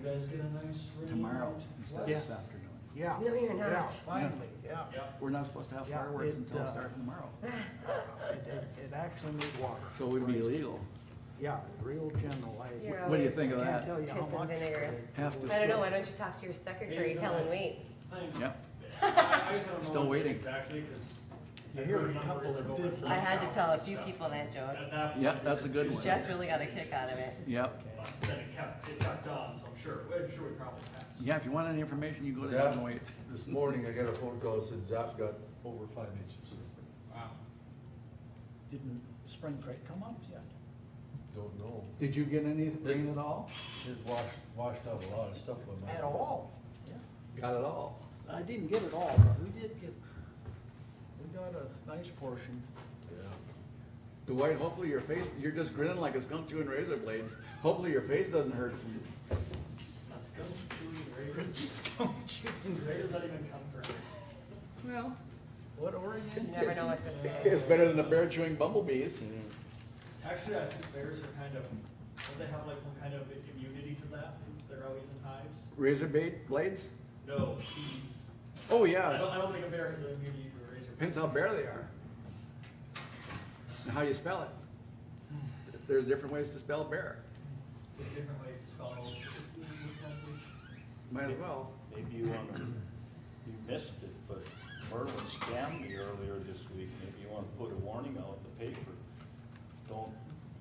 You guys get a nice rain. tomorrow instead of Yeah. this afternoon. Yeah. No, you're not. Yeah, finally, yeah. Yep. We're not supposed to have Yeah, fireworks it, until starting tomorrow, It actually made water. so it would be illegal. Yeah, real gentle. You're What do you always think of Can't that? tell you how piss and much. vinegar. Have to. I don't know, why don't you talk to your secretary, Helen Waite? Yep. I don't know Still waiting. Exactly, cause. You hear a couple of big I had to tell a few people that joke. At that point, Yep, that's a good one. Jess really got a kick out of it. Yep. But then it got done, so I'm sure we probably passed. Yeah, if you want any information, you go to Zap, Helen Waite. this morning I got a phone call that said Zap got over 5 inches. Wow. Didn't spring crate come up yet? Don't know. Did you get any rain at all? It washed out a lot of stuff by my At house. all? Yeah. Got it all. I didn't get it all, but we got a nice portion. Yeah. Dwight, hopefully your face, you're just grinning like a skunk chewing razor blades. Hopefully your face doesn't hurt from A skunk chewing razor. Skunk chewing Where does that even come from? Well, What Oregon? You never know what this it's is. better than a bear chewing bumblebees. Actually, I think bears are kind of, don't they have like some kind of immunity to that since they're always in hives? Razor bait blades? No, bees. Oh, I yeah. don't think a bear has an immunity to a razor. Depends how bare they are. And how you spell it. There's different ways to spell bear. There's different ways to spell it. Might as well. Maybe you wanna, you missed it, but Merlin scammed me earlier this week, maybe you wanna put a warning out in the paper.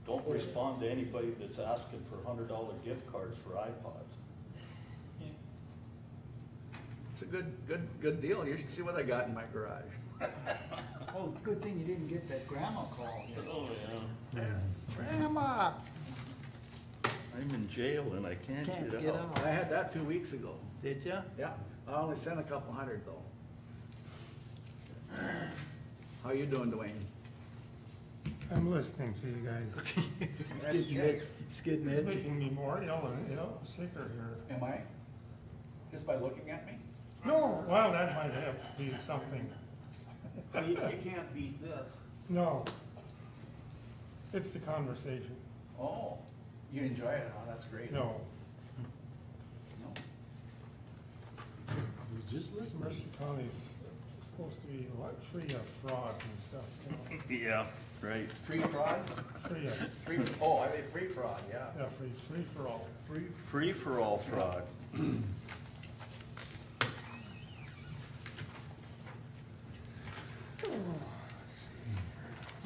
Don't respond to anybody that's asking for $100 gift cards for iPods. It's a good deal. You should see what I got in my garage. Oh, good thing you didn't get that grandma call yet. Oh, yeah. Grandma! I'm in jail and I can't Can't get get out. out. I had that 2 weeks ago. Did ya? Yeah, I only sent a couple hundred though. How you doing, Dwayne? I'm listening to you guys. It's getting It's edgy. making me more ill and sicker here. Am I? Just by looking at me? No, well, that might have to be something. So you can't beat this. No. It's the conversation. Oh, you enjoy it, huh? That's great. No. No. He's just listening. Mercer County's supposed to be free of fraud and stuff, you know. Yeah, right. Free fraud? Free of, Free, oh, I mean, free fraud, yeah. yeah, free for all. Free for all fraud.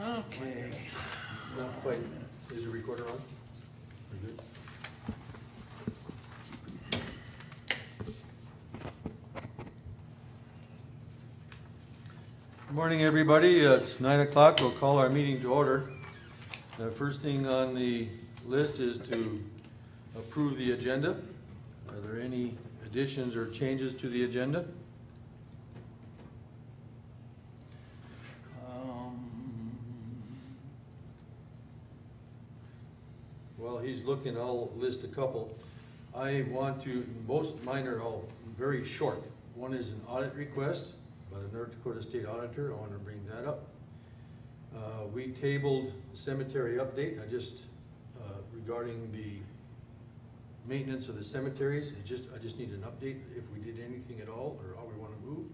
Okay. Not quite. Is the recorder on? We're good? Good morning, everybody. It's 9 o'clock. We'll call our meeting to order. The first thing on the list is to approve the agenda. Are there any additions or changes to the agenda? Well, he's looking, I'll list a couple. I want to, most mine are all very short. One is an audit request by the North Dakota State Auditor, I want to bring that up. We tabled cemetery update, I just, regarding the maintenance of the cemeteries, I just need an update if we did anything at all, or how we want to move.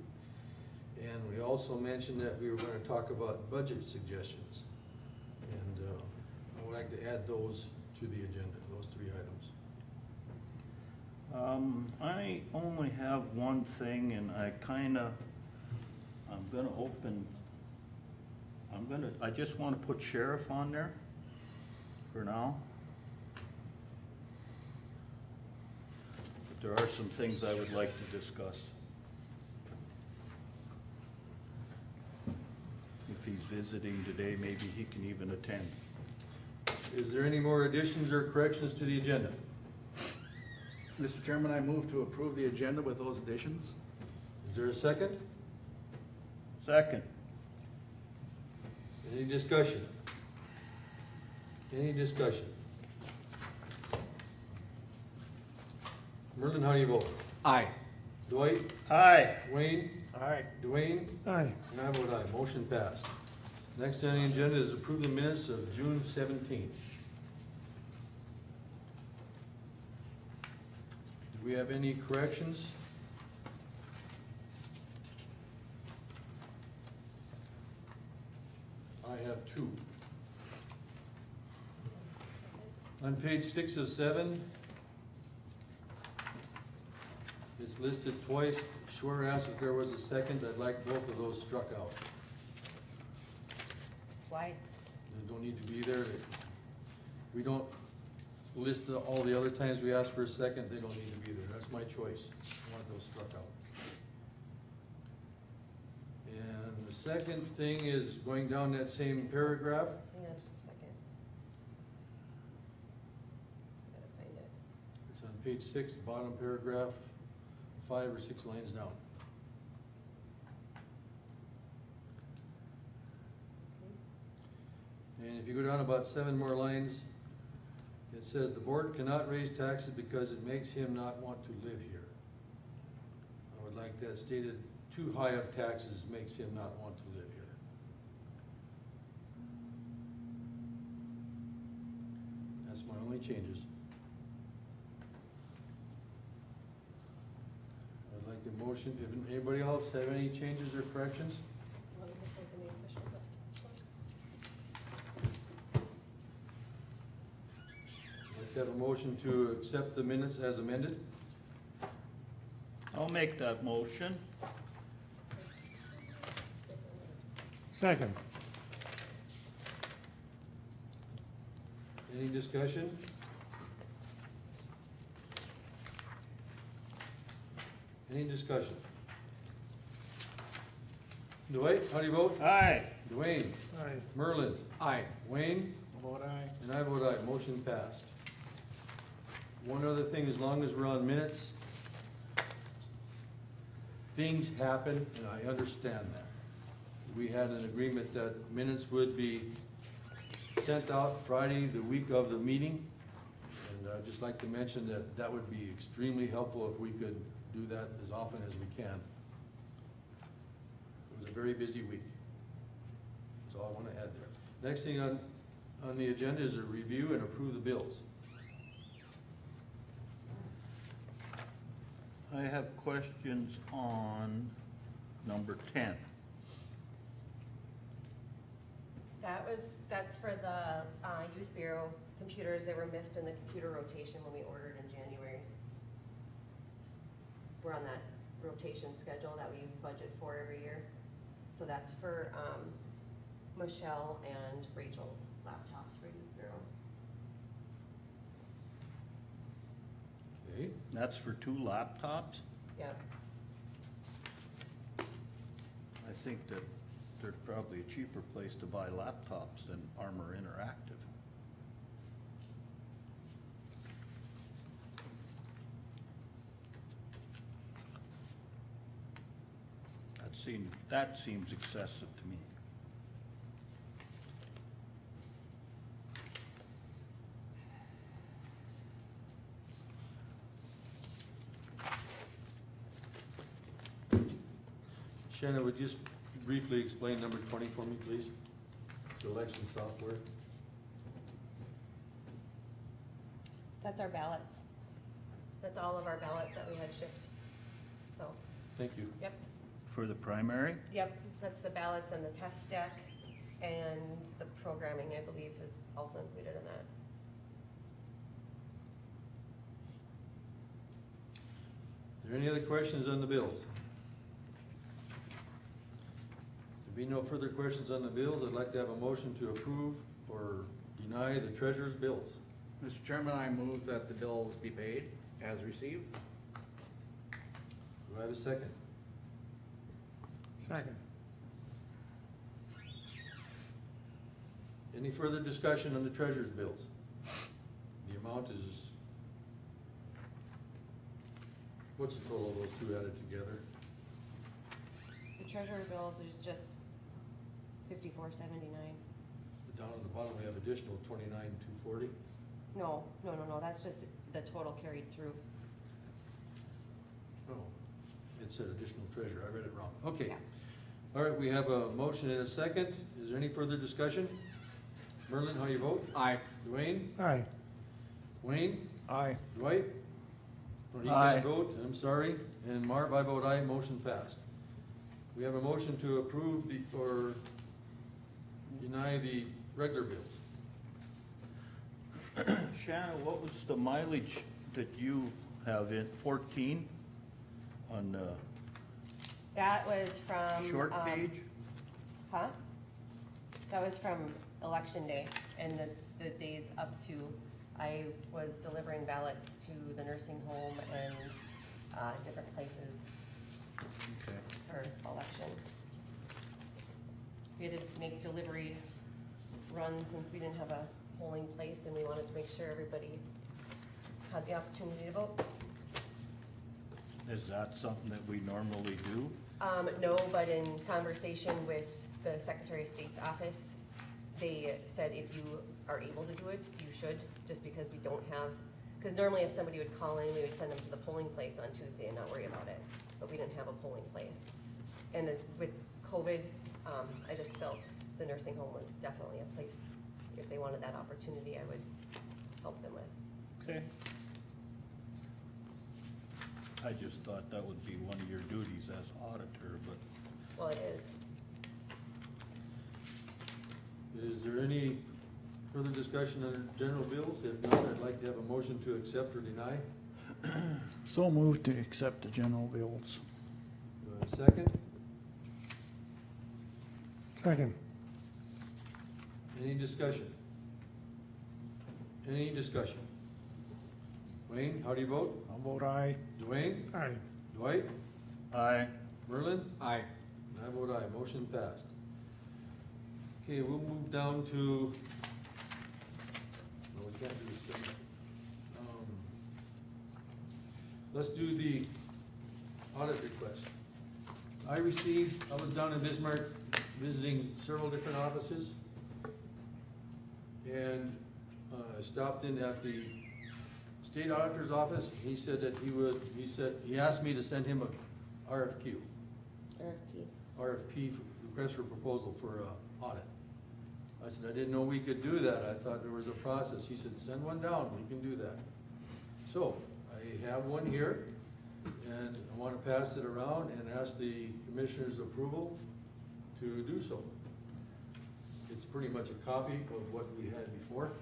And we also mentioned that we were going to talk about budget suggestions. And I would like to add those to the agenda, those three items. I only have one thing and I just wanna put sheriff on there for now. But there are some things I would like to discuss. If he's visiting today, maybe he can even attend. Is there any more additions or corrections to the agenda? Mr. Chairman, I move to approve the agenda with those additions. Is there a second? Second. Any discussion? Any discussion? Merlin, how do you vote? Aye. Dwight? Aye. Wayne? All right. Dwayne? Aye. And I vote aye. Motion passed. Next on the agenda is approve the minutes of June 17th. we have any corrections? I have two. On page 6 of 7, it's listed twice. Shore asked if there was a second. I'd like both of those struck out. Why? They don't need to be there. We don't list all the other times we ask for a second, they don't need to be there. That's my choice. I want those struck out. And the second thing is going down that same paragraph. Hang on just a second. Gotta find it. It's on page 6, the bottom paragraph, 5 or 6 lines down. And if you go down about 7 more lines, it says the board cannot raise taxes because it makes him not want to live here. I would like that stated, too high of taxes makes him not want to live here. That's my only changes. I'd like a motion, if anybody else have any changes or corrections? I'd like to have a motion to accept the minutes as amended. I'll make that motion. Second. Any discussion? Any discussion? Dwight, how do you vote? Aye. Dwayne, Aye. Merlin, Aye. Wayne, Vote aye. and I vote aye, motion passed. One other thing, as long as we're on minutes, things happen, and I understand that. We had an agreement that minutes would be sent out Friday, the week of the meeting. And I'd just like to mention that that would be extremely helpful if we could do that as often as we can. It was a very busy week. That's all I want to add there. Next thing on the agenda is a review and approve the bills. I have questions on number 10. That's for the youth bureau computers. They were missed in the computer rotation when we ordered in January. We're on that rotation schedule that we budget for every year. So that's for Michelle and Rachel's laptops for youth bureau. Okay, That's for 2 laptops. Yep. I think that there's probably a cheaper place to buy laptops than Armor Interactive. That seems excessive to me. Shannon, would you just briefly explain number 20 for me, please? The election software. That's our ballots. That's all of our ballots that we had shipped. So, Thank you. yep, For the primary? yep, that's the ballots and the test deck, and the programming, I believe, is also included in that. Are there any other questions on the bills? There be no further questions on the bills, I'd like to have a motion to approve or deny the treasurer's bills. Mr. Chairman, I move that the bills be paid as received. Do I have a second? Second. Any further discussion on the treasurer's bills? The amount is, what's the total of those two added together? The treasurer bills is just $54.79. Down on the bottom, we have additional 29,240. No, that's just the total carried through. Oh, it said additional treasurer, I read it wrong. Okay. Yeah. All right, we have a motion and a second. Is there any further discussion? Merlin, how you vote? Aye. Dwayne? Aye. Wayne? Aye. Dwight? He Aye. can't vote, I'm sorry, and Marv, I vote aye, motion passed. We have a motion to approve or deny the regular bills. Shannon, what was the mileage that you have in 14 on the That was from. short page? Huh? That was from election day and the days up to, I was delivering ballots to the nursing home and, different places Okay. for election. We had to make delivery runs since we didn't have a polling place and we wanted to make sure everybody had the opportunity to vote. Is that something that we normally do? No, but in conversation with the Secretary of State's office, they said if you are able to do it, you should, just because we don't have, because normally if somebody would call in, we would send them to the polling place on Tuesday and not worry about it, but we didn't have a polling place. And with COVID, I just felt the nursing home was definitely a place, if they wanted that opportunity, I would help them with. Okay. I just thought that would be one of your duties as auditor, but Well, it is. Is there any further discussion on general bills? If not, I'd like to have a motion to accept or deny. So moved to accept the general bills. Do I have a second? Second. Any discussion? Any discussion? Wayne, how do you vote? I'll vote aye. Dwayne? Aye. Dwight? aye. Merlin? Aye. And I vote aye, motion passed. Okay, we'll move down to, no, we can't do this thing. Let's do the audit request. I was down in Bismarck visiting several different offices. And I stopped in at the state auditor's office. He said that he asked me to send him a RFQ. RFP, request for proposal for audit. I said, I didn't know we could do that. I thought there was a process. He said, send one down, we can do that. So, I have one here, and I want to pass it around and ask the commissioner's approval to do so. It's pretty much a copy of what we had before.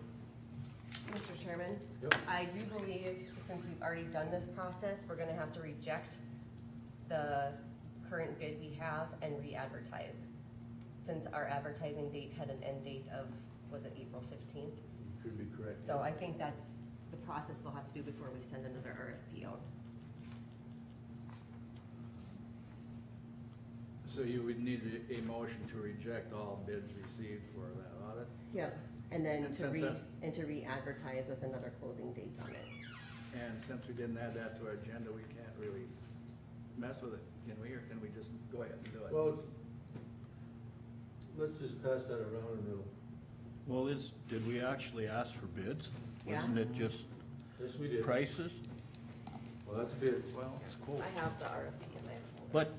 Mr. Chairman? Yep. I do believe, since we've already done this process, we're gonna have to reject the current bid we have and re-advertise. Since our advertising date had an end date of, was it April 15th? You could be correct. So I think that's the process we'll have to do before we send another RFP out. So you would need a motion to reject all bids received for that audit? Yep. And then And to since re-advertise with another closing date on it. And since we didn't add that to our agenda, we can't really mess with it, can we, or can we just go ahead and do it? Well, let's just pass that around and we'll, Well, did we actually ask for bids? Yeah. Wasn't it just yes, we did. prices? Well, that's bids. Well, it's cool. I have the RFP in my folder. But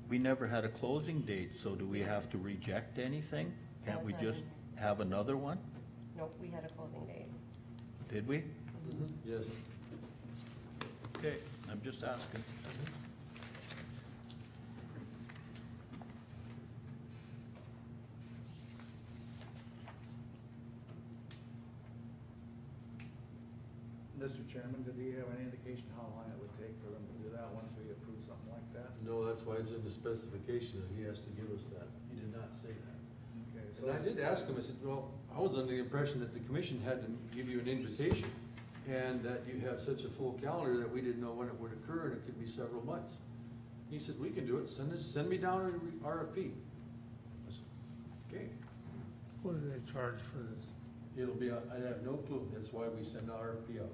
we never had a closing date, so do we have to reject anything? Can't we That's not just in- have another one? Nope, we had a closing date. Did we? Yes. Okay, I'm just asking. Mr. Chairman, did he have any indication how long it would take for them to do that once we approve something like that? No, that's why it's in the specification that he has to give us that. He did not say that. Okay, so And I did ask him, I said, well, I was under the impression that the commission had to give you an invitation and that you have such a full calendar that we didn't know when it would occur and it could be several months. He said, we can do it, send me down an RFP. I said, okay, What do they charge for this? it'll be, I have no clue, that's why we send the RFP out.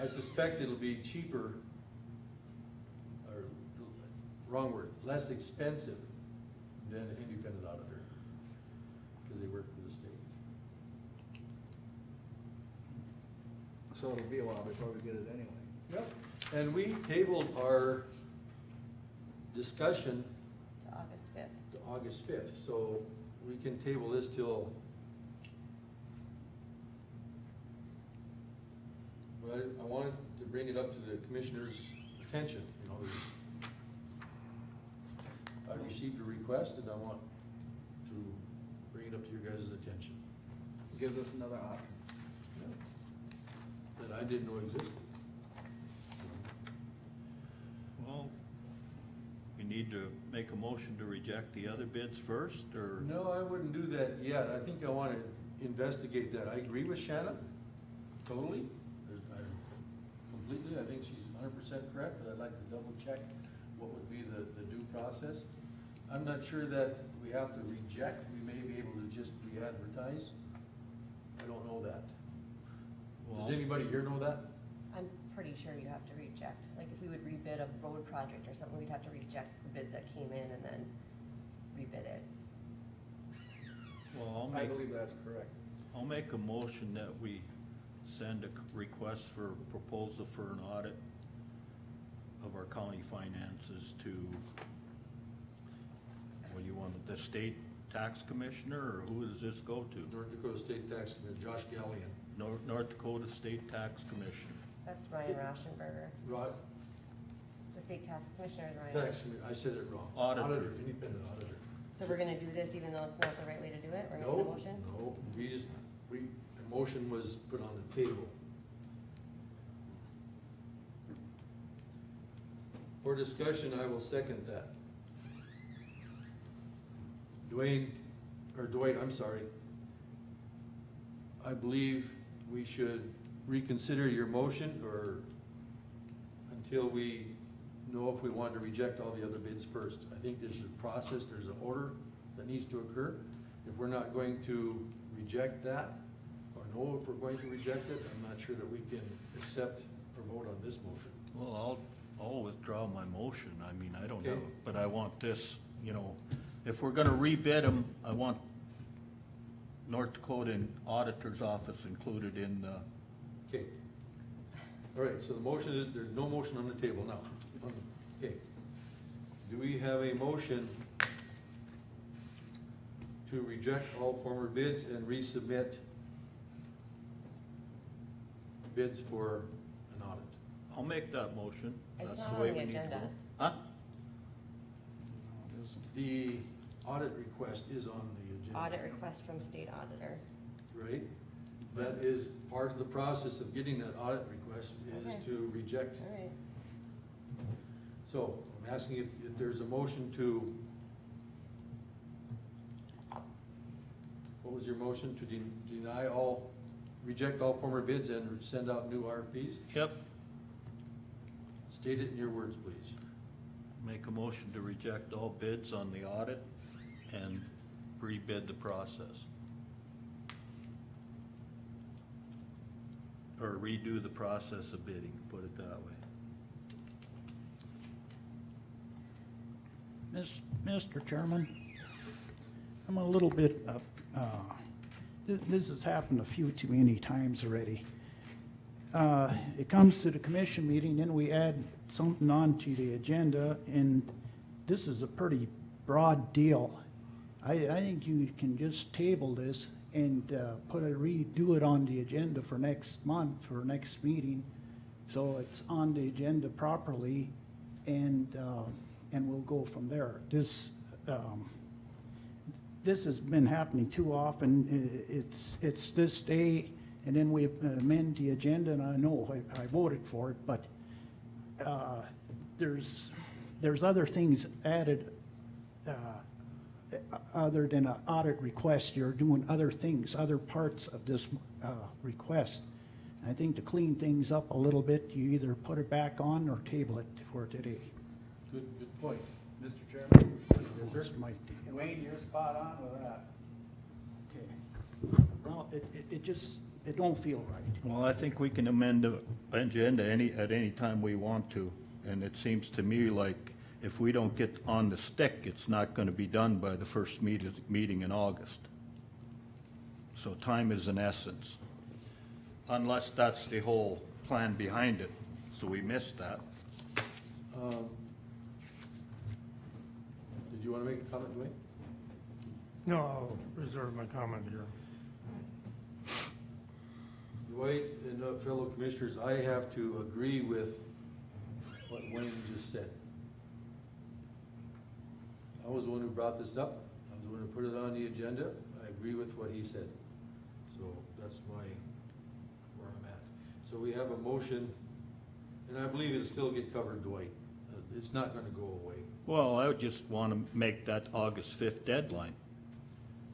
I suspect it'll be cheaper, or, wrong word, less expensive than an independent auditor, because they work for the state. So it'll be a while before we get it anyway. Yep. And we tabled our discussion To August 5th. to August 5th, so we can table this till, but I wanted bring it up to the commissioner's attention, you know, I received a request and I want to bring it up to your guys' attention. Gives us another option. That I didn't know existed. Well, we need to make a motion to reject the other bids first, or? No, I wouldn't do that yet. I think I wanna investigate that. I agree with Shannon, totally. Completely, I think she's 100% correct, but I'd like to double check what would be the due process. I'm not sure that we have to reject, we may be able to just re-advertise. I don't know that. Does Well- anybody here know that? I'm pretty sure you have to reject, like if we would rebid a road project or something, we'd have to reject the bids that came in and then rebid it. Well, I believe that's correct. I'll make a motion that we send a request for proposal for an audit of our county finances to, what do you want, the state tax commissioner, or who does this go to? North Dakota State Tax Commissioner, Josh Gallion. North Dakota State Tax Commissioner. That's Ryan Rauschenberger. Rod, The state tax commissioner is Ryan. tax, I said it wrong. Auditor. Independent auditor. So we're gonna do this even though it's not the right way to do it? We're making a No, motion? no, a motion was put on the table. For discussion, I will second that. Dwight, I'm sorry. I believe we should reconsider your motion, or until we know if we want to reject all the other bids first. I think there's a process, there's an order that needs to occur. If we're not going to reject that, or know if we're going to reject it, I'm not sure that we can accept or vote on this motion. Well, I'll withdraw my motion. I mean, I don't know, Okay. but I want this, you know, if we're gonna rebid them, I want North Dakota Auditor's Office included in the, Okay. All right, so the motion is, there's no motion on the table now. Okay. Do we have a motion to reject all former bids and resubmit bids for an audit? I'll make that motion. It's That's not the on way the we need to agenda. go. Huh? The audit request is on the agenda. Audit request from state auditor. Right? That is part of the process of getting that audit request is Okay. to reject. All right. So I'm asking if there's a motion to, what was your motion, to deny all, reject all former bids and send out new RFPs? Yep, State it in your words, please. make a motion to reject all bids on the audit and rebid the process. Or redo the process of bidding, put it that way. Mr. Chairman, I'm a little bit, this has happened a few too many times already. It comes to the commission meeting, then we add something onto the agenda, and this is a pretty broad deal. I think you can just table this and redo it on the agenda for next month, for next meeting, so it's on the agenda properly, and we'll go from there. This has been happening too often. It's this day, and then we amend the agenda, and I know I voted for it, but there's other things added other than an audit request. You're doing other things, other parts of this request. And I think to clean things up a little bit, you either put it back on or table it for today. Good point. Mr. Chairman? Yes, sir. That's my deal. Wayne, you're spot on with that. Okay. Well, it don't feel right. Well, I think we can amend the agenda at any time we want to, and it seems to me like if we don't get on the stick, it's not gonna be done by the first meeting in August. So time is an essence, unless that's the whole plan behind it, so we missed that. Did you want to make a comment, Dwayne? No, I'll reserve my comment here. Dwight and fellow commissioners, I have to agree with what Wayne just said. I was the one who brought this up. I was the one who put it on the agenda. I agree with what he said. So that's where I'm at. So we have a motion, and I believe it'll still get covered, Dwight. It's not gonna go away. Well, I would just want to make that August 5th deadline,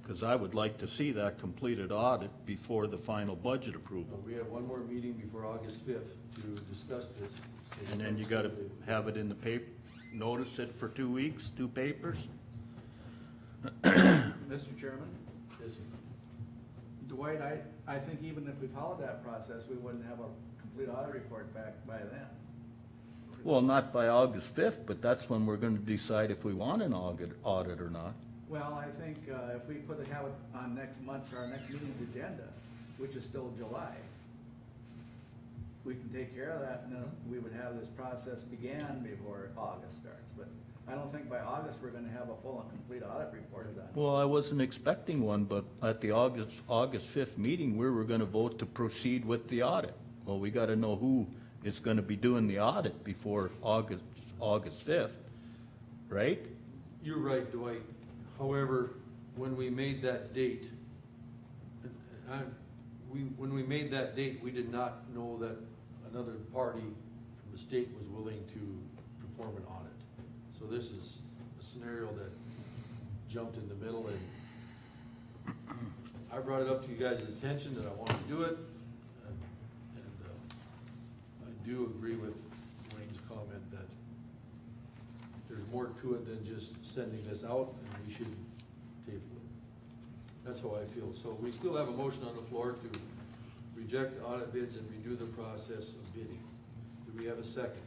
because I would like to see that completed audit before the final budget approval. We have one more meeting before August 5th to discuss this. So And then you gotta have it in the paper, notice it for 2 weeks, 2 papers. Mr. Chairman, Yes, sir. Dwight, I think even if we followed that process, we wouldn't have a complete audit report back by then. Well, not by August 5th, but that's when we're gonna decide if we want an audit or not. Well, I think if we have it on next month's, or our next meeting's agenda, which is still July, we can take care of that, and then we would have this process began before August starts. But I don't think by August, we're gonna have a full and complete audit report done. Well, I wasn't expecting one, but at the August 5th meeting, we were gonna vote to proceed with the audit. Well, we gotta know who is gonna be doing the audit before August 5th, right? You're right, Dwight. However, when we made that date, when we made that date, we did not know that another party from the state was willing to perform an audit. So this is a scenario that jumped in the middle, and I brought it up to you guys' attention that I want to do it. And I do agree with Wayne's comment that there's more to it than just sending this out, and we should table it. That's how I feel. So we still have a motion on the floor to reject audit bids and redo the process of bidding. Do we have a second?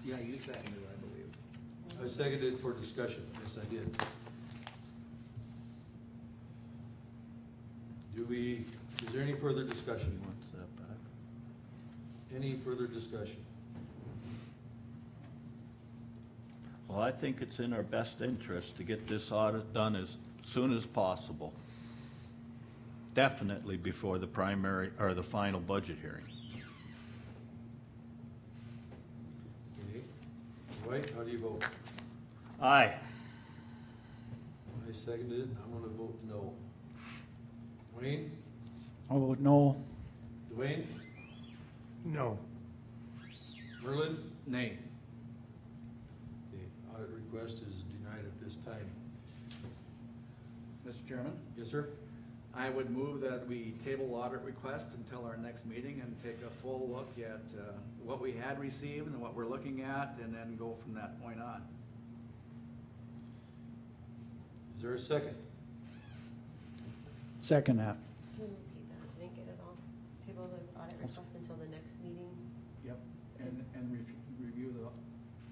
Yeah, you seconded it, I believe. I seconded it for discussion. Yes, I did. Is there any further discussion? What's that back? Any further discussion? Well, I think it's in our best interest to get this audit done as soon as possible. Definitely before the primary, or the final budget hearing. Okay. Dwight, how do you vote? Aye. I seconded it. I'm gonna vote no. Wayne? I'll vote no. Dwayne? No. Merlin? Nay. The audit request is denied at this time. Mr. Chairman, Yes, sir? I would move that we table audit request until our next meeting and take a full look at what we had received and what we're looking at, and then go from that point on. Is there a second? Second that. Can you repeat that? I didn't get it all. Table the audit request until the next meeting. Yep. And review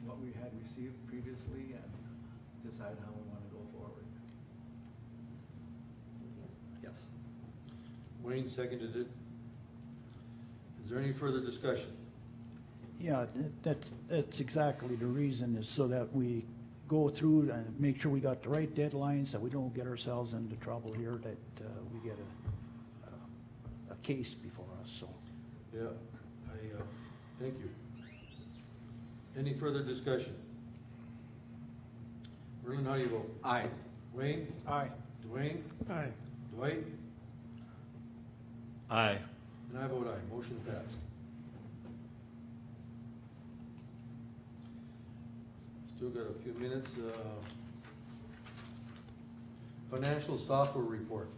what we had received previously and decide how we want to go forward. Yes. Wayne seconded it. Is there any further discussion? Yeah, that's exactly the reason, is so that we go through and make sure we got the right deadlines, that we don't get ourselves into trouble here, that we get a case before us, so. Yeah, thank you. Any further discussion? Merlin, how do you vote? Aye. Wayne? Aye. Dwayne? Aye. Dwight? Aye. And I vote aye. Motion passed. Still got a few minutes. Financial software report.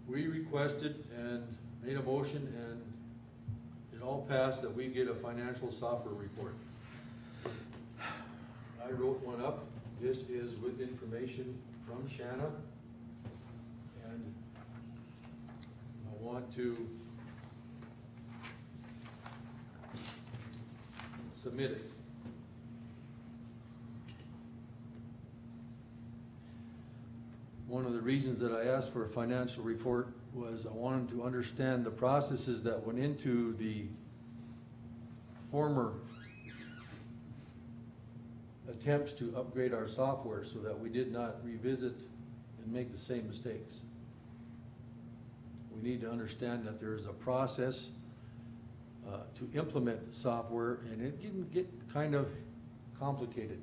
We requested and made a motion, and it all passed that we get a financial software report. I wrote one up. This is with information from Shanna. And I want to submit it. One of the reasons that I asked for a financial report was I wanted to understand the processes that went into the former attempts to upgrade our software, so that we did not revisit and and make the same mistakes. We need to understand that there is a process to implement software, and it can get kind of complicated.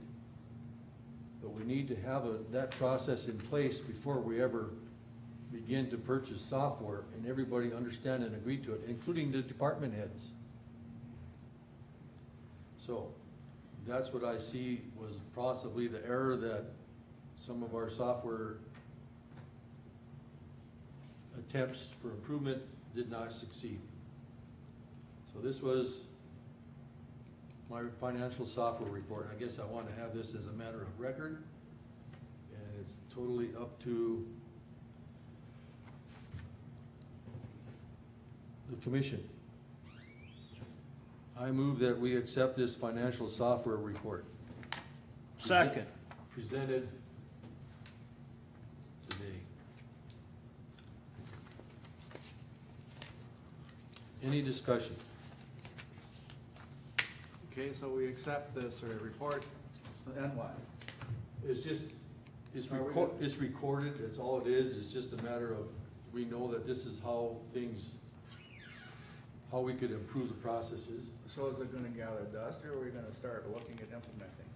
But we need to have that process in place before we ever begin to purchase software, and everybody understand and agree to it, including the department heads. So, that's what I see was possibly the error, that some of our software attempts for improvement did not succeed. So this was my financial software report. I guess I want to have this as a matter of record, and it's totally up to the commission. I move that we accept this financial software report. Second. Presented today. Any discussion? Okay, so we accept this report, and what? It's just, it's Are we it's recorded, that's all it is, it's just a matter of, we know that this is how things, how we could improve the processes. So is it gonna gather dust, or are we gonna start looking at implementing?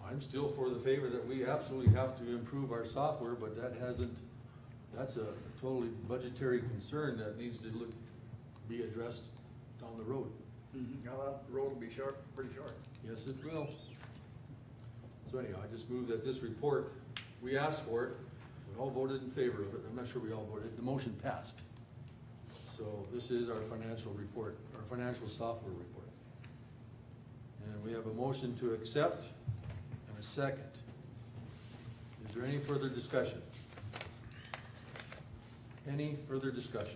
I'm still for the favor that we absolutely have to improve our software, but that's a totally budgetary concern that needs to be addressed down the road. Now, that road will be short, pretty short. Yes, it will. So anyhow, I just move that this report, we asked for it, we all voted in favor of it, I'm not sure we all voted, the motion passed. So this is our financial report, our financial software report. And we have a motion to accept and a second. Is there any further discussion? Any further discussion?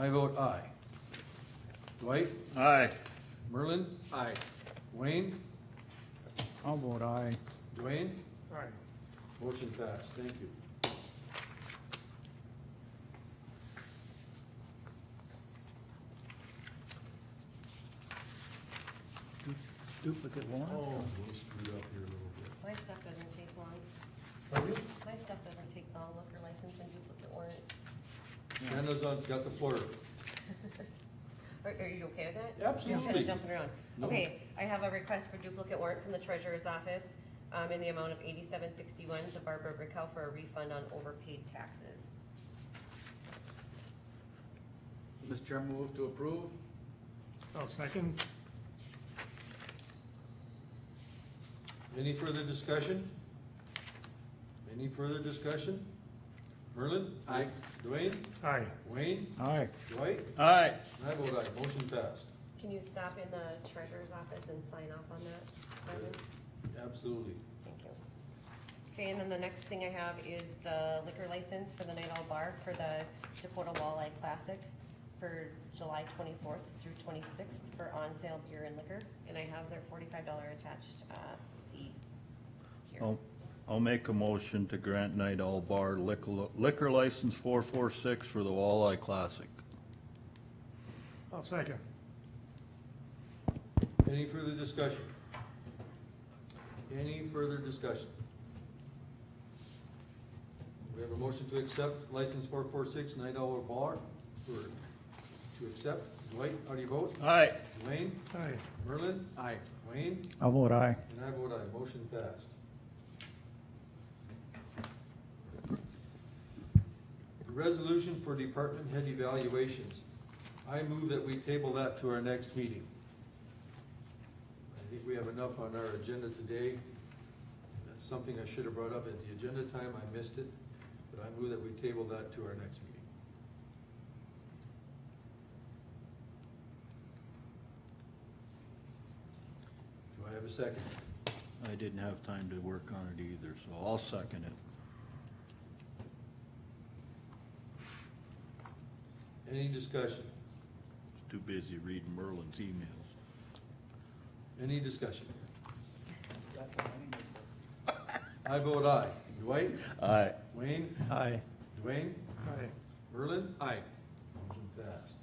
I vote aye. Dwight? Aye. Merlin? Aye. Wayne? I'll vote aye. Dwayne? Aye. Motion passed, thank you. Duplicate warrant? Oh, we screwed up here a little bit. My stuff doesn't take long. Pardon me? My stuff doesn't take long, liquor license and duplicate warrant. Shanna's got the floor. Are you okay with that? Absolutely. You're kinda jumping around. No. Okay, I have a request for duplicate warrant from the treasurer's office, in the amount of $87.61 to Barbara Brickell for a refund on overpaid taxes. Mr. Chairman, move to approve. I'll second. Any further discussion? Any further discussion? Merlin? Aye. Dwayne? Aye. Wayne? Aye. Dwight? Aye. And I vote aye, motion passed. Can you stop in the treasurer's office and sign off on that, Marvin? Absolutely. Thank you. Okay, and then the next thing I have is the liquor license for the Night Owl Bar for the Dakota Walleye Classic for July 24th through 26th for on-sale beer and liquor, and I have their $45 attached fee here. I'll make a motion to grant Night Owl Bar liquor license 446 for the Walleye Classic. I'll second. Any further discussion? Any further discussion? We have a motion to accept license 446 Night Owl Bar to accept. Dwight, how do you vote? Aye. Dwayne? Aye. Merlin? Aye. Wayne? I'll vote aye. And I vote aye, motion passed. Resolution for department head evaluations. I move that we table that to our next meeting. I think we have enough on our agenda today. That's something I should have brought up at the agenda time, I missed it, but I move that we table that to our next meeting. Do I have a second? I didn't have time to work on it either, so I'll second it. Any discussion? Too busy reading Merlin's emails. Any discussion? That's the thing. I vote aye. Dwight? Aye. Wayne? Aye. Dwayne? Aye. Merlin? Aye. Motion passed.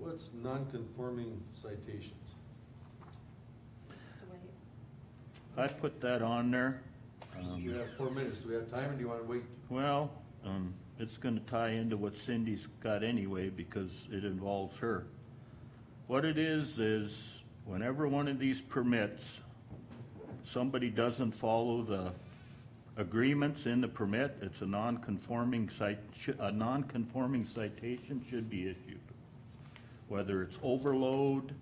What's non-conforming citations? I put that on there. You have 4 minutes. Do we have time, or do you wanna wait? Well, it's gonna tie into what Cindy's got anyway, because it involves her. What it is whenever one of these permits, somebody doesn't follow the agreements in the permit, it's a non-conforming citation should be issued. Whether it's overload,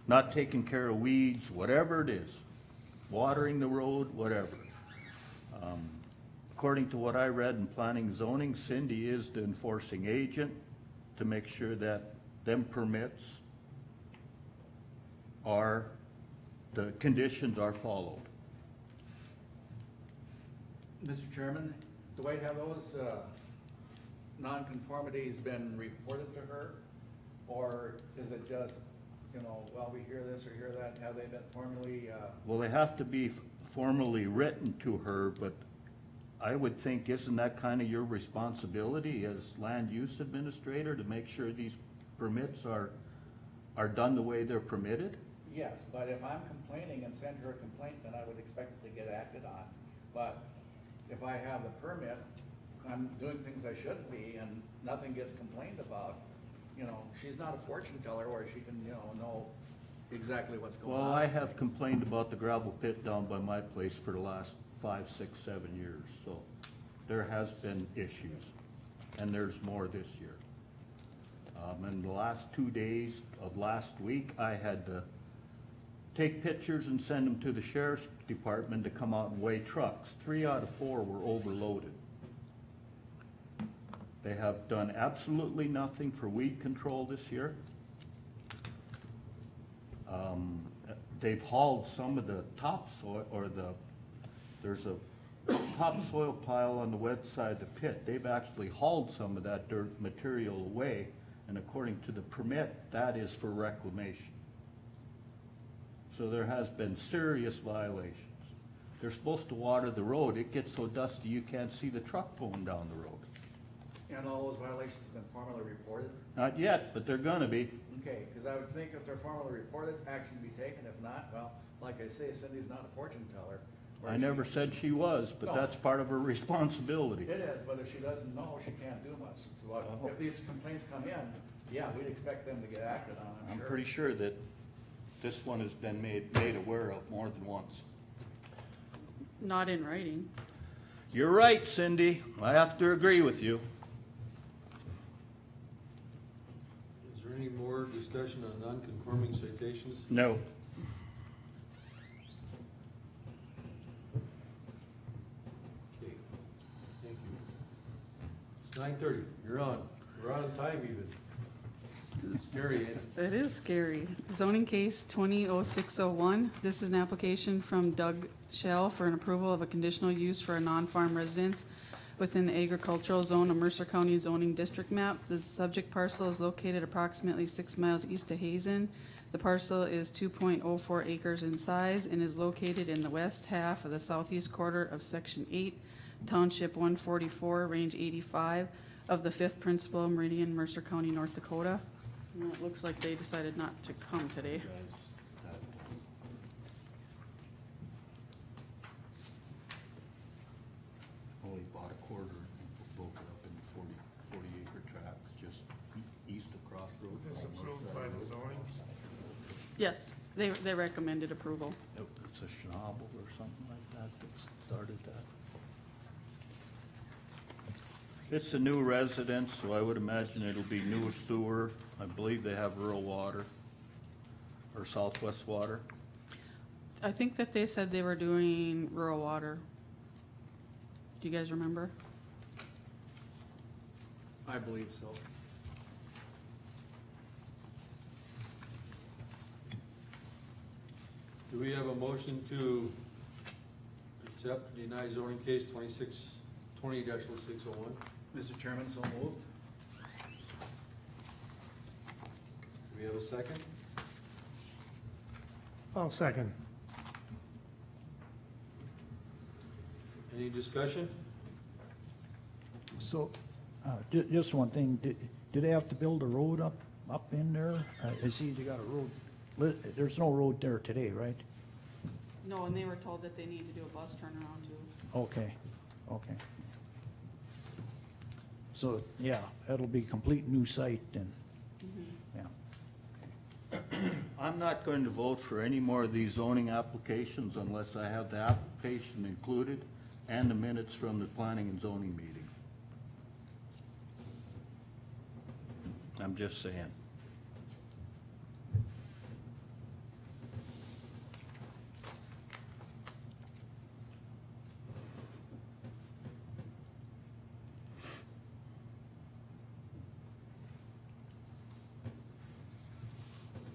not taking care of weeds, whatever it is, watering the road, whatever. According to what I read in planning and zoning, Cindy is the enforcing agent to make sure that them permits are, the conditions are followed. Mr. Chairman, Dwight, have those nonconformities been reported to her? Or is it just, you know, well, we hear this or hear that, have they been formally, Well, they have to be formally written to her, but I would think, isn't that kind of your responsibility as land use administrator to make sure these permits are done the way they're permitted? yes, but if I'm complaining and send her a complaint, then I would expect it to get acted on. But if I have the permit, I'm doing things I shouldn't be, and nothing gets complained about, you know, she's not a fortune teller where she can, you know exactly what's going on. Well, I have complained about the gravel pit down by my place for the last 5, 6, 7 years, so there has been issues, and there's more this year. In the last 2 days of last week, I had to take pictures and send them to the sheriff's department to come out and weigh trucks. 3 out of 4 were overloaded. They have done absolutely nothing for weed control this year. They've hauled some of the topsoil, or there's a topsoil pile on the west side of the pit. They've actually hauled some of that dirt material away, and according to the permit, that is for reclamation. So there has been serious violations. They're supposed to water the road. It gets so dusty you can't see the truck going down the road. And all those violations have been formally reported? Not yet, but they're gonna be. Okay, because I would think if they're formally reported, action be taken. If not, well, like I say, Cindy's not a fortune teller. I never said she was, but No. that's part of her responsibility. It is, but if she doesn't know, she can't do much. So if these complaints come in, yeah, we'd expect them to get acted on, I'm I'm sure. pretty sure that this one has been made aware of more than once. Not in writing. You're right, Cindy. I have to agree with you. Is there any more discussion on non-conforming citations? No. Okay, thank you. It's 9:30, you're on. We're on time even. It's scary, ain't it? It is scary. Zoning case 200601. This is an application from Doug Shell for an approval of a conditional use for a non-farm residence within the agricultural zone of Mercer County zoning district map. The subject parcel is located approximately 6 miles east of Hazen. The parcel is 2.04 acres in size and is located in the west half of the southeast quarter of Section 8, Township 144, Range 85 of the 5th Principal Meridian, Mercer County, North Dakota. And it looks like they decided not to come today. Only bought a quarter and broke it up into 40 acre tracts just east of Crossroads. This approved by the zoning? Yes, they recommended approval. It's a Schnabel or something like that that started that. It's a new residence, so I would imagine it'll be new sewer. I believe they have rural water or Southwest water. I think that they said they were doing rural water. Do you guys remember? I believe so. Do we have a motion to accept, deny zoning case 20-0601? Mr. Chairman, so moved. Do we have a second? I'll second. Any discussion? So, just one thing, do they have to build a road up in there? I see you got a road, there's no road there today, right? No, and they were told that they need to do a bus turnaround too. Okay, okay. So, yeah, that'll be complete new site then, yeah. I'm not going to vote for any more of these zoning applications unless I have the application included and the minutes from the planning and zoning meeting. I'm just saying.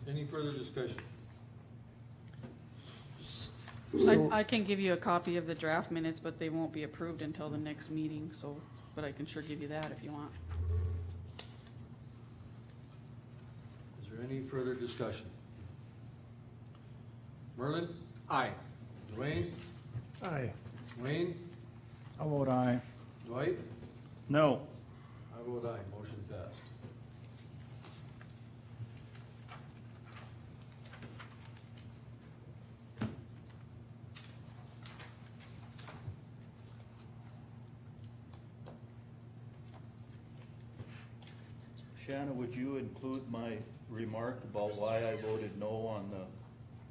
Any further discussion? So- I can give you a copy of the draft minutes, but they won't be approved until the next meeting, so, but I can sure give you that if you want. Is there any further discussion? Merlin? Aye. Dwayne? Aye. Wayne? How about I? Dwight? No. I vote aye, motion passed. Shanna, would you include my remark about why I voted no on the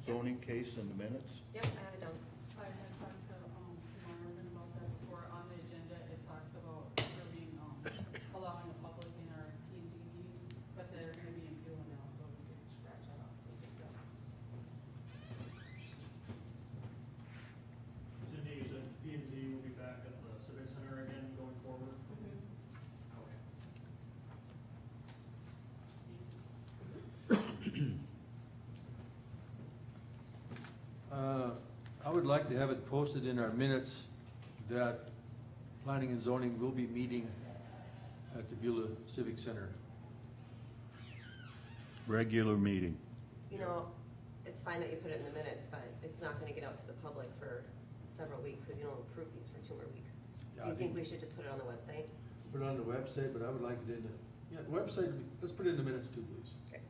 zoning case in the minutes? Yep, I have it down. I had talked to, Marvin about that before. On the agenda, it talks about there being, allowing the public in our P and Z meetings, but they're gonna be in Pula now, so we could scratch that off. Cindy, you said P and Z will be back at the Civic Center again going forward? Okay. I would like to have it posted in our minutes that planning and zoning will be meeting at the Beulah Civic Center. Regular meeting. You know, it's fine that you put it in the minutes, but it's not gonna get out to the public for several weeks, because you don't approve these for 2 more weeks. Yeah, Do I you think we should just put it on the website? Put it on the website, but I would like it in the, the website, let's put it in the minutes too, please. Okay.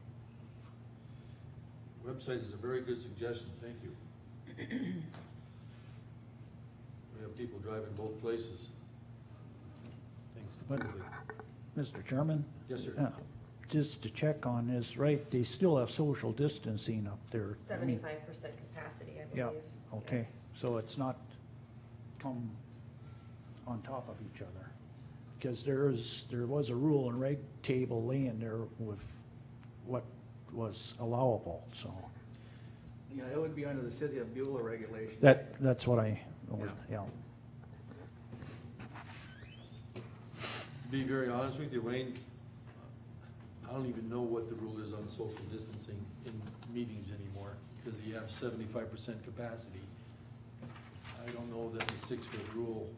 Website is a very good suggestion, thank you. We have people driving both places. Thanks to But- public. Mr. Chairman? Yes, sir. Just to check on this, right, they still have social distancing up there. I mean, 75% capacity, I Yeah, believe. okay, so it's not come on top of each other. Because there was a rule and reg table laying there with what was allowable, so. Yeah, it would be under the city of Beulah regulations. That's what I, yeah. To be very honest with you, Wayne, I don't even know what the rule is on social distancing in meetings anymore, because you have 75% capacity. I don't know that the 6-foot rule,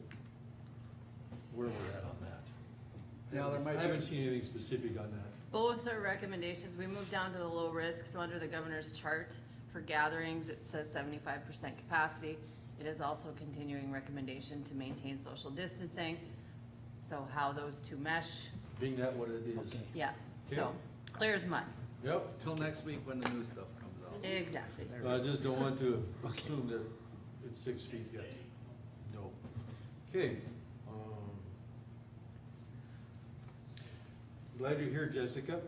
where we're at on that. Yeah, there might be- I haven't seen anything specific on that. Both are recommendations. We moved down to the low risk, so under the governor's chart for gatherings, it says 75% capacity. It is also a continuing recommendation to maintain social distancing. So how those two mesh, Being that what it is. Okay. yeah, so clear as mud. Yep, Till next week when the new stuff comes out. Exactly. I just don't want to assume that it's 6 feet yet. No. Okay. Glad you're here, Jessica.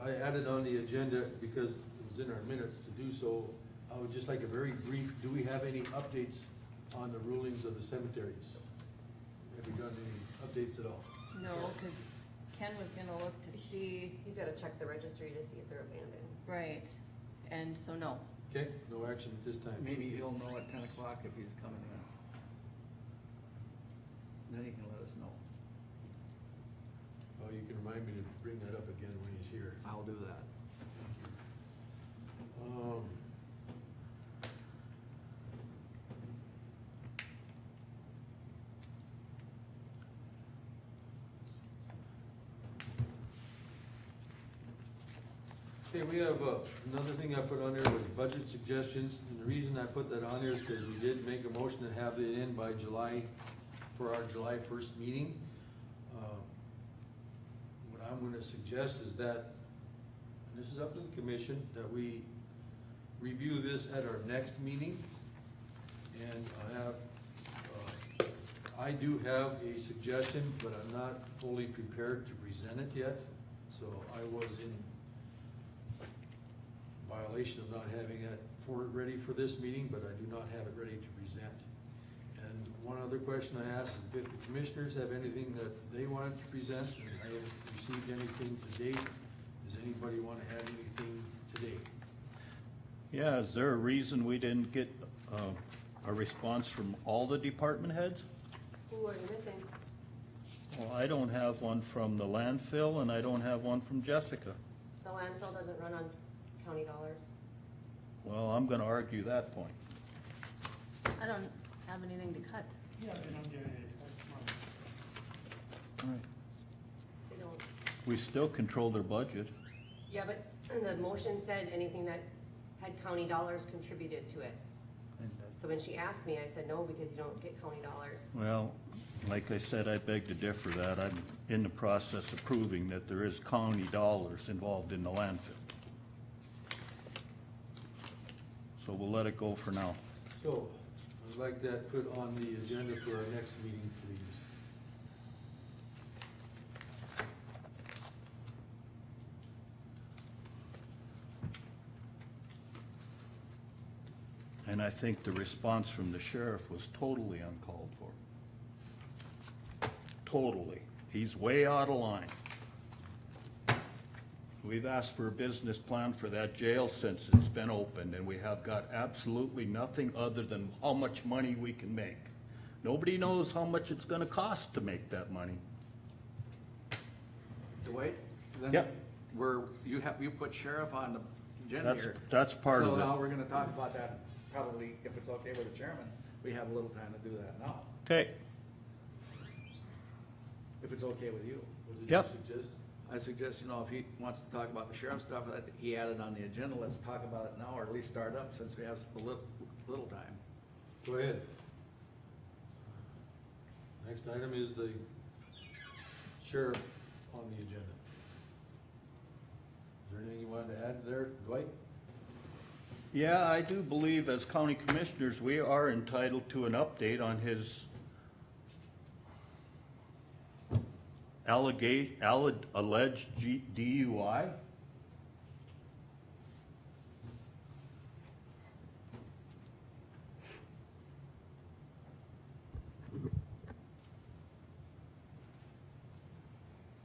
I added on the agenda because it was in our minutes to do so. I would just like a very brief, do we have any updates on the rulings of the cemeteries? Have we done any updates at all? No, because Ken was gonna look to see, He's gotta check the registry to see if they're abandoned. right, and so no. Okay, no action at this time. Maybe he'll know at 10 o'clock if he's coming in. Then he can let us know. Oh, you can remind me to bring that up again when he's here. I'll do that. Okay, we have, another thing I put on there was budget suggestions, and the reason I put that on there is because we did make a motion to have it in by July, for our July 1st meeting. What I'm gonna suggest is that, and this is up to the commission, that we review this at our next meeting. And I do have a suggestion, but I'm not fully prepared to present it yet. So I was in violation of not having it ready for this meeting, but I do not have it ready to present. And one other question I asked, if the commissioners have anything that they wanted to present, and I haven't received anything to date, does anybody want to add anything today? Yeah, is there a reason we didn't get a response from all the department heads? Who are you missing? Well, I don't have one from the landfill, and I don't have one from Jessica. The landfill doesn't run on county dollars. Well, I'm gonna argue that point. I don't have anything to cut. Yeah, they don't get any tax money. All right. They don't. We still control their budget. Yeah, but the motion said anything that had county dollars contributed to it. So when she asked me, I said no, because you don't get county dollars. Well, like I said, I beg to differ that. I'm in the process of proving that there is county dollars involved in the landfill. So we'll let it go for now. So, I'd like that put on the agenda for our next meeting, please. And I think the response from the sheriff was totally uncalled for. Totally. He's way out of line. We've asked for a business plan for that jail since it's been opened, and we have got absolutely nothing other than how much money we can make. Nobody knows how much it's gonna cost to make that money. Dwight? then Yep. you put sheriff on the agenda here. That's part of So now it. we're gonna talk about that, probably, if it's okay with the chairman, we have a little time to do that now, Okay, if it's okay with you. What did Yep. you suggest? I suggest, if he wants to talk about the sheriff stuff that he added on the agenda, let's talk about it now, or at least start up, since we have a little time. Go ahead. Next item is the sheriff on the agenda. Is there anything you wanted to add there, Dwight? yeah, I do believe as county commissioners, we are entitled to an update on his alleged DUI.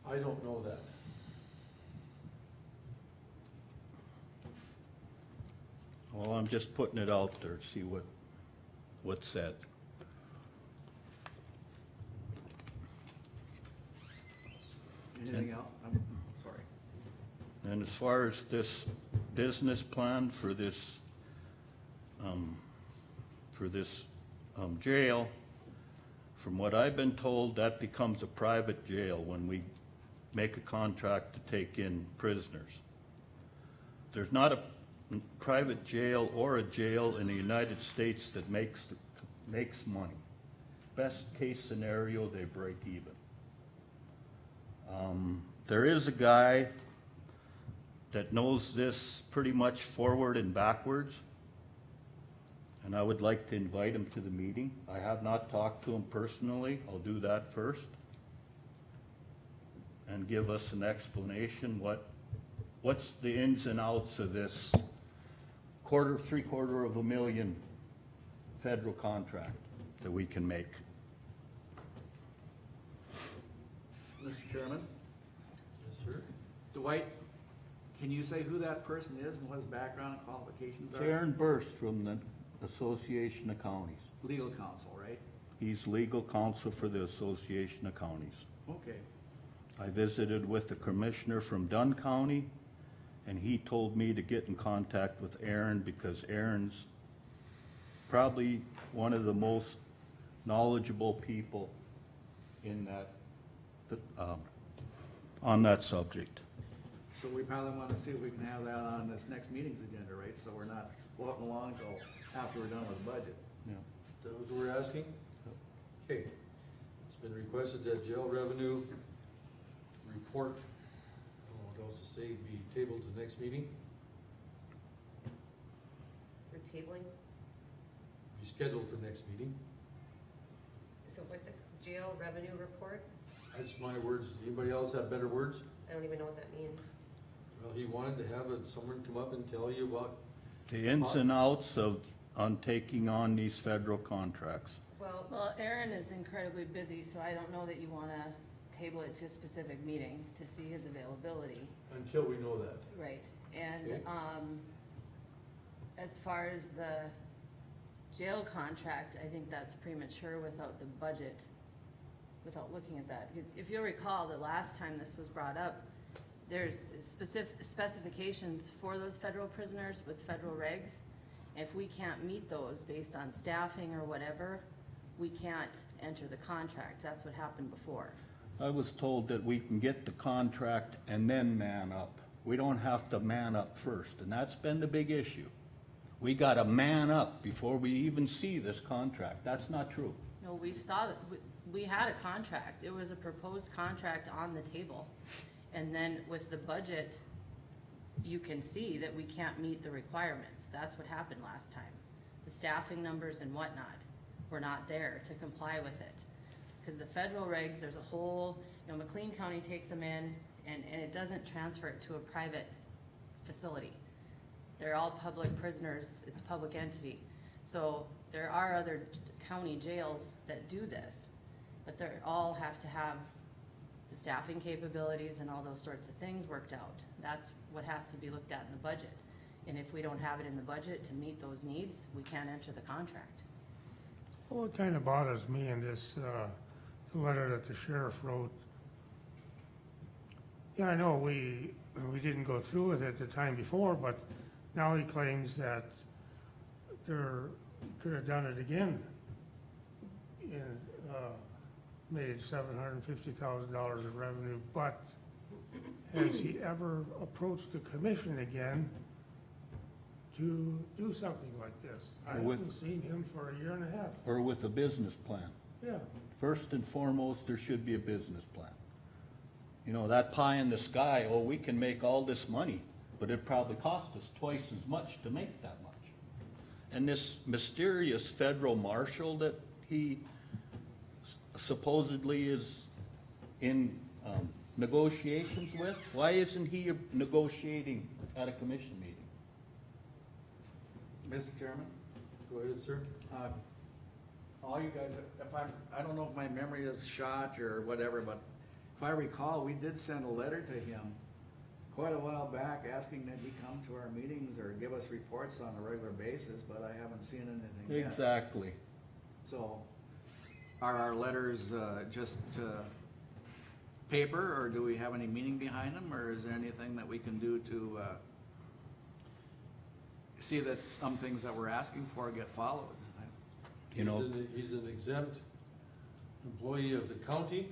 I don't know that. Well, I'm just putting it out there to see what's said. Anything else? I'm sorry. And as far as this business plan for this jail, from what I've been told, that becomes a private jail when we make a contract to take in prisoners. There's not a private jail or a jail in the United States that makes money. Best case scenario, they break even. There is a guy that knows this pretty much forward and backwards, and I would like to invite him to the meeting. I have not talked to him personally. I'll do that first. And give us an explanation, what's the ins and outs of this $250,000 federal contract that we can make. Mr. Chairman, Yes, sir. Dwight, can you say who that person is and what his background and qualifications are? Aaron Burst from the Association of Counties. Legal counsel, right? He's legal counsel for the Association of Counties. Okay. I visited with the commissioner from Dunn County, and he told me to get in contact with Aaron because Aaron's probably one of the most knowledgeable people in that, on that subject. So we probably want to see if we can have that on this next meeting's agenda, right? So we're not floating along until after we're done with the budget. Yeah. Is that what we're asking? Okay. It's been requested that jail revenue report say be tabled to the next meeting, For tabling, be scheduled for next meeting. so what's a jail revenue report? That's my words. Anybody else have better words? I don't even know what that means. Well, he wanted to have someone come up and tell you about, The ins and outs of, on taking on these federal contracts. Well, Aaron is incredibly busy, so I don't know that you wanna table it to a specific meeting to see his availability. until we know that. Right, and, Okay. as far as the jail contract, I think that's premature without the budget, without looking at that. Because if you'll recall, the last time this was brought up, there's specifications for those federal prisoners with federal regs. If we can't meet those based on staffing or whatever, we can't enter the contract. That's what happened before. I was told that we can get the contract and then man up. We don't have to man up first, and that's been the big issue. We gotta man up before we even see this contract. That's not true. No, we saw that, we had a contract. It was a proposed contract on the table. And then with the budget, you can see that we can't meet the requirements. That's what happened last time. The staffing numbers and whatnot were not there to comply with it. Because the federal regs, there's a whole, McLean County takes them in, and it doesn't transfer it to a private facility. They're all public prisoners, it's a public entity. So there are other county jails that do this, but they all have to have the staffing capabilities and all those sorts of things worked out. That's what has to be looked at in the budget. And if we don't have it in the budget to meet those needs, we can't enter the contract. Well, what kind of bothers me in this, letter that the sheriff wrote, yeah, I know we didn't go through with it the time before, but now he claims that could have done it again and, made $750,000 of revenue, but has he ever approached the commission again to do something like this? I With- haven't seen him for a year and a half. Or with a business plan. Yeah, First and foremost, there should be a business plan. You know, that pie in the sky, oh, we can make all this money, but it probably cost us twice as much to make that much. And this mysterious federal marshal that he supposedly is in negotiations with, why isn't he negotiating at a commission meeting? Mr. Chairman, Go ahead, sir. all you guys, I don't know if my memory is shot or whatever, but if I recall, we did send a letter to him quite a while back asking that he come to our meetings or give us reports on a regular basis, but I haven't seen anything yet. Exactly. So, are our letters, just, paper, or do we have any meaning behind them, or is there anything that we can do to, see that some things that we're asking for get followed? You know, He's an exempt employee of the county.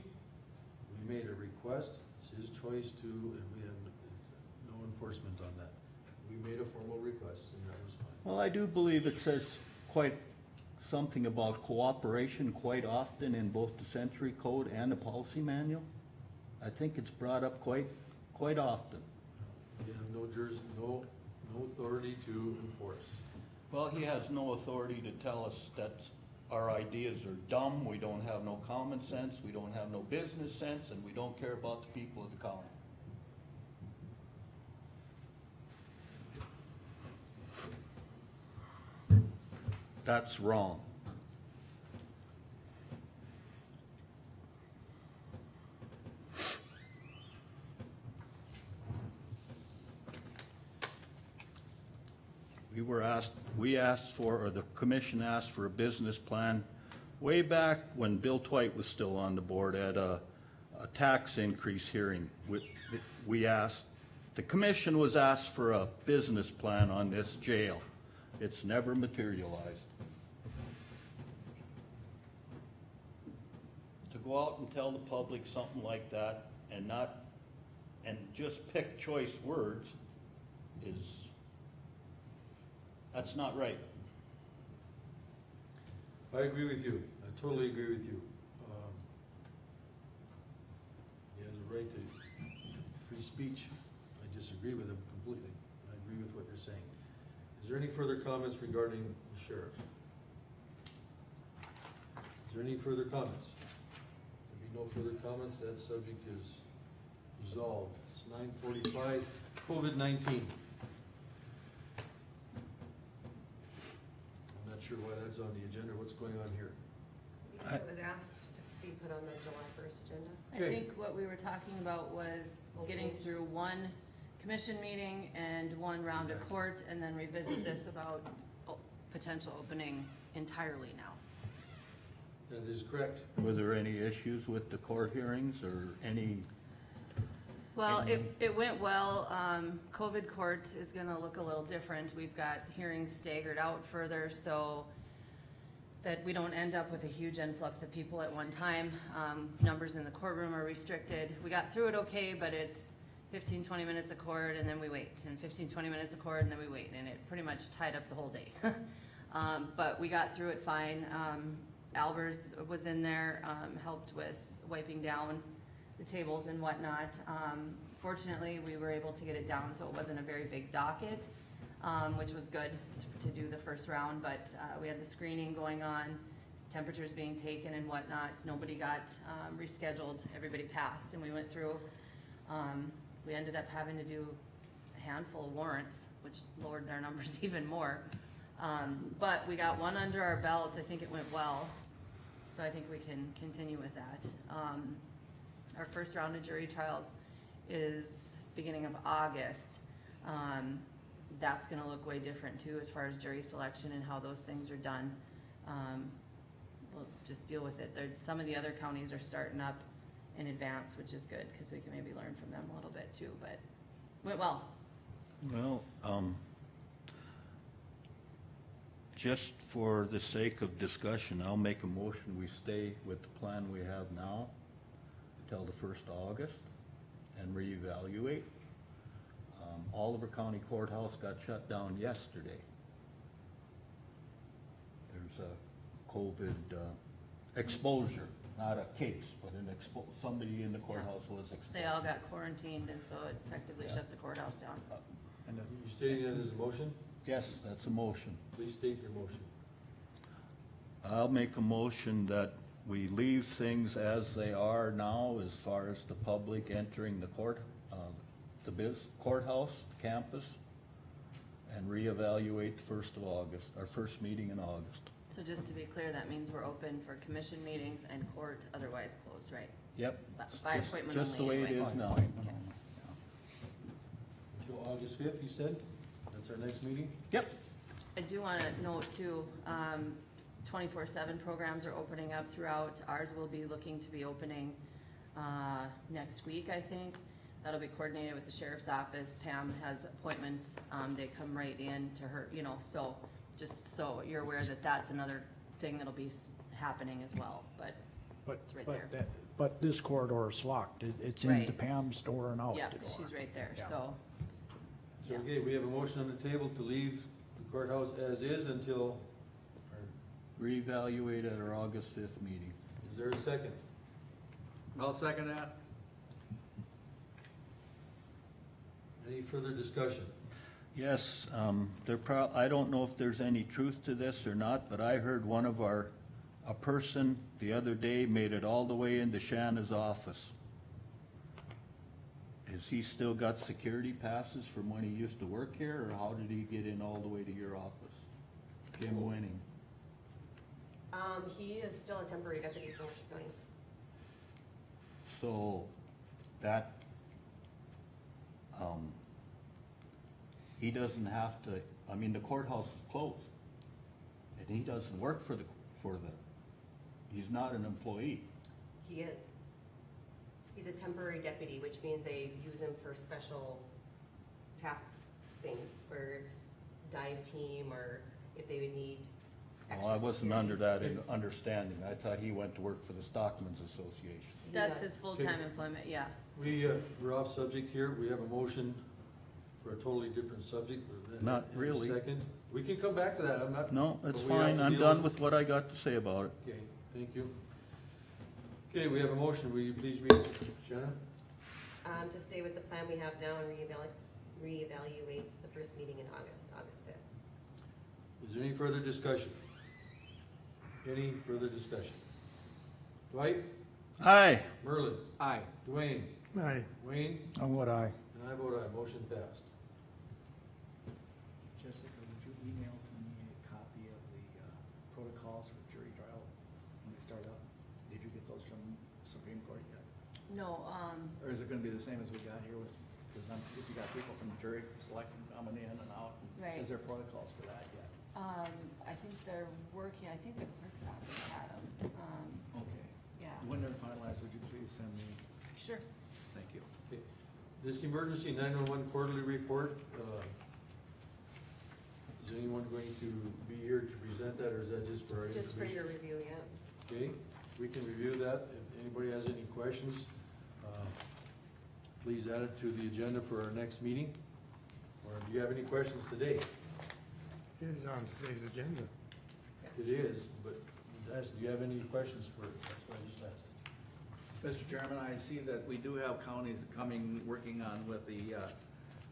We made a request. It's his choice to, and we have no enforcement on that. We made a formal request, and that was fine. well, I do believe it says quite something about cooperation quite often in both the Century Code and the policy manual. I think it's brought up quite often. We have no authority to enforce. Well, he has no authority to tell us that our ideas are dumb, we don't have no common sense, we don't have no business sense, and we don't care about the people of the county. That's wrong. We asked for, or the commission asked for a business plan way back when Bill Twite was still on the board at a tax increase hearing. We asked, the commission was asked for a business plan on this jail. It's never materialized. To go out and tell the public something like that and just pick choice words that's not right. I agree with you. I totally agree with you. He has a right to free speech. I disagree with him completely. I agree with what you're saying. Is there any further comments regarding the sheriff? Is there any further comments? There be no further comments, that subject is resolved. It's 9:45, COVID-19. I'm not sure why that's on the agenda, what's going on here? Because it was asked to be put on the July 1st agenda. I Okay. think what we were talking about was getting through one commission meeting and one round of court, and then revisit this about potential opening entirely now. That is correct. Were there any issues with the court hearings or any? Well, it went well. COVID court is gonna look a little different. We've got hearings staggered out further, so that we don't end up with a huge influx of people at one time. Numbers in the courtroom are restricted. We got through it okay, but it's 15, 20 minutes of court, and then we wait, and 15, 20 minutes of court, and then we wait, and it pretty much tied up the whole day. But we got through it fine. Albers was in there, helped with wiping down the tables and whatnot. Fortunately, we were able to get it down, so it wasn't a very big docket, which was good to do the first round, but we had the screening going on, temperatures being taken and whatnot. Nobody got rescheduled, everybody passed, and we went through. We ended up having to do a handful of warrants, which lowered their numbers even more. But we got one under our belt. I think it went well, so I think we can continue with that. Our first round of jury trials is beginning of August. That's gonna look way different too, as far as jury selection and how those things are done. We'll just deal with it. Some of the other counties are starting up in advance, which is good, cause we can maybe learn from them a little bit too, but went well. Well, just for the sake of discussion, I'll make a motion, we stay with the plan we have now until the 1st of August and reevaluate. Oliver County Courthouse got shut down yesterday. There's a COVID exposure, not a case, but somebody in the courthouse was exposed. They all got quarantined, and so it effectively Yeah. shut the courthouse down. And You stating that as a motion? Yes, that's a motion. Please state your motion. I'll make a motion that we leave things as they are now as far as the public entering the courthouse, campus, and reevaluate the 1st of August, our first meeting in August. So just to be clear, that means we're open for commission meetings and court, otherwise closed, right? Yep. By Just- appointment Just the only way it anyway. is now. Until August 5th, you said? That's our next meeting? Yep. I do wanna note too, 24/7 programs are opening up throughout. Ours will be looking to be opening, next week, I think. That'll be coordinated with the sheriff's office. Pam has appointments, they come right in to her, so just so you're aware that that's another thing that'll be happening as well, but It's right there. But this corridor is locked. It's into Right. Pam's door and out yeah, the door. she's right there, Yeah. so. So, okay, we have a motion on the table to leave the courthouse as is until, Reevaluate at our August 5th meeting. is there a second? I'll second that. Any further discussion? Yes, I don't know if there's any truth to this or not, but I heard a person the other day made it all the way into Shanna's office. Has he still got security passes from when he used to work here, or how did he get in all the way to your office? Jim Winning. He is still a temporary deputy for Worcester County. So, that, he doesn't have to, the courthouse is closed. And he doesn't work for the, he's not an employee. He is. He's a temporary deputy, which means they use him for special task thing, for dive team, or if they would need extra Well, I wasn't security. under that understanding. I thought he went to work for the Stockman's Association. He That's does. his full-time employment, yeah. We're off subject here. We have a motion for a totally different subject. Not And a really. Second. We can come back to that. I'm not. No, it's but we have fine. to I'm deal done with what I got to say about it. Okay, thank you. Okay, we have a motion. Will you please read it, Jenna? To stay with the plan we have now and reevaluate the first meeting in August, August 5th. Is there any further discussion? Any further discussion? Dwight? Aye. Merlin? Aye. Dwayne? Aye. Wayne? On what I, And I vote aye, motion passed. Jessica, would you email to me a copy of the protocols for jury trial when they start up? Did you get those from Supreme Court yet? No, Or is it gonna be the same as we got here with, because if you got people from the jury selecting, coming in and out? Right. Is there protocols for that yet? I think they're working, I think the clerk's office had them, Okay. yeah. When they're finalized, would you please send me? Sure. Thank you. Okay. This emergency 911 quarterly report, is anyone going to be here to present that, or is that just for our information? Just for your review, yeah. Okay, we can review that. If anybody has any questions, please add it to the agenda for our next meeting. Or do you have any questions today? It is on today's agenda. It is, but do you have any questions for it? That's what I just asked. Mr. Chairman, I see that we do have counties coming, working on with the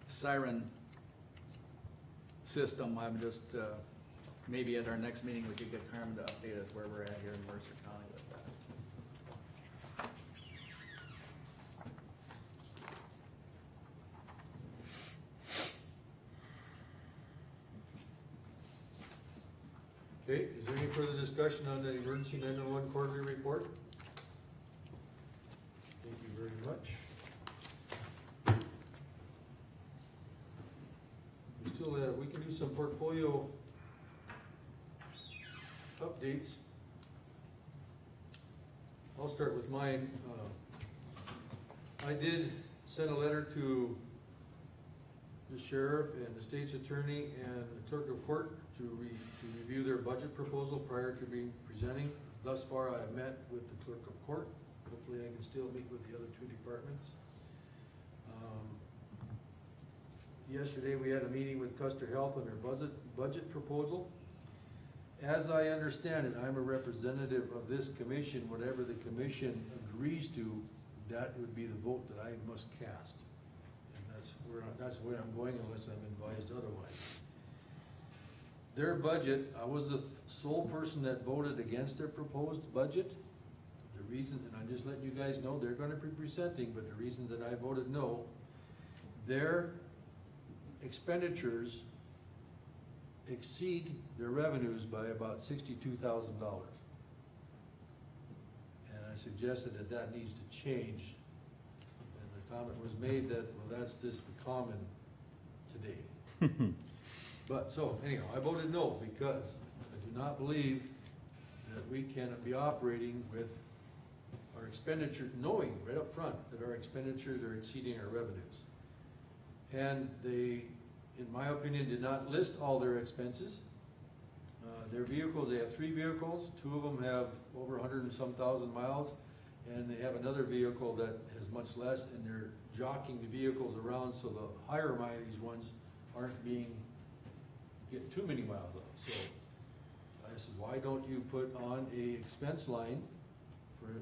siren system. I'm just, maybe at our next meeting, we could get Carmen to update us where we're at here in Mercer County with that. Okay, is there any further discussion on the emergency 911 quarterly report? Thank you very much. We still have, we can do some portfolio updates. I'll start with mine. I did send a letter to the sheriff and the state's attorney and the clerk of court to review their budget proposal prior to being presenting. Thus far, I have met with the clerk of court. Hopefully, I can still meet with the other two departments. Yesterday, we had a meeting with Custer Health on their budget proposal. As I understand it, I'm a representative of this commission. Whatever the commission agrees to, that would be the vote that I must cast. And that's where I'm going unless I'm advised otherwise. Their budget, I was the sole person that voted against their proposed budget. The reason, and I'm just letting you guys know, they're gonna be presenting, but the reason that I voted no, their expenditures exceed their revenues by about $62,000. And I suggested that that needs to change. And the comment was made that, well, that's just the common today. But, so, anyhow, I voted no, because I do not believe that we can be operating with our expenditure, knowing right up front that our expenditures are exceeding our revenues. And they, in my opinion, did not list all their expenses. Their vehicles, they have 3 vehicles, 2 of them have over 100 and some thousand miles, and they have another vehicle that has much less, and they're jockeying the vehicles around so the higher mileage ones aren't being, get too many miles off. So I said, why don't you put on a expense line for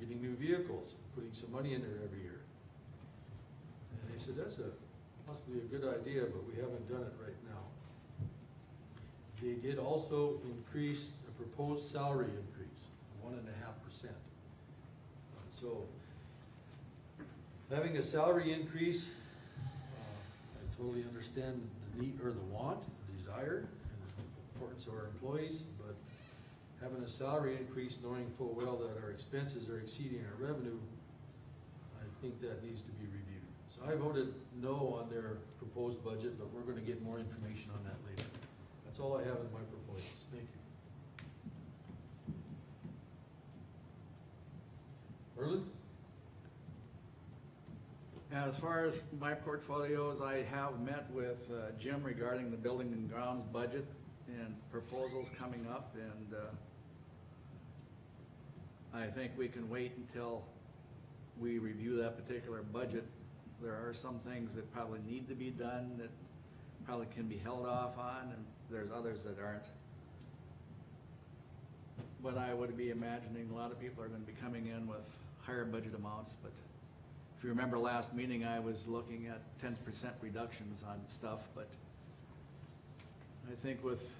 getting new vehicles, putting some money in there every year? And they said, that's must be a good idea, but we haven't done it right now. They did also increase the proposed salary increase, 1.5%. So having a salary increase, I totally understand the need or the want, the desire, and the importance of our employees, but having a salary increase knowing full well that our expenses are exceeding our revenue, I think that needs to be reviewed. So I voted no on their proposed budget, but we're gonna get more information on that later. That's all I have in my proposals. Thank you. Merlin? As far as my portfolios, I have met with Jim regarding the building and grounds budget and proposals coming up, and I think we can wait until we review that particular budget. There are some things that probably need to be done that probably can be held off on, and there's others that aren't. But I would be imagining a lot of people are gonna be coming in with higher budget amounts, but If you remember last meeting, I was looking at 10% reductions on stuff, but I think with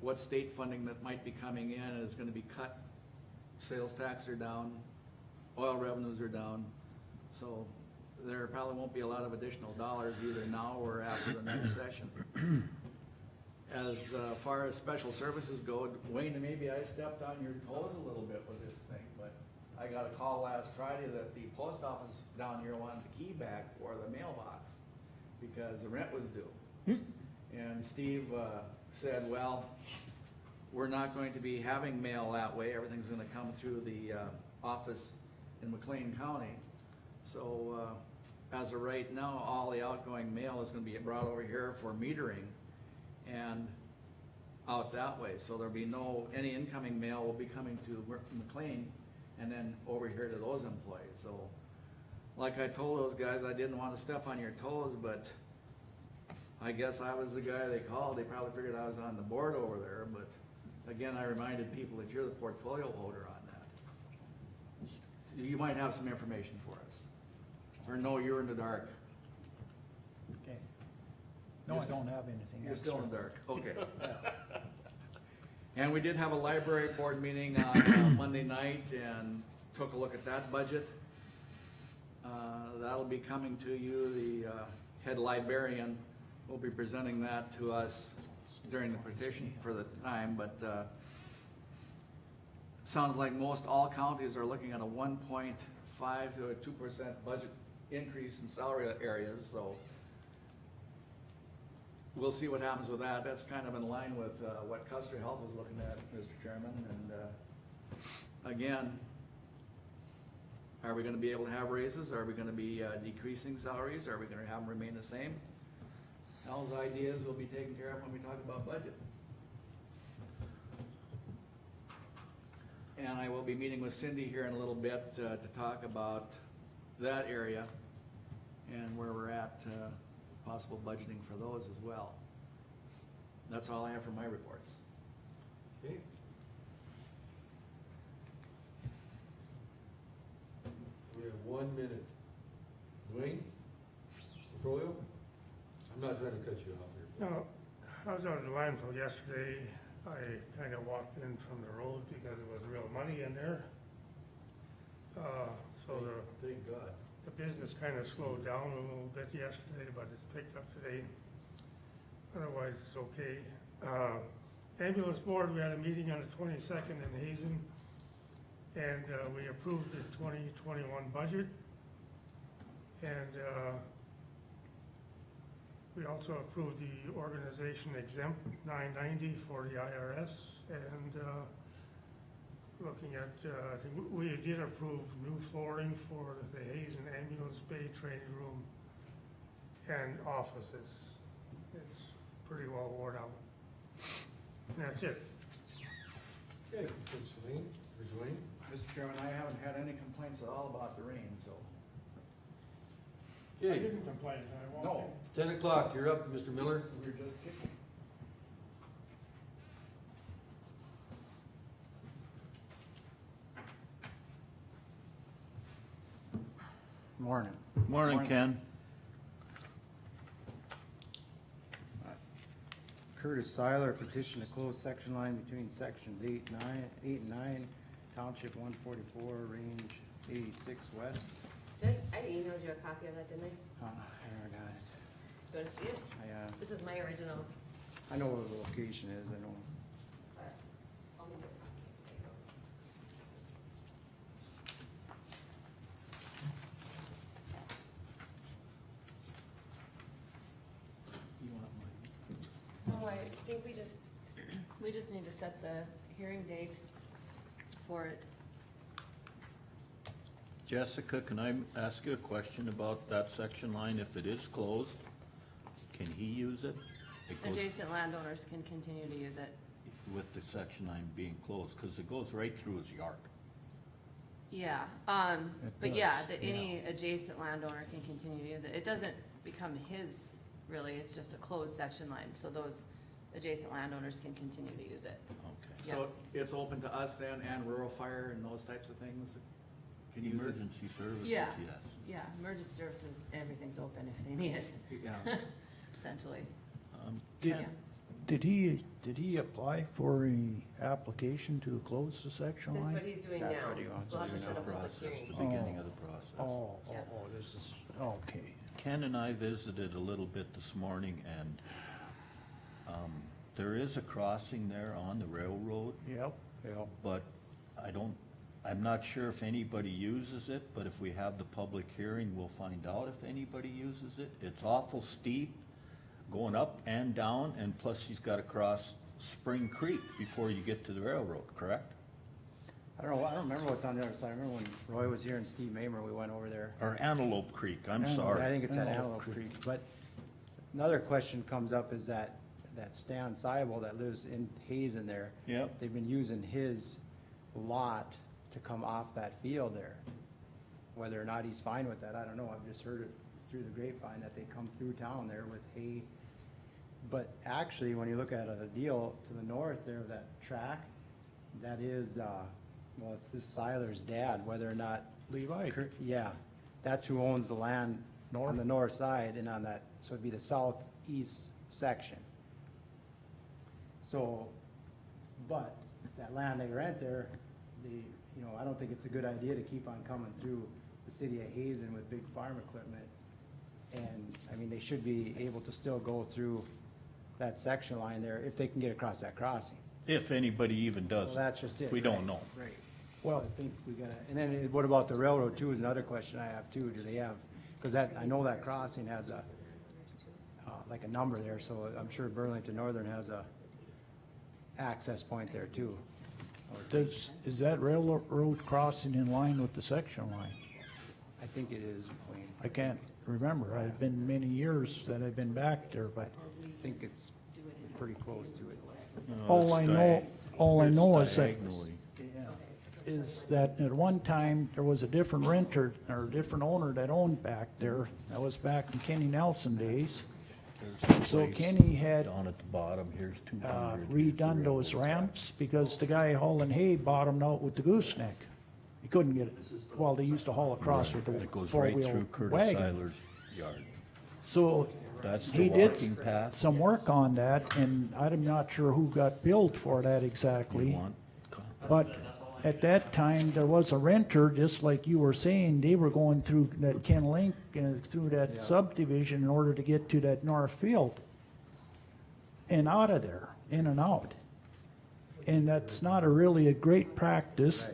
what state funding that might be coming in is gonna be cut. Sales tax are down, oil revenues are down, so there probably won't be a lot of additional dollars either now or after the next session. As far as special services go, Wayne, maybe I stepped on your toes a little bit with this thing, but I got a call last Friday that the post office down here wanted the key back for the mailbox because the rent was due. And Steve said, well, we're not going to be having mail that way, everything's gonna come through the office in McLean County. So as of right now, all the outgoing mail is gonna be brought over here for metering and out that way. So there'll be any incoming mail will be coming to McLean and then over here to those employees. So like I told those guys, I didn't want to step on your toes, but I guess I was the guy they called. They probably figured I was on the board over there, but again, I reminded people that you're the portfolio holder on that. You might have some information for us. Or no, you're in the dark. Okay. No, I don't have anything. You're extra. still in the dark, okay. And we did have a library board meeting on Monday night and took a look at that budget. That'll be coming to you, the head librarian will be presenting that to us during the petition for the time, but sounds like most all counties are looking at a 1.5 to a 2% budget increase in salary areas, so we'll see what happens with that. That's kind of in line with what Custer Health was looking at, Mr. Chairman, and again, are we gonna be able to have raises? Are we gonna be decreasing salaries? Are we gonna have them remain the same? Those ideas will be taken care of when we talk about budget. And I will be meeting with Cindy here in a little bit to talk about that area and where we're at, possible budgeting for those as well. That's all I have for my reports. Okay. We have 1 minute. Dwayne? Petroleum? I'm not trying to cut you off here. No, I was out at the landfill yesterday. I kind of walked in from the road because there was real money in there. So Thank God. the business kind of slowed down a little bit yesterday, but it's picked up today. Otherwise, it's okay. Ambulance board, we had a meeting on the 22nd in Hazen, and we approved the 2021 budget. And we also approved the organization exempt 990 for the IRS, and looking at, I think we did approve new flooring for the Hazen Ambulance Bay training room and offices. It's pretty well worn out. And that's it. Okay, thanks, Wayne, or Dwayne. Mr. Chairman, I haven't had any complaints at all about the rain, so. I Okay, didn't complain, I won't. No, it's 10 o'clock. You're up, Mr. Miller. we're just kicking. Morning. Morning, Morning. Ken. Curtis Seiler petition to close section line between sections 8 and 9, Township 144, Range 86 West. I emailed you a copy of that, didn't I? I never got it. Do you wanna see it? This is my original. I know where the location is, I know. I'll make a copy. You want mine? No, I think we just need to set the hearing date for it. Jessica, can I ask you a question about that section line? If it is closed, can he use it? It goes Adjacent landowners can continue to use it. with the section line being closed, because it goes right through his yard. Yeah, It but yeah, does, any adjacent landowner can continue to use it. It doesn't become his, really, it's just a closed section line, so those adjacent landowners can continue to use it. Okay. So it's open to us then and rural fire and those types of things? Emergency services, Yeah. yes. Yeah, emergency services, everything's open if they need it, Yeah. essentially. Did, Yeah. did he apply for a application to close the section That's line? what he's doing now. That's what he wants We'll have to to do set a now. public hearing. The beginning of the process. Yeah. This is, okay. Ken and I visited a little bit this morning, and there is a crossing there on the railroad, Yep. but I'm not sure if anybody uses it, but if we have the public hearing, we'll find out if anybody uses it. It's awful steep, going up and down, and plus he's gotta cross Spring Creek before you get to the railroad, correct? I don't know, I don't remember what's on the other side. I remember when Roy was here and Steve Mamer, we went over there. Or Antelope Creek, I'm Antelope. sorry. I think it's at Antelope Antelope Creek, but another question comes up is that Stan Seibel that lives in Hazen there. Yep. They've been using his lot to come off that field there. Whether or not he's fine with that, I don't know, I've just heard it through the grapevine that they come through town there with hay. But actually, when you look at a deal to the north there of that track, that is, well, it's this Seiler's dad, whether or not Levi. yeah, that's who owns the land on the north side and on that, so it'd be the southeast section. So, but that land they rent there, I don't think it's a good idea to keep on coming through the city of Hazen with big farm equipment. And, I mean, they should be able to still go through that section line there if they can get across that crossing. If anybody even does. Well, that's just it. We don't know. Right. Well- So I think we gotta, and then what about the railroad too is another question I have too. Do they have, because I know that crossing has a, like a number there, so I'm sure Burlington Northern has a access point there too. Is that railroad crossing in line with the section line? I think it is, Wayne. I can't remember. It's been many years that I've been back there, but I think it's pretty close to it. all I know is that, Diagonally. is that at one time, there was a different renter, or a different owner that owned back there. That was back in Kenny Nelson days. There's a So place Kenny had Down at the bottom, here's 200. here's the redone those railroad. ramps because the guy hauling hay bottomed out with the gooseneck. He couldn't get it. Well, they used to haul across with the It goes right four-wheel through Curtis wagon. Seiler's yard. So That's the he did walking path. some work on that, and I'm not sure who got billed for that You exactly. want- But at that time, there was a renter, just like you were saying, they were going through that Ken Link, through that subdivision in order to get to that north field. And out of there, in and out. And that's not really a great practice.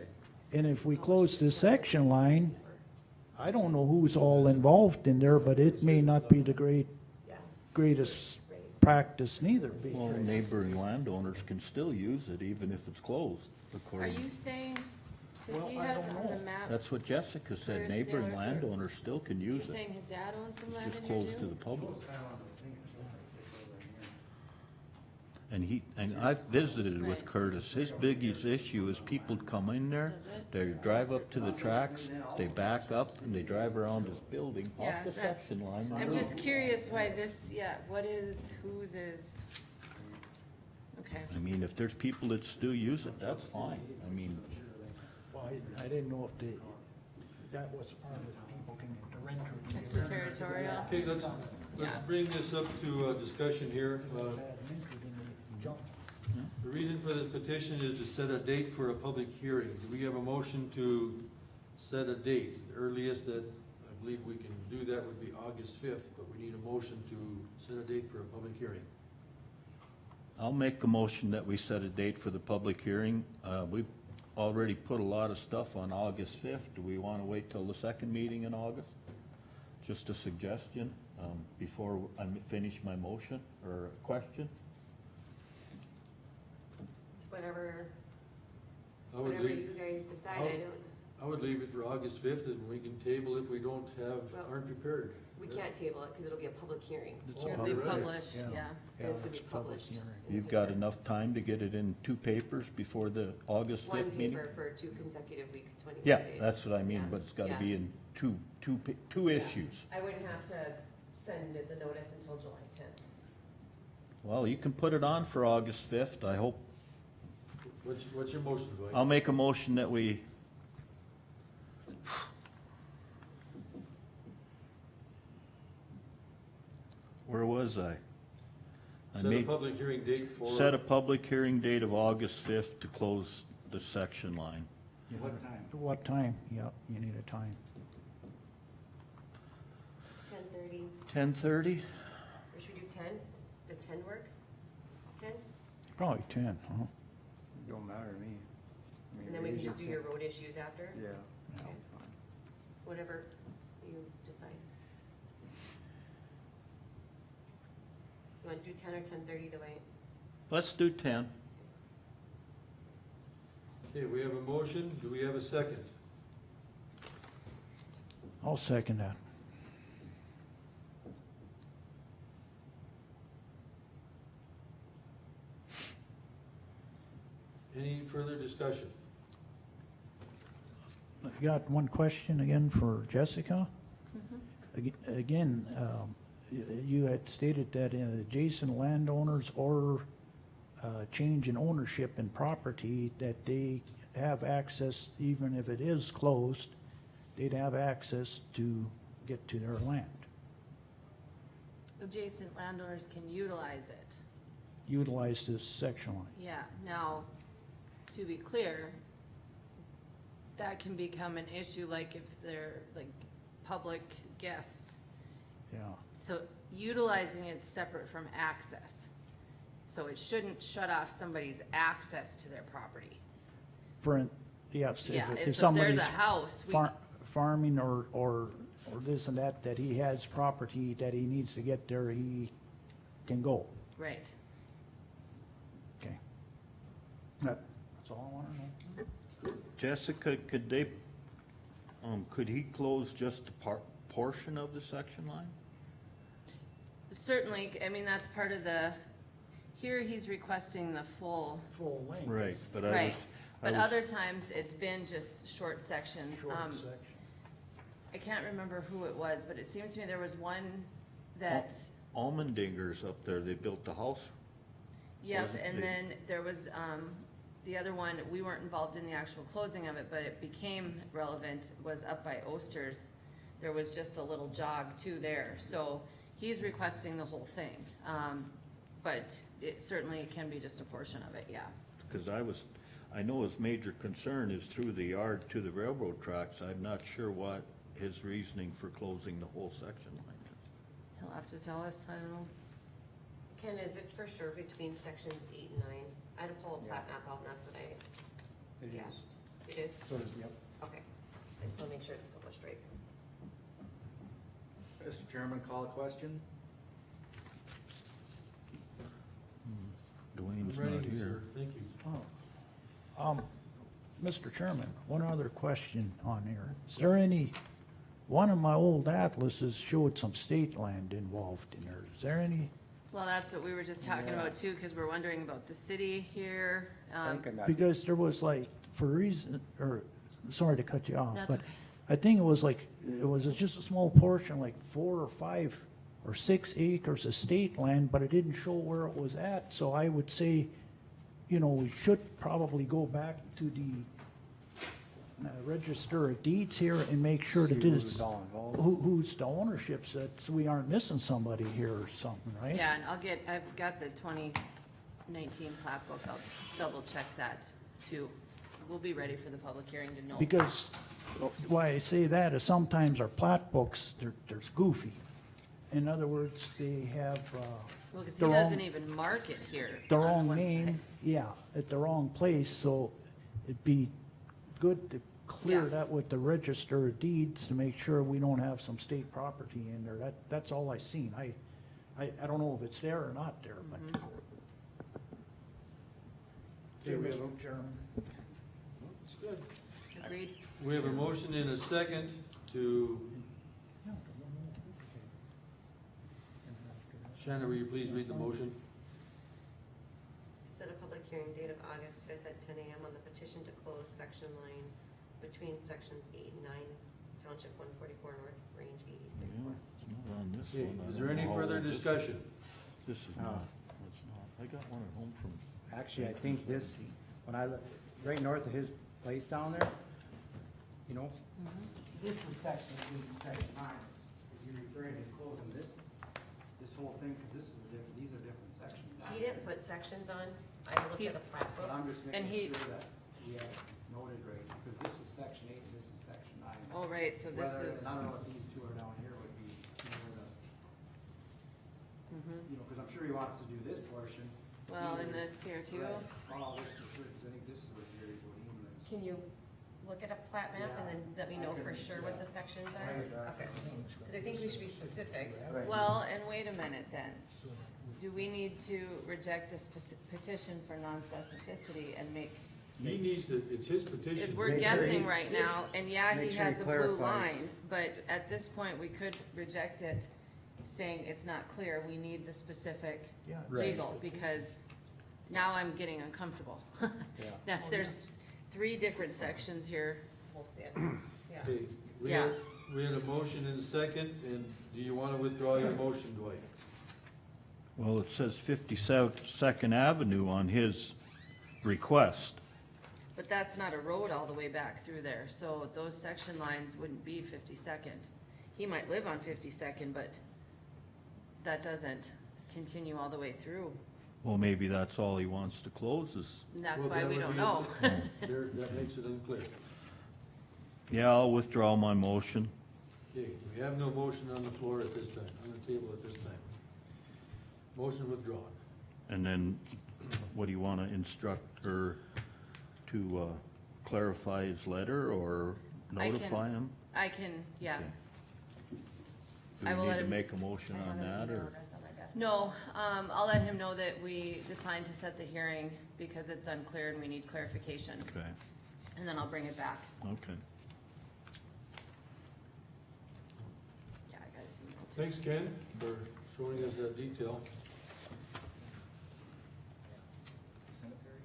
And if we close this section line, I don't know who's all involved in there, but it may not be the greatest practice neither. Well, neighboring landowners can still use it even if it's closed, Are according. you saying, because Well, he I has don't on the know. map, That's what Jessica said, Curtis neighboring Taylor. landowners still can you're use it. saying his dad owns some It's land just in here closed to too? the public. And I visited with Right. Curtis. His biggest issue is people come in there, they drive up to the tracks, they back up, and they drive around this building Yeah, off the is that- section line. I'm just curious why this, what is, whose is? Okay. I mean, if there's people that still use it, that's fine. I mean, Well, I didn't know if that was part of the people can, the renter. can get Extraterritorial? Okay, let's Yeah. bring this up to discussion here. renter in the junk. The reason for this petition is to set a date for a public hearing. Do we have a motion to set a date? The earliest that I believe we can do that would be August 5th, but we need a motion to set a date for a public hearing. I'll make a motion that we set a date for the public hearing. We've already put a lot of stuff on August 5th. Do we want to wait till the second meeting in August? Just a suggestion, before I finish my motion or question. It's whatever, I would whatever leave, you guys decide, I'll- I don't, I would leave it for August 5th and we can table if we don't Well, aren't prepared. we can't table it because it'll be a public hearing. It's Oh, a It'll be right. published, Yeah. yeah. And it's gonna be it's public published. hearing. You've got enough time to get it in 2 papers before the August One 5th meeting? paper for 2 consecutive weeks, 21 Yeah, days. that's what I mean, Yeah. but it's gotta Yeah. be in two issues. I wouldn't have to send it the notice until July 10th. Well, you can put it on for August 5th. I hope, What's your motion, Dwight? I'll make a motion that we was I? I Set a made, public hearing date for. set a public hearing date of August 5th to close the section line. What time? What time? Yep, you need a time. 10:30, 10:30? or should we do 10? Does 10 work? 10? Probably 10, huh? Don't matter to me. I mean, And then we can raise just do it your to- road issues after? Yeah. Okay. Whatever you decide. You want to do 10 or 10:30 to wait? Let's do 10. Okay, we have a motion. Do we have a second? I'll second that. Any further discussion? I got one question again for Jessica. Again, you had stated that adjacent landowners or change in ownership in property, that they have access, even if it is closed, they'd have access to get to their land, Adjacent landowners can utilize it. utilize this section line. Yeah, now, to be clear, that can become an issue, like if they're, like, public guests. Yeah, So utilizing it's separate from access. So it shouldn't shut off somebody's access to their property. yes, Yeah, if if there's somebody's a house, we, farming or this and that he has property that he needs to get there, he can go. right. Okay. That's all I wanna know. Jessica, could they, could he close just a portion of the section line? Certainly, I mean, that's part of the, here he's requesting the full, Full length. Right, but I right. But was, other times, it's been just short sections. Short section. I can't remember who it was, but it seems to me there was one that, Almondinger's up there, they built the house. yep, Wasn't and big. then there was, the other one, we weren't involved in the actual closing of it, but it became relevant, was up by Oster's. There was just a little jog too there, so he's requesting the whole thing. But it certainly can be just a portion of it, yeah. Because I know his major concern is through the yard to the railroad tracks. I'm not sure what his reasoning for closing the whole section line is. He'll have to tell us, I don't know. Ken, is it for sure between sections 8 and 9? I had to pull a plat map out, and that's what I It is. guessed. It is? So does, yep. Okay. I just want to make sure it's published right. Mr. Chairman, call a question? Dwayne's I'm ready, not sir. here. Thank you. Mr. Chairman, one other question on here. Is there any, one of my old atlases showed some state land involved in there. Is there any? Well, that's what we were just talking about too, because we're wondering about the city here. Thinking that's- Because there was like, for reason, or, sorry to cut you off, That's but okay. I think it was like, it was just a small portion, like 4 or 5 or 6 acres of state land, but it didn't show where it was at. So I would say, you know, we should probably go back to the register of deeds here and make sure See that who's this, all involved. who's the ownership, so we aren't missing somebody here or something, right? Yeah, and I've got the 2019 plat book, I'll double check that too. We'll be ready for the public hearing to know. Because why I say that is sometimes our plat books, they're goofy. In other words, they have, Well, because he the wrong- doesn't even mark it here. the on wrong one name, side. yeah, at the wrong place, so it'd be good to clear Yeah. that with the register of deeds to make sure we don't have some state property in there. That's all I seen. I don't know if it's there or not there, but. Mm-hmm. Okay, we have, Mr. Chairman. it's good. Agreed? We have a motion and a second to, Shannon, will you please read the motion? Set a public hearing date of August 5th at 10 a.m. on the petition to close section line between sections 8 and 9, Township 144 North, Range 86 Yeah, West. it's not on this Okay, one. I is don't there any know how further old this is. discussion? This is not, it's not. I got one at home from. Actually, I think this, when I look, right north of his place down there, you know, this is section 8 and section 9. If you're referring to closing this whole thing, cause this is a different, these are different sections. He didn't put sections on, I looked He's- at the plat But book. I'm just And making he- sure that we have it noted right, cause this is section 8 and this is section 9. Oh, right, so this Whether- is, and I don't know what these two are down here would be, mhm. cause I'm sure he wants to do this portion. Well, These and are- this here too. Right. Oh, this for sure, cause I think this is what Gary Bodine lives. Can you look at a plat map and then let me know for sure what the sections are? Okay, cause I think we should be specific. Right. Well, and wait a minute then. Do we need to reject this petition for non-specificity and make, He needs to, it's his petition. is we're Make sure guessing he- right now, and yeah, he make sure has he a blue clarifies. line, but at this point, we could reject it, saying it's not clear, we need the specific Right. legal, because now I'm getting uncomfortable. Yeah. Now, if there's 3 different sections here, We'll see it, yeah. Okay, Yeah. we had a motion and a second, and do you wanna withdraw your motion, Dwight? Well, it says 52nd Avenue on his request. but that's not a road all the way back through there, so those section lines wouldn't be 52nd. He might live on 52nd, but that doesn't continue all the way through, Well, maybe that's all he wants to close is, and that's Well, why that we would don't be- know. There, that makes it unclear. yeah, I'll withdraw my motion. Okay, we have no motion on the floor at this time, on the table at this time. Motion withdrawn. And then, what do you wanna instruct her to clarify his letter or I can- notify him? I can, yeah. Okay. I Do will we let need to him- make a motion I on have an that, email or? address on my desk. No, I'll let him know that we declined to set the hearing because it's unclear and we need clarification, Okay, and then I'll bring it back. okay. Yeah, I got his email too. Thanks, Ken, for showing us that detail. Cemetery?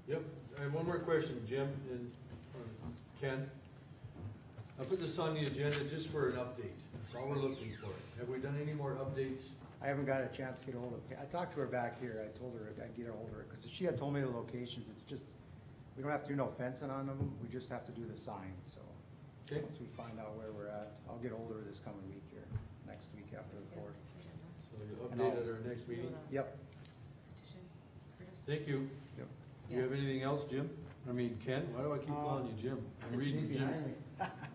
Yep, I have one more question, Jim and or Ken. I put this on the agenda just for an update, that's all we're looking for. Have we done any more updates? I haven't got a chance to get a hold of, I talked to her back here, I told her I'd get a hold of her, cause she had told me the locations, it's just, we don't have to do no fencing on them, we just have to do the signs, so. Okay, Once we find out where we're at, I'll get a hold of her this coming week here, next week after the 4th. so you And I'll- update at our next meeting. Yep, Petition, Curtis? Thank you. yep. Do you have anything else, Jim? I mean, Ken, why do I keep calling you Jim? I'm reading Jim,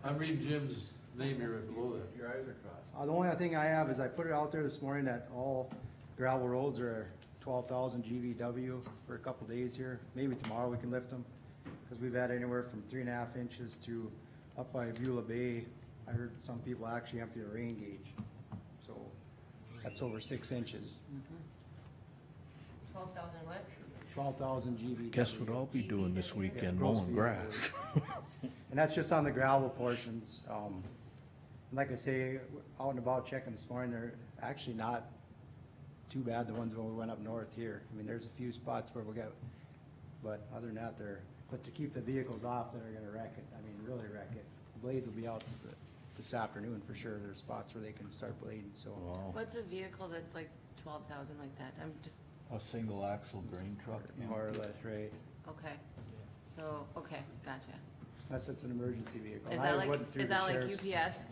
I'm reading Jim's name here right below that. Your eyes are crossed. The only other thing I have is I put it out there this morning that all gravel roads are 12,000 GVW for a couple days here. Maybe tomorrow we can lift them, because we've had anywhere from 3.5 inches to up by Beulah Bay. I heard some people actually empty a rain gauge, so that's over 6 inches. 12,000 what? 12,000 GVW. Guess what I'll be doing this weekend, gross mowing vehicle grass. And that's just on the gravel portions. And like I say, out and about checking this morning, they're actually not too bad, the ones when we went up north here. I mean, there's a few spots where we got, but other than that, but to keep the vehicles off that are gonna wreck it, I mean, really wreck it. Blades will be out this afternoon for sure. There's spots where they can start blading, so. Wow. What's a vehicle that's like 12,000 like that? I'm just, A single axle grain truck. yeah. More or less, right. okay. So, okay, gotcha. Unless it's an emergency vehicle. Is I that like, went through is the that like sheriff's- UPS?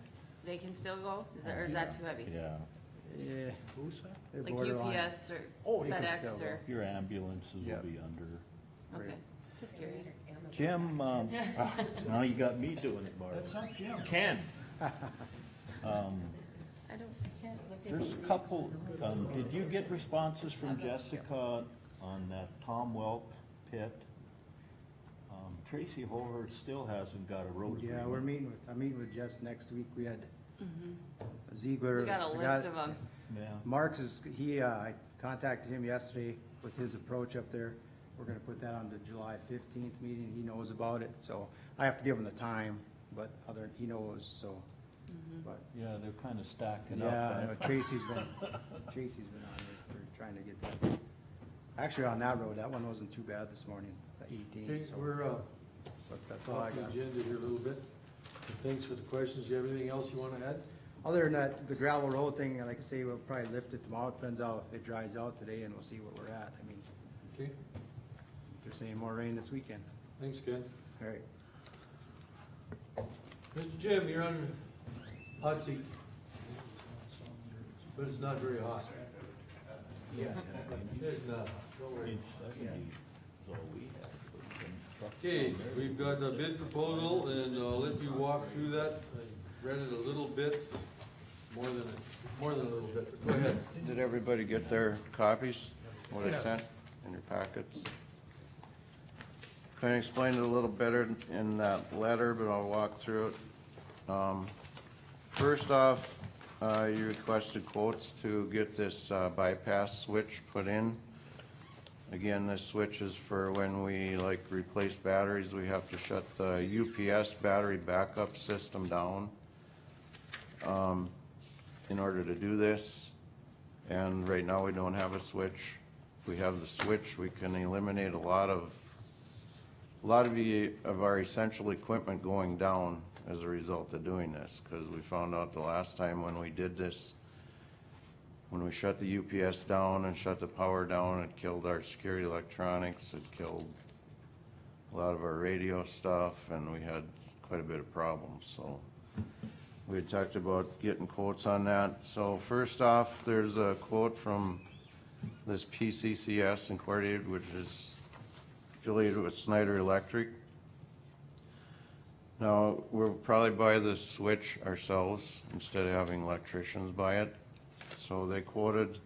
They can still go? Is that, or is that too heavy? Yeah, Yeah, who's that? they're Like borderline. UPS or Oh, they can FedEx still go. or, Your ambulances will Yeah. be under. Right. okay, just curious. Jim, now you got me doing it, Barb. That's not Jim. Ken, I can't look at. there's a couple, did you get responses from Jessica on that Tom Welk pit? Tracy Holhurst still hasn't got a road Yeah, agreement. I'm meeting with Jess next week. We had Mhm. Ziegler. We got a the list guy- of them. Yeah, Marks is, I contacted him yesterday with his approach up there. We're gonna put that on the July 15th meeting. He knows about it, so I have to give him the time, but he knows, so. But, yeah, they're kinda stacking up. yeah, I eh? know Tracy's been on it for trying to get that. Actually, on that road, that one wasn't too bad this morning, the 18, Okay, so, we're, but that's all I off the got. agenda here a little bit. Thanks for the questions. Do you have anything else you wanna add? Other than that, the gravel road thing, like I say, we'll probably lift it tomorrow, depends how it dries out today, and we'll see what we're at. I mean, Okay, they're saying more rain this weekend. thanks, Ken. All right. Mr. Jim, you're on hot seat, but it's not very hot. Yeah. It's not, don't worry. Page 70 is all we have. but we can truck Okay, down there. we've got a bid proposal, and I'll let you walk through that. I read it a little bit, more than a little bit, but go ahead. Did everybody get their copies, what I Yeah. sent in your packets? Kind of explained it a little better in that letter, but I'll walk through it. First off, you requested quotes to get this bypass switch put in. Again, this switch is for when we like replace batteries, we have to shut the UPS battery backup system down in order to do this. And right now, we don't have a switch. If we have the switch, we can eliminate a lot of our essential equipment going down as a result of doing this, because we found out the last time when we did this, when we shut the UPS down and shut the power down, it killed our security electronics, it killed a lot of our radio stuff, and we had quite a bit of problems, so we had talked about getting quotes on that. So first off, there's a quote from this PCCS Incorporated, which is affiliated with Snyder Electric. Now, we'll probably buy the switch ourselves instead of having electricians buy it. So they quoted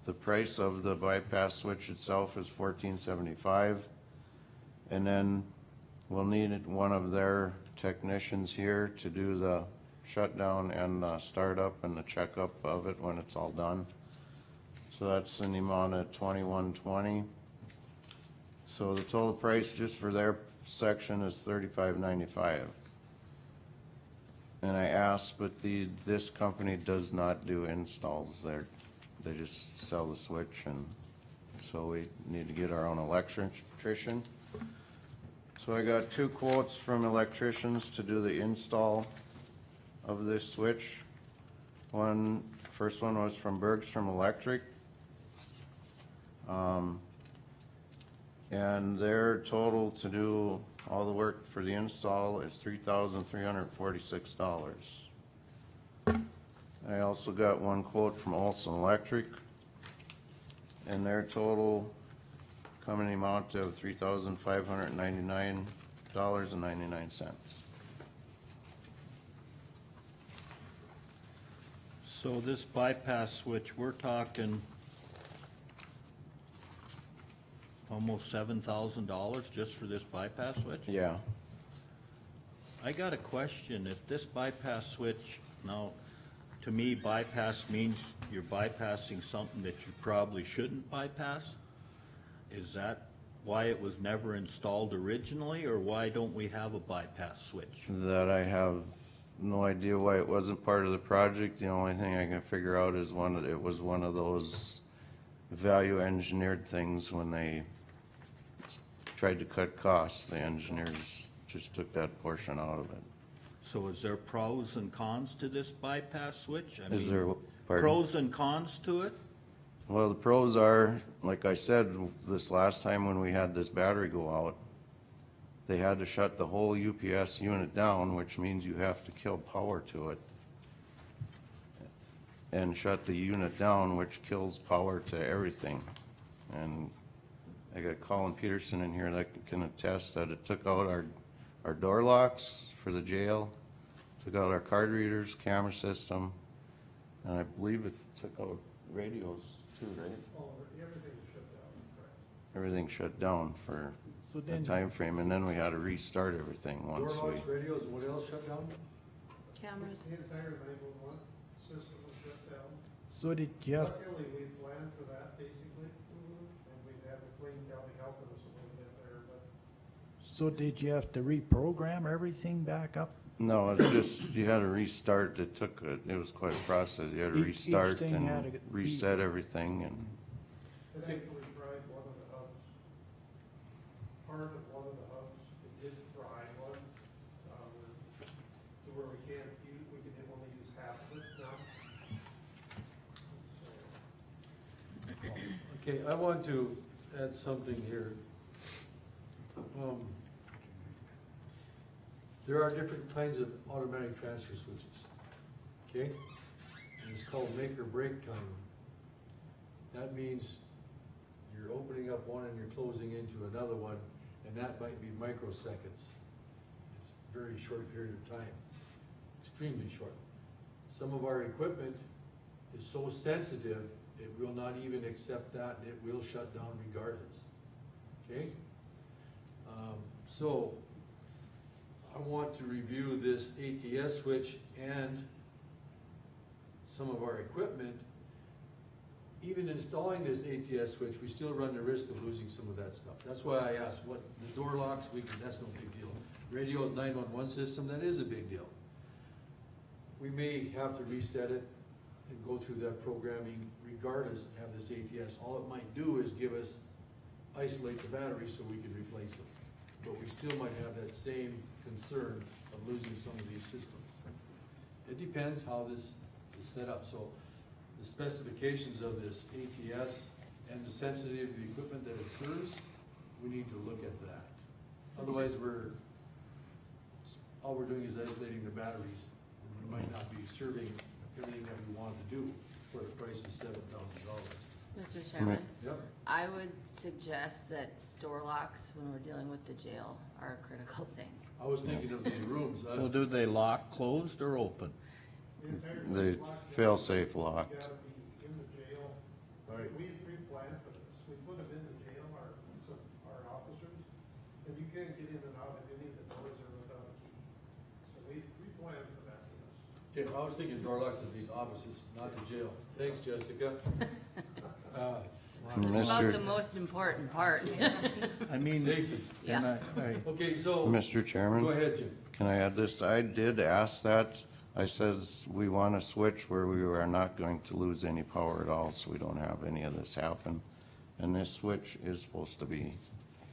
the price of the bypass switch itself is $14.75. And then we'll need one of their technicians here to do the shutdown and the startup and the checkup of it when it's all done. So that's in the amount of $21.20. So the total price just for their section is $35.95. And I asked, but this company does not do installs. They just sell the switch, and so we need to get our own electrician. So I got two quotes from electricians to do the install of this switch. First one was from Bergstrom Electric. And their total to do all the work for the install is $3,346. I also got one quote from Olson Electric, and their total coming in the amount of $3,599.99. So this bypass switch, we're talking almost $7,000 just for this bypass switch? Yeah. I got a question. If this bypass switch, now, to me, bypass means you're bypassing something that you probably shouldn't bypass? Is that why it was never installed originally, or why don't we have a bypass switch? That I have no idea why it wasn't part of the project. The only thing I can figure out is it was one of those value engineered things when they tried to cut costs. The engineers just took that portion out of it. So is there pros and cons to this bypass switch? I Is mean, there, pardon? pros and cons to it? Well, the pros are, like I said, this last time when we had this battery go out, they had to shut the whole UPS unit down, which means you have to kill power to it. And shut the unit down, which kills power to everything. And I got Colin Peterson in here that can attest that it took out our door locks for the jail, took out our card readers, camera system, and I believe it took out radios too, right? Everything shut down for So a then, time frame, and then we had to restart everything once Door we. locks, radios, and what else shut down? Cameras. The entire 911 system was shut down. so did you have, Luckily, we planned for that, basically, and we'd have McLean County helping us a little bit there, but so did you have to reprogram everything back up? No, it's just, you had to restart, it was quite a process, you had to Each restart thing had and to be- reset everything, and it actually fried one of the hubs. Part of one of the hubs, it did fry one, to where we can only use half of it now. So, Okay, I want to add something here. There are different kinds of automatic transfer switches, okay? And it's called make or break time. That means you're opening up one and you're closing into another one, and that might be microseconds. It's a very short period of time, extremely short. Some of our equipment is so sensitive, it will not even accept that, and it will shut down regardless, okay? So, I want to review this ATS switch and some of our equipment. Even installing this ATS switch, we still run the risk of losing some of that stuff. That's why I asked, what, the door locks, that's no big deal. Radio's 911 system, that is a big deal. We may have to reset it and go through that programming regardless, have this ATS. All it might do is give us, isolate the battery so we can replace it. But we still might have that same concern of losing some of these systems. It depends how this is set up. So the specifications of this ATS and the sensitivity of the equipment that it serves, we need to look at that. Otherwise, all we're doing is isolating the batteries, and we might not be serving everything that we want to do for the price of $7,000. Mr. Chairman, Yep. I would suggest that door locks, when we're dealing with the jail, are a critical thing. I was thinking of these rooms. Well, do they lock closed or open? They fail-safe locked. Gotta be in the jail. Right. We pre-planned for this. We put them in the jail, our officers, and you can't get in and out of any of the doors there without a key. So we pre-planned for that. Okay, I was thinking door locks at these offices, not the jail. Thanks, Jessica. About Mr. the most important part. I mean, Safety. and Yeah. Okay, so, Mr. Chairman? go ahead, Jim. Can I add this? I did ask that. I says we want a switch where we are not going to lose any power at all, so we don't have any of this happen. And this switch is supposed to be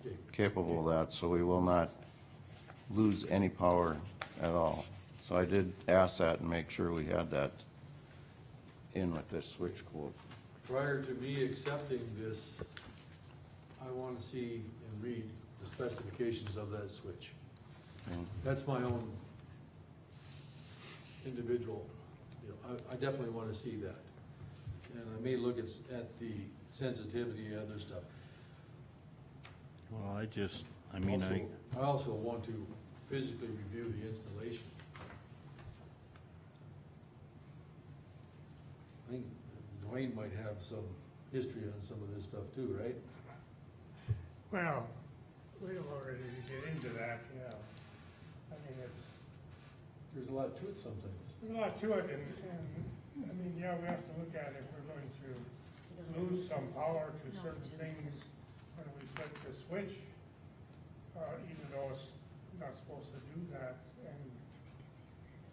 Okay. capable of that, so we will not lose any power at all. So I did ask that and make sure we had that in with this switch quote. Prior to me accepting this, I want to see and read the specifications of that switch. Okay. That's my own individual, I definitely want to see that. And I may look at the sensitivity and other stuff. well, I mean, I also want to physically review the installation. I think Dwayne might have some history on some of this stuff too, right? Well, we've already get into that, yeah. I mean, There's a lot to it sometimes. there's a lot to it, and, I mean, yeah, we have to look at if we're going to lose some power to certain things when we flip the switch, even though it's not supposed to do that, and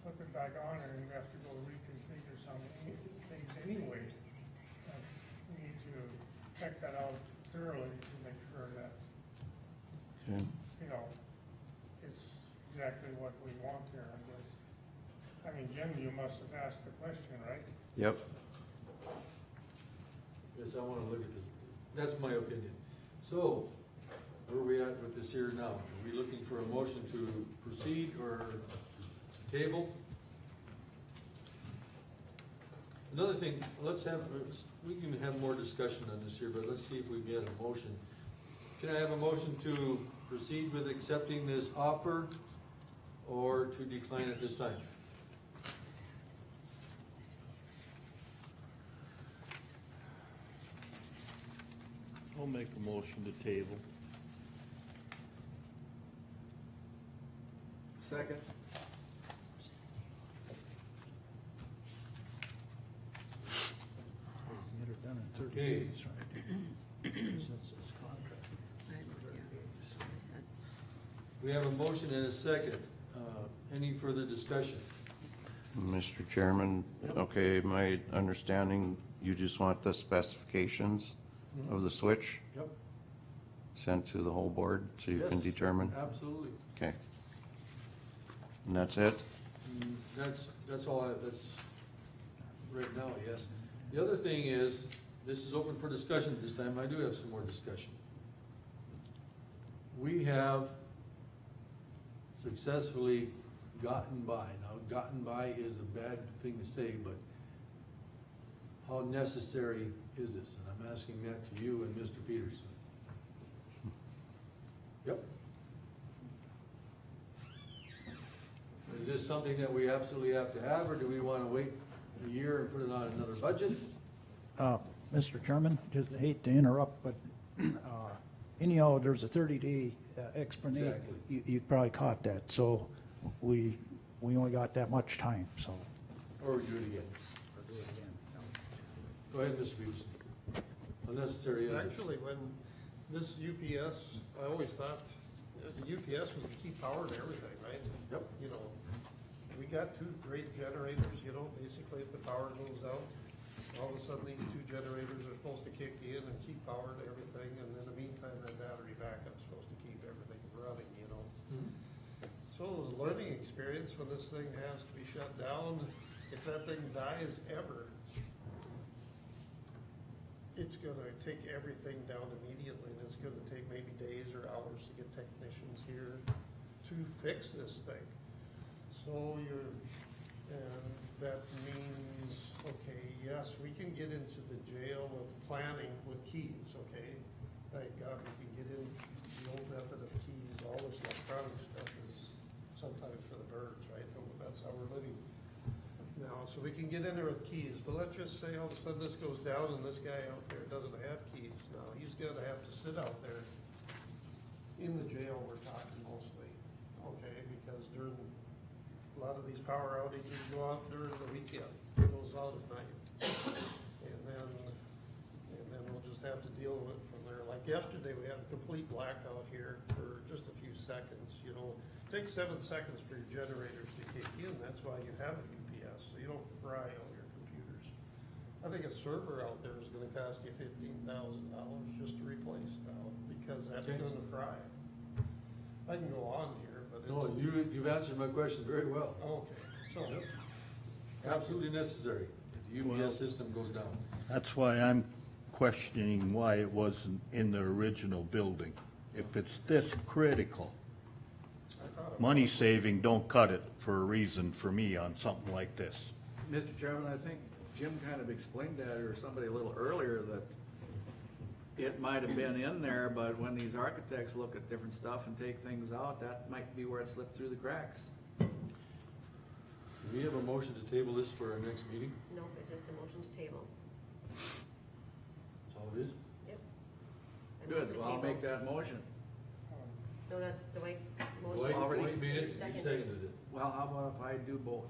flip it back on, and we have to go reconfigure some things anyways. We need to check that out thoroughly to make sure that, Okay. you know, it's exactly what we want here, I guess. I mean, Jim, you must have asked the question, right? Yep. Yes, I want to look at this. That's my opinion. So, where are we at with this here now? Are we looking for a motion to proceed or to table? Another thing, we can have more discussion on this here, but let's see if we get a motion. Can I have a motion to proceed with accepting this offer or to decline at this time? I'll make a motion to table. Second? Get it done in 30 Okay. days, right? Because that's his contract. We have a motion and a second. Any further discussion? Mr. Chairman, okay, my understanding, you just want the specifications of the switch Yep. sent to the whole board so you can Yes, determine? Absolutely. Okay. And that's it? That's all, that's right now, yes. The other thing is, this is open for discussion this time, I do have some more discussion. We have successfully gotten by. Now, gotten by is a bad thing to say, but how necessary is this? And I'm asking that to you and Mr. Peters. Yep. Is this something that we absolutely have to have, or do we wanna wait a year and put it on another budget? Mr. Chairman, just hate to interrupt, but anyhow, there's a 30-day explanation. Exactly. You probably caught that, so we only got that much time, so. Or we do it again? Or do it again. Go ahead, Mr. Peterson. Unnecessary others. Actually, when this UPS, I always thought the UPS was the key power to everything, right? Yep. You know, we got two great generators, you know, basically if the power goes out, all of a sudden these two generators are supposed to kick in and keep power to everything, and in the meantime, that battery backup's supposed to keep everything running, you know? Mhm. So it was a learning experience when this thing has to be shut down. If that thing dies ever, it's gonna take everything down immediately, and it's gonna take maybe days or hours to get technicians here to fix this thing. So and that means, okay, yes, we can get into the jail with planning with keys, okay? Thank God we can get in the old method of keys, all this electronic stuff is sometimes for the birds, right? That's how we're living now, so we can get in there with keys, but let's just say all of a sudden this goes down and this guy out there doesn't have keys. Now, he's gonna have to sit out there in the jail, we're talking mostly, okay? Because during, a lot of these power outages go out during the weekend, it goes out at night. And then we'll just have to deal with it from there. Like yesterday, we had a complete blackout here for just a few seconds, you know? It takes 7 seconds for your generators to kick in, that's why you have a UPS, so you don't fry all your computers. I think a server out there is gonna cost you $15,000 just to replace now, because that's Okay. gonna fry. I can go on here, but it's. No, you've answered my question very well. Okay, so. Absolutely necessary, if the UPS system goes down. That's why I'm questioning why it wasn't in the original building. If it's this critical, I thought it money was. saving, don't cut it for a reason for me on something like this. Mr. Chairman, I think Jim kind of explained that, or somebody a little earlier, that it might have been in there, but when these architects look at different stuff and take things out, that might be where it slipped through the cracks. Do we have a motion to table this for our next meeting? Nope, it's just a motion to table. That's all it is? Yep. I move Good, to well, I'll table. make that motion. No, that's Dwight's motion. Dwight already made it, You he seconded. seconded it. Well, how about if I do both?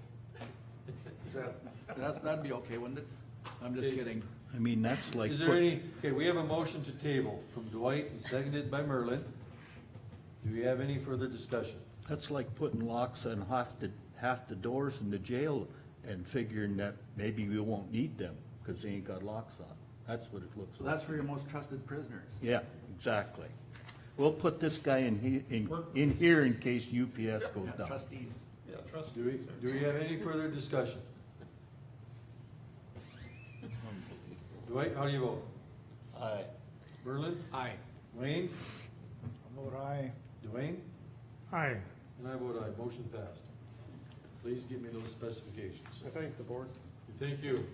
That'd be okay, wouldn't it? I'm just Okay. kidding. I mean, that's like. Is there any, okay, we have a motion to table from Dwight and seconded by Merlin. Do we have any further discussion? That's like putting locks on half the doors in the jail and figuring that maybe we won't need them, because they ain't got locks on. That's what it looks So like. that's for your most trusted prisoners. Yeah, exactly. We'll put this guy in here in case UPS goes down. Trustees. Yeah, trust. Do we have any further discussion? Dwight, how do you vote? Aye. Merlin? Aye. Wayne? I vote aye. Dwayne? Aye. And I vote aye, motion passed. Please give me those specifications. I thank the board. Thank you.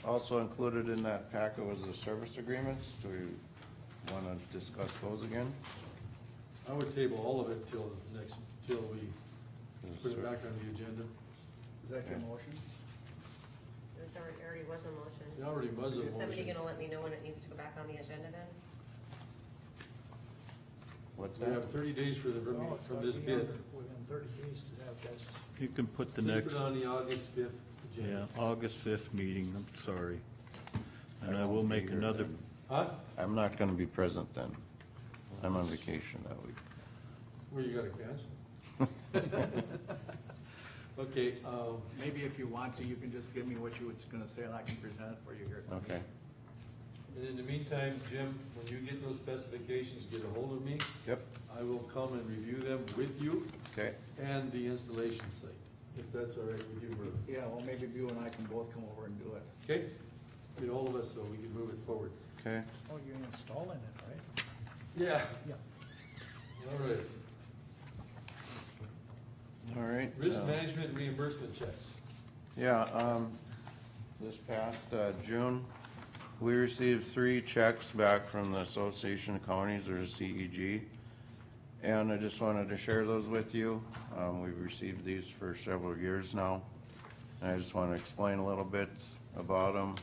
Also included in that packet was the service agreements. Do we wanna discuss those again? I would table all of it till we put it back on the agenda. Is that your motion? It's already was a motion. It already was a Is somebody motion. gonna let me know when it needs to go back on the agenda then? What's We that? have 30 days from No, it's from gotta this be bid. within 30 days to have this. You can put the Please next, put it on the August 5th yeah, agenda. August 5th meeting, I'm sorry. And I will won't be make here another, then. Huh? I'm not gonna be present then. I'm on vacation that week. Where you gotta cancel? Okay, Maybe if you want to, you can just give me what you was gonna say and I can present it for you here. Okay, and in the meantime, Jim, when you get those specifications, get a hold of me. yep, I will come and review them with you okay. and the installation site, if that's all right with you, Merlin. Yeah, well, maybe you and I can both come over and do it. Okay? Get a hold of us so we can move it forward. Okay, Oh, you're installing it, right? Yeah. Yeah. All right. all right. Risk management reimbursement checks. Yeah, this past June, we received 3 checks back from the Association of Counties, or the CEG. And I just wanted to share those with you. We've received these for several years now. And I just want to explain a little bit about them.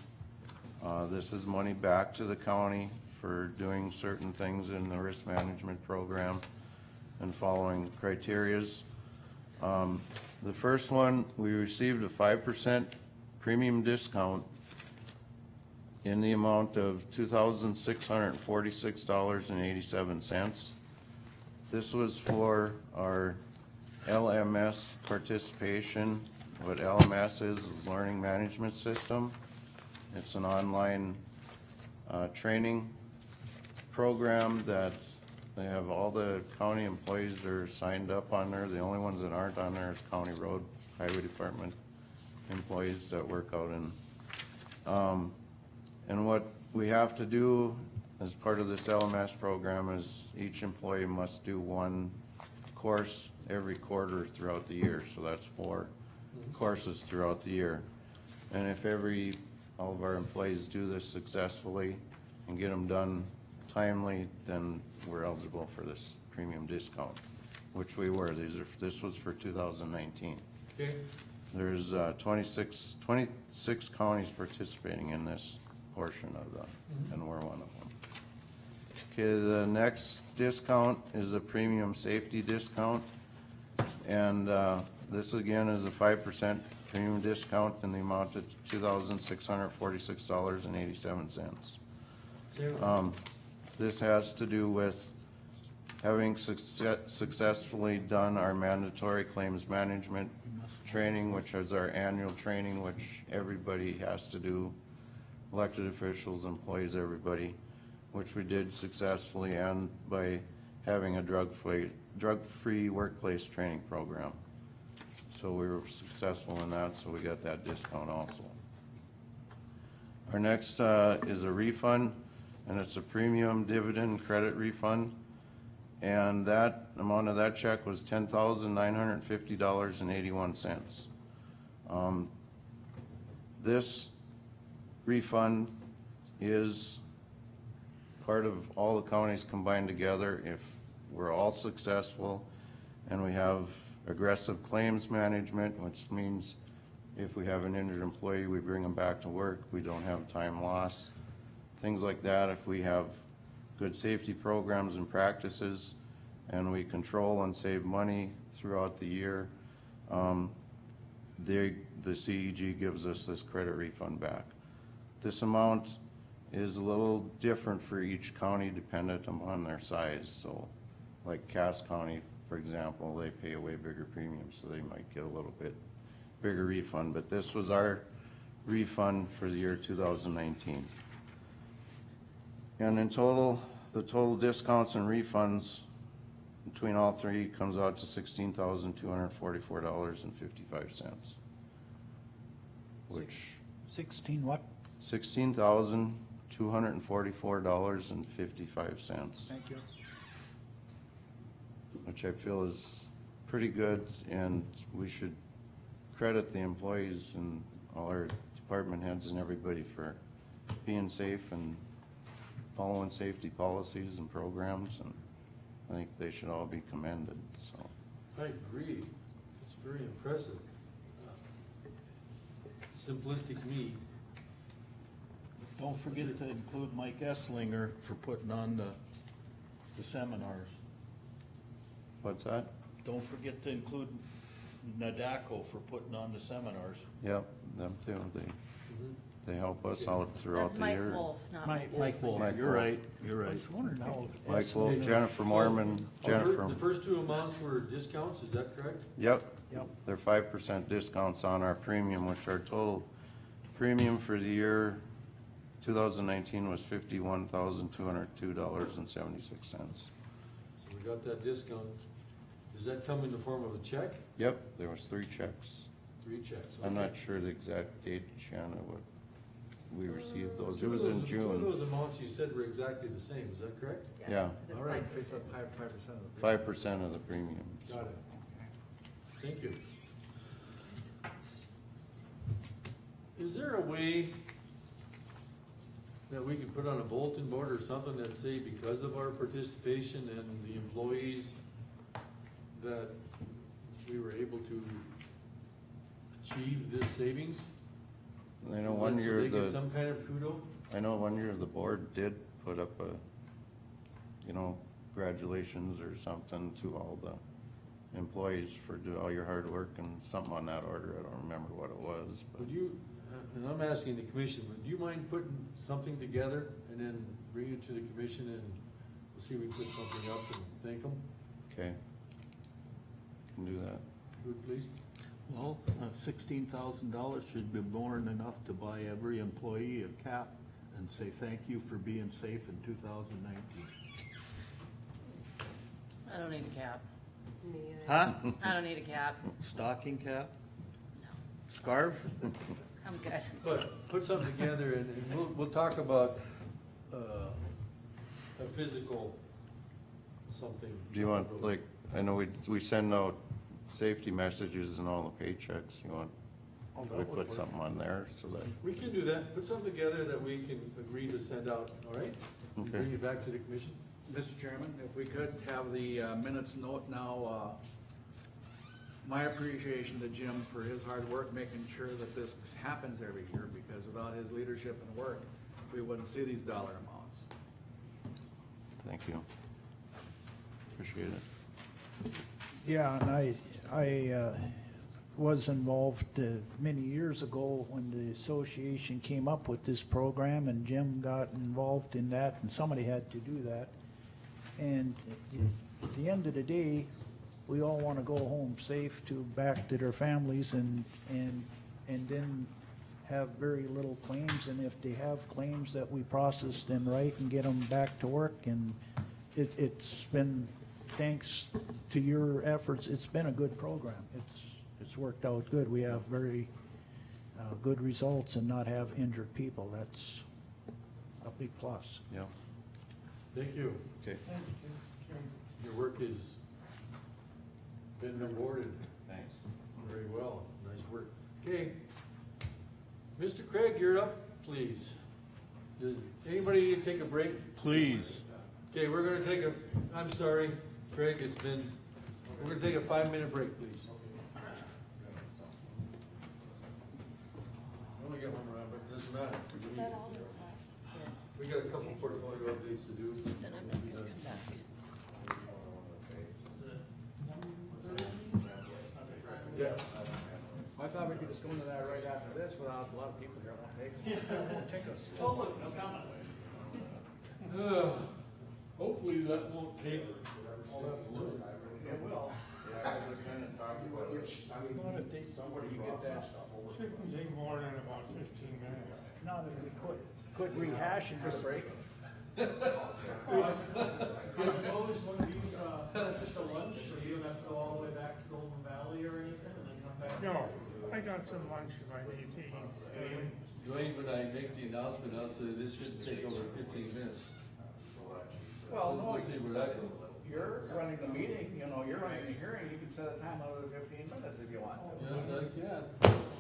This is money back to the county for doing certain things in the risk management program and following criterias. The first one, we received a 5% premium discount in the amount of $2,646.87. This was for our LMS participation. What LMS is Learning Management System. It's an online training program that they have all the county employees that are signed up on there. The only ones that aren't on there is County Road Highway Department employees that work out in. And what we have to do as part of this LMS program is each employee must do 1 course every quarter throughout the year. So that's 4 courses throughout the year. And if all of our employees do this successfully and get them done timely, then we're eligible for this premium discount, which we were. This was for 2019. Okay. There's 26 counties participating in this portion of the, and we're one of them. Okay, the next discount is a premium safety discount. And this again is a 5% premium discount in the amount of $2,646.87. This has to do with having successfully done our mandatory claims management training, which is our annual training, which everybody has to do, elected officials, employees, everybody, which we did successfully, and by having a drug-free workplace training program. So we were successful in that, so we got that discount also. Our next is a refund, and it's a premium dividend credit refund. And that amount of that check was $10,950.81. This refund is part of all the counties combined together. If we're all successful and we have aggressive claims management, which means if we have an injured employee, we bring them back to work, we don't have time loss, things like that. If we have good safety programs and practices and we control and save money throughout the year, the CEG gives us this credit refund back. This amount is a little different for each county dependent upon their size. So like Cass County, for example, they pay a way bigger premium, so they might get a little bit bigger refund. But this was our refund for the year 2019. And in total, the total discounts and refunds between all 3 comes out to $16,244.55. Which 16 what? $16,244.55. Thank you. Which I feel is pretty good, and we should credit the employees and all our department heads and everybody for being safe and following safety policies and programs, and I think they should all be commended, so. I agree. It's very impressive. Simplistic me. Don't forget to include Mike Esslinger for putting on the seminars. What's that? Don't forget to include Nadako for putting on the seminars. Yep, them too, they help us out throughout That's the year. Mike Wolf, not Mike Mike Wolf, Mike you're Wolf. right, you're I right. was wondering how. Mike Wolf, Jennifer Mormon, Jennifer. The first 2 amounts were discounts, is that correct? Yep. Yep. They're 5% discounts on our premium, which our total premium for the year 2019 was $51,202.76. So we got that discount. Does that come in the form of a check? Yep, there was 3 checks. 3 checks. I'm okay. not sure the exact date, Shanna, what we received those. It Two was of in those- 2 of June. those amounts you said were exactly the same, is that correct? Yeah. It's All right, 5%. it's up 5% of the. 5% of the premium. Got it. Thank you. Is there a way that we could put on a bulletin board or something that say because of our participation and the employees that we were able to achieve this savings? I know one So year they get some kind of kudo? I know one year the board did put up a, you know, congratulations or something to all the employees for do all your hard work and something on that order. I don't remember what it was, but. Would you, and I'm asking the commission, would you mind putting something together and then bring it to the commission and we'll see if we put something up and thank them? Okay. Can do that. Would please? Well, $16,000 should be more than enough to buy every employee a cap and say thank you for being safe in 2019. I don't need a cap. Me either. Huh? I don't need a cap. Stocking cap? Scarf? I'm good. But put something together and we'll talk about, a physical something. Do you want, like, I know we send out safety messages and all the paychecks. You want, we put something on there so that, We can do that, put something together that we can agree to send out, all right? And Okay. Bring it back to the commission? Mr. Chairman, if we could have the minutes note now, my appreciation to Jim for his hard work, making sure that this happens every year, because without his leadership and work, we wouldn't see these dollar amounts. thank you. Appreciate it. Yeah, and I was involved many years ago when the association came up with this program, and Jim got involved in that, and somebody had to do that. And at the end of the day, we all want to go home safe back to their families and then have very little claims, and if they have claims that we process them right and get them back to work, and it's been, thanks to your efforts, it's been a good program. It's worked out good. We have very good results and not have injured people. That's a big plus. Yeah, Thank you. okay. Your work has been rewarded Thanks. very well. Nice work. Okay. Mr. Craig, you're up, please. Does anybody need to take a break? Please. Okay, we're gonna take I'm sorry, Craig, we're gonna take a 5-minute break, please. I only got one round, but it doesn't matter. Is that all that's left? Yes. We got a couple portfolio updates to do. Then I'm not gonna come back. Yeah. I thought we could just go into that right after this without a lot of people here. It won't take us. Totally, no comments. Hopefully that won't take all that long. It will. Somebody get that. Shouldn't take more than about 15 minutes. Not if we quit rehashing this. Break. Do you suppose one of these, just a lunch, so you don't have to go all the way back to Golden Valley or anything, and then come back? No, I got some lunch if I need to eat. Dwayne, when I make the announcement, I'll say this shouldn't take over 15 minutes. Well, no, We'll see where that goes. you're running the meeting, you're running the hearing, you can set a time out of 15 minutes if you want. Yes, I can.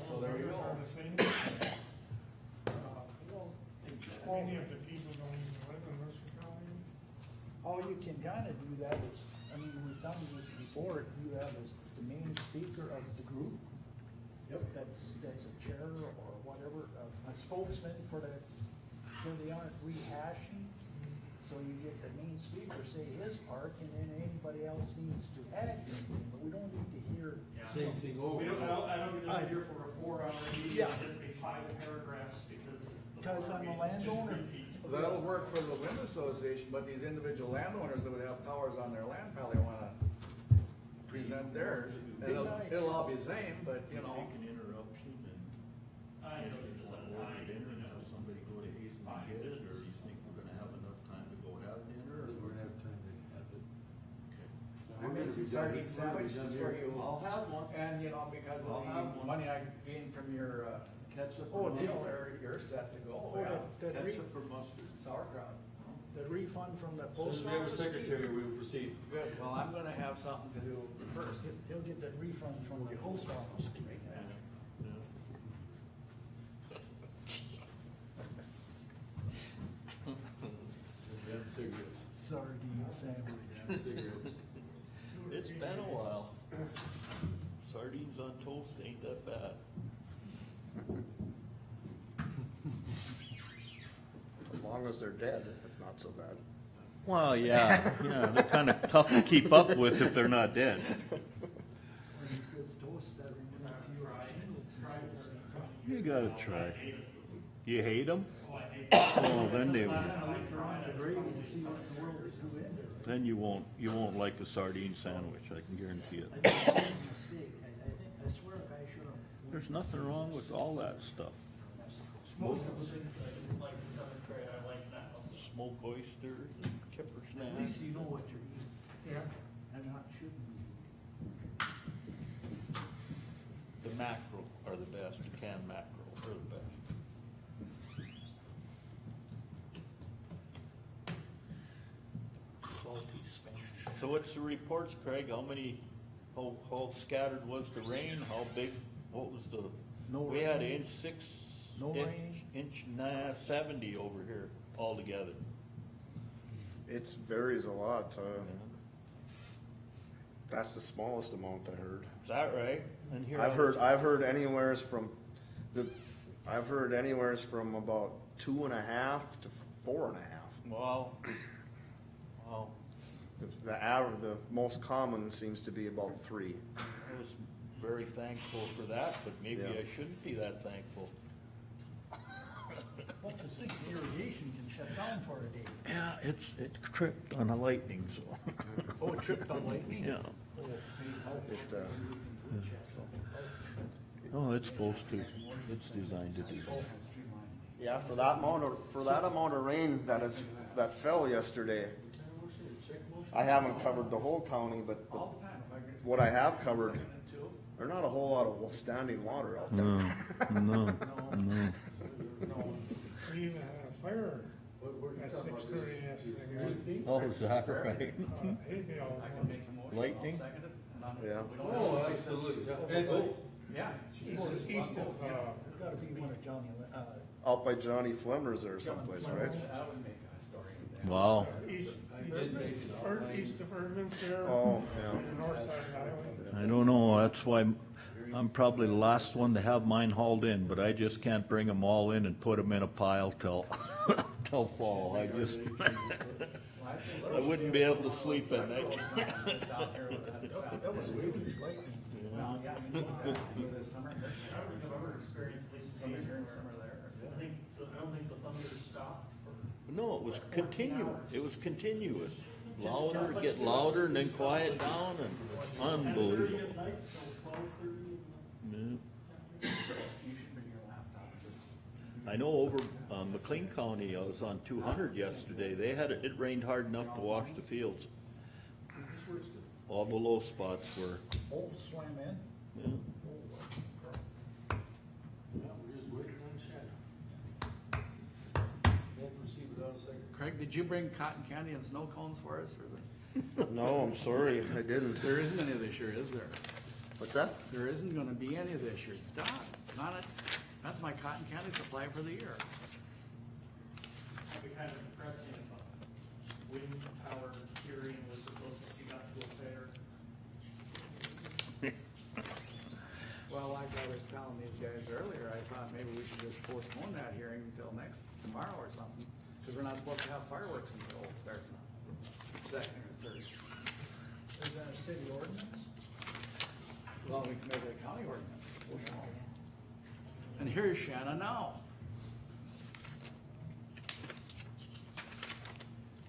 So there you go. Are the same. Many of the people don't even live in Mercer County. All you can kind of do that is, I mean, we've done this before, you have the main speaker of the group. Yep. That's a chair or whatever, a spokesman for so they aren't rehashing. So you get the main speaker say his part, and then anybody else needs to add anything, but we don't need to hear. Same thing over. I don't get to sit here for a 4-hour meeting, Yeah. and just make 5 paragraphs because. Because I'm a landowner. That'll work for the wind association, but these individual landowners that would have towers on their land probably wanna present theirs. It'll all be the same, but Take an interruption and I know there's just a order time. dinner and have somebody go to Hazen and get it, or do you think we're gonna have enough time to go have dinner? We're gonna have time to have it. I made some sardine sandwiches for you. I'll have one. And, because I'll of have the one. money I gained from your, Ketchup Oh, or deal mustard? you're set to go, Oh, yeah. Ketchup or mustard? Sauerkraut. The refund from the As soon as post we have a office. secretary, we will proceed. Good, well, I'm gonna have something to do first. He'll get that refund from the post office. Sardine sandwich. It's been a while. Sardines on toast ain't that bad. As long as they're dead, it's not so bad. Well, yeah, they're kinda tough to keep up with if they're not dead. When he says toast, that reminds you of You gotta try. You hate them? Well, then they, kind of look around the gravy to see what in the world is doing in there. then you won't like a sardine sandwich, I can guarantee it. I think I made a mistake. I swear a guy should have. There's nothing wrong with all that stuff. Most of the things that I didn't like in seventh grade, I like now. Smoked oysters and kipper At least snacks. you know what you're eating. Yeah. And not shouldn't be. The mackerel are the best, the canned mackerel are the best. Salty Spanish. So what's the reports, Craig? How scattered was the rain? How big, what was the? No We had rain. inch six. No rain. Inch 70 over here altogether. It varies a lot. That's the smallest amount I heard. Is that right? And here I've heard anywheres from about 2.5 to 4.5. Wow. The most common seems to be about 3. I was very thankful for that, but maybe Yeah. I shouldn't be that thankful. Well, to think irrigation can shut down for a day. Yeah, it tripped on a lightning, so. Oh, it tripped on lightning? Yeah. Oh, it's supposed to. It's designed to do that. Yeah, for that amount of rain that fell yesterday, I haven't covered the whole county, but what I have covered, there's not a whole lot of standing water out there. No. We even had a fire at 6:30 yesterday. Oh, is that right? Hayesville. Lightning? Yeah. Oh, absolutely, yeah. Yeah. East of, Gotta be one of Johnny, Out by Johnny Flemmer's or someplace, right? That would make a story. Wow. east of Irvin's there. Oh, yeah. The north side of the highway. I don't know, that's why I'm probably the last one to have mine hauled in, but I just can't bring them all in and put them in a pile till, till fall. I just, I wouldn't be able to sleep at night. that was huge lightning. Well, yeah, I mean, this summer. I don't think I've ever experienced at least Summer days here and where, summer there. I don't think the thunder stopped for. No, it was continuous, it was continuous. Louder, get louder, and then quiet down, and unbelievable. At night till 12:30. Yeah. You should bring your laptop, just. I know over McLean County, I was on 200 yesterday, they had, it rained hard enough to wash the fields. All the low spots were, Oh, swam in? yeah. We're just waiting on Shannon. Won't proceed without a second. Craig, did you bring cotton candy and snow cones for us, or No, I'm sorry, I didn't. there isn't any this year, is there? What's that? There isn't gonna be any this year. Not it. That's my cotton candy supply for the year. It'd be kind of depressing if a wind tower hearing was the closest you got to a fair. Well, like I was telling these guys earlier, I thought maybe we should just postpone that hearing until tomorrow or something, because we're not supposed to have fireworks until it starts on second or third. Is that a city ordinance? Well, we can make it a county ordinance. And here's Shannon now.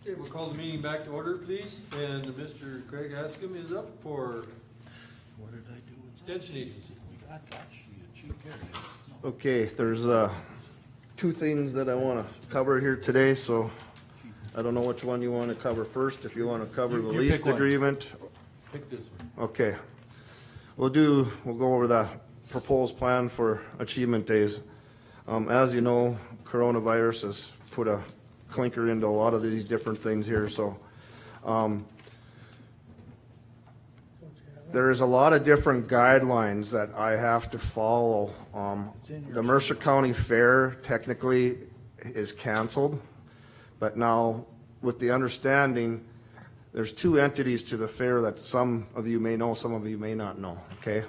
Okay, we'll call the meeting back to order, please, and Mr. Craig Askham is up for What did I do with Extension Agency. that? Cheap area. Okay, there's, 2 things that I wanna cover here today, so I don't know which one you wanna cover first, if you wanna cover the You lease pick one. agreement. Pick this one. Okay. We'll go over the proposed plan for Achievement Days. As you know, coronavirus has put a clinker into a lot of these different things here, so, there's a lot of different guidelines that I have to follow. The Mercer County Fair technically is canceled, but now with the understanding, there's two entities to the fair that some of you may know, some of you may not know, okay?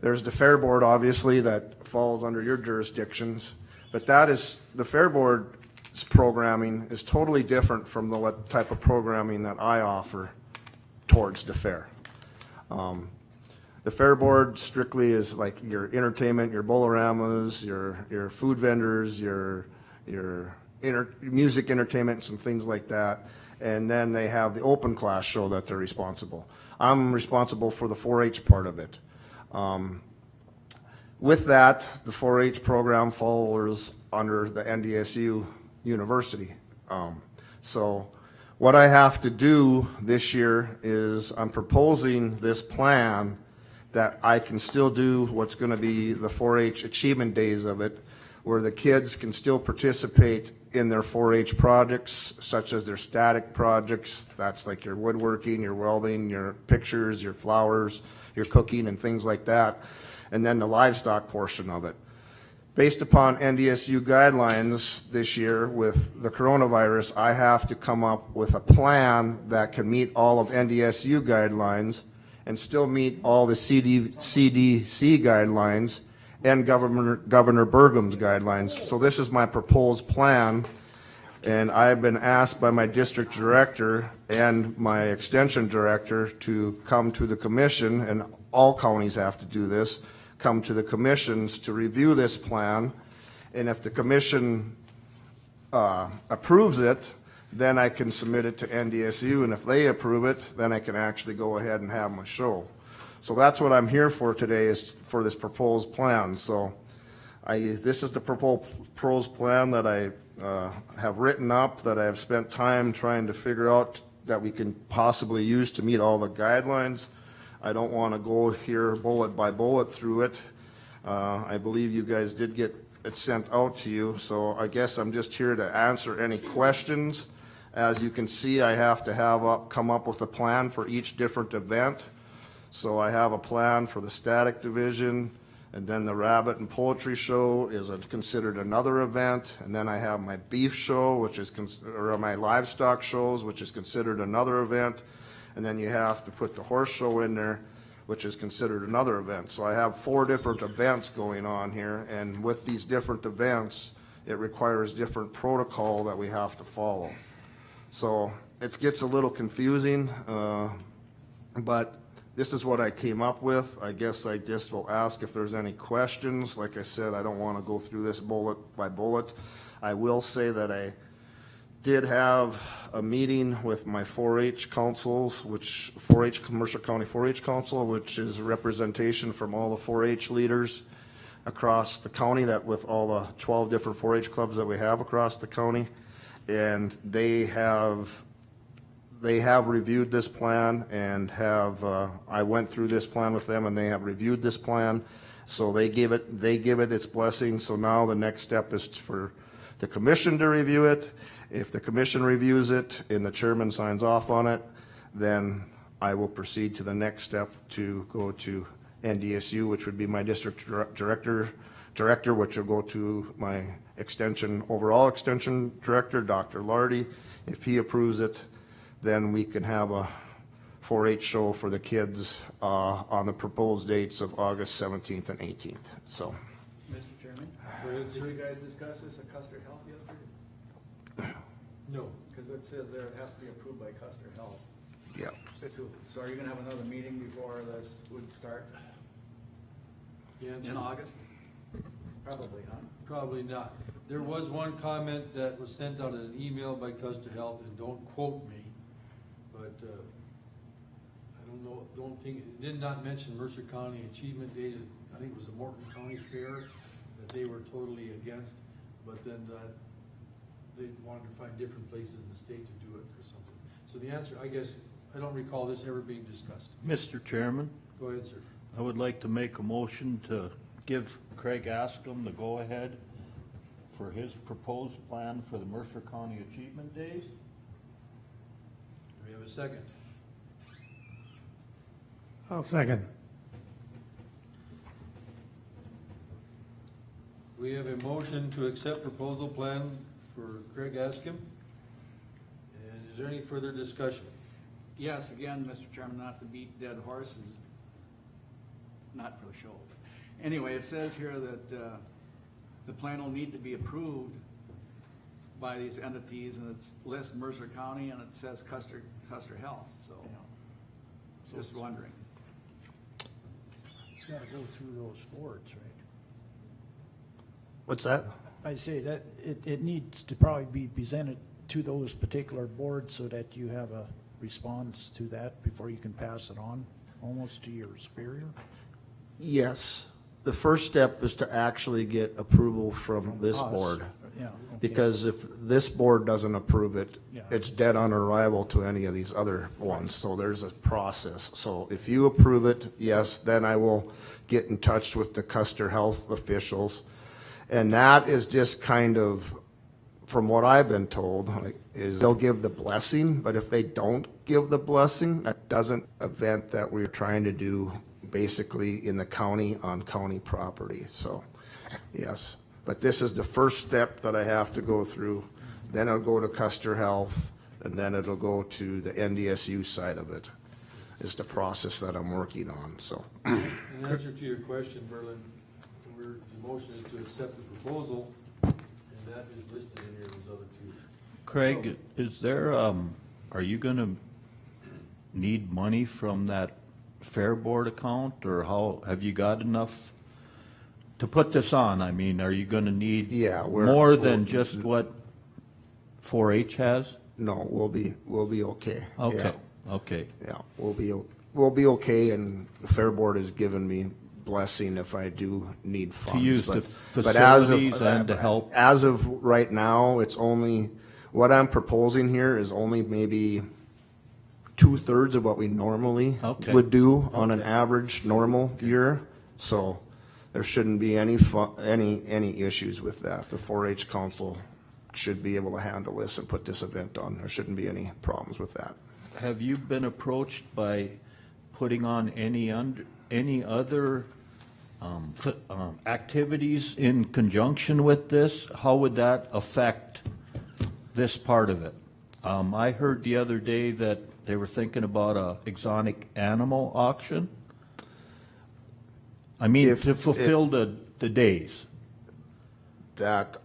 There's the Fair Board, obviously, that falls under your jurisdictions, but that is, the Fair Board's programming is totally different from the what type of programming that I offer towards the fair. The Fair Board strictly is like your entertainment, your boloramas, your food vendors, your music entertainment, some things like that. And then they have the open class show that they're responsible. I'm responsible for the 4-H part of it. With that, the 4-H program falls under the NDSU University. So what I have to do this year is I'm proposing this plan that I can still do what's going to be the 4-H achievement days of it, where the kids can still participate in their 4-H projects, such as their static projects. That's like your woodworking, your welding, your pictures, your flowers, your cooking, and things like that. And then the livestock portion of it. Based upon NDSU guidelines this year with the coronavirus, I have to come up with a plan that can meet all of NDSU guidelines and still meet all the CDC guidelines and Governor Burgum's guidelines. So this is my proposed plan, and I've been asked by my district director and my extension director to come to the commission, and all counties have to do this, come to the commissions to review this plan, and if the commission approves it, then I can submit it to NDSU, and if they approve it, then I can actually go ahead and have my show. So that's what I'm here for today, is for this proposed plan. So this is the proposed plan that I have written up, that I have spent time trying to figure out that we can possibly use to meet all the guidelines. I don't want to go here bullet by bullet through it. I believe you guys did get it sent out to you, so I guess I'm just here to answer any questions. As you can see, I have to come up with a plan for each different event. So I have a plan for the static division, and then the rabbit and poultry show is considered another event, and then I have my beef show, which is or my livestock shows, which is considered another event, and then you have to put the horse show in there, which is considered another event. So I have 4 different events going on here, and with these different events, it requires different protocol that we have to follow. So it gets a little confusing, but this is what I came up with. I guess I just will ask if there's any questions. Like I said, I don't want to go through this bullet by bullet. I will say that I did have a meeting with my 4-H councils, which 4-H, Mercer County 4-H Council, which is representation from all the 4-H leaders across the county, that with all the 12 different 4-H clubs that we have across the county. And they have reviewed this plan and I went through this plan with them, and they have reviewed this plan. So they give it its blessing. So now the next step is for the commission to review it. If the commission reviews it and the chairman signs off on it, then I will proceed to the next step to go to NDSU, which would be my district director, which will go to my overall extension director, Dr. Lardy. If he approves it, then we can have a 4-H show for the kids on the proposed dates of August 17th and 18th. So, Mr. Chairman, did you guys discuss this at Custer Health yesterday? No. Because it says there it has to be approved by Custer Health. yeah. too. So are you gonna have another meeting before this would start The answer in is August? Probably, huh? probably not. There was one comment that was sent out in an email by Custer Health, and don't quote me, but I don't know, it did not mention Mercer County Achievement Days. I think it was the Morton County Fair that they were totally against, but then they wanted to find different places in the state to do it or something. So the answer, I guess, I don't recall this ever being discussed. Mr. Chairman, Go ahead, sir. I would like to make a motion to give Craig Askham the go-ahead for his proposed plan for the Mercer County Achievement Days. Do we have a second? I'll second. We have a motion to accept proposal plan for Craig Askham. Is there any further discussion? Yes, again, Mr. Chairman, not to beat dead horses, not for the show. Anyway, it says here that the plan will need to be approved by these entities, and it's lists Mercer County, and it says Custer Health, so just wondering. It's gotta go through those boards, right? What's that? I say that it needs to probably be presented to those particular boards so that you have a response to that before you can pass it on, almost to your superior. Yes. The first step is to actually get approval from this Us. board. Yeah, okay. Because if this board doesn't approve it, Yeah. it's dead on arrival to any of these other ones. So there's a process. So if you approve it, yes, then I will get in touch with the Custer Health officials. And that is just kind of, from what I've been told, is they'll give the blessing, but if they don't give the blessing, that doesn't event that we're trying to do basically in the county on county property. So, yes. But this is the first step that I have to go through. Then I'll go to Custer Health, and then it'll go to the NDSU side of it, is the process that I'm working on, so. In answer to your question, Berlin, the motion is to accept the proposal, and that is listed in here, those other two. Craig, is there, are you gonna need money from that Fair Board account, or how, have you got enough to put this on? I mean, are you gonna need Yeah, more than just what 4-H has? No, we'll be okay. Okay, Yeah. okay. Yeah, we'll be okay, and the Fair Board has given me blessing if I do need funds. use the but as of- facilities and to help. As of right now, it's only, what I'm proposing here is only maybe 2/3 of what we normally Okay. would do on an Okay. average normal year. So there shouldn't be any issues with that. The 4-H council should be able to handle this and put this event on. There shouldn't be any problems with that. Have you been approached by putting on any other activities in conjunction with this? How would that affect this part of it? I heard the other day that they were thinking about a exotic animal auction. I mean, If to fulfill the days. That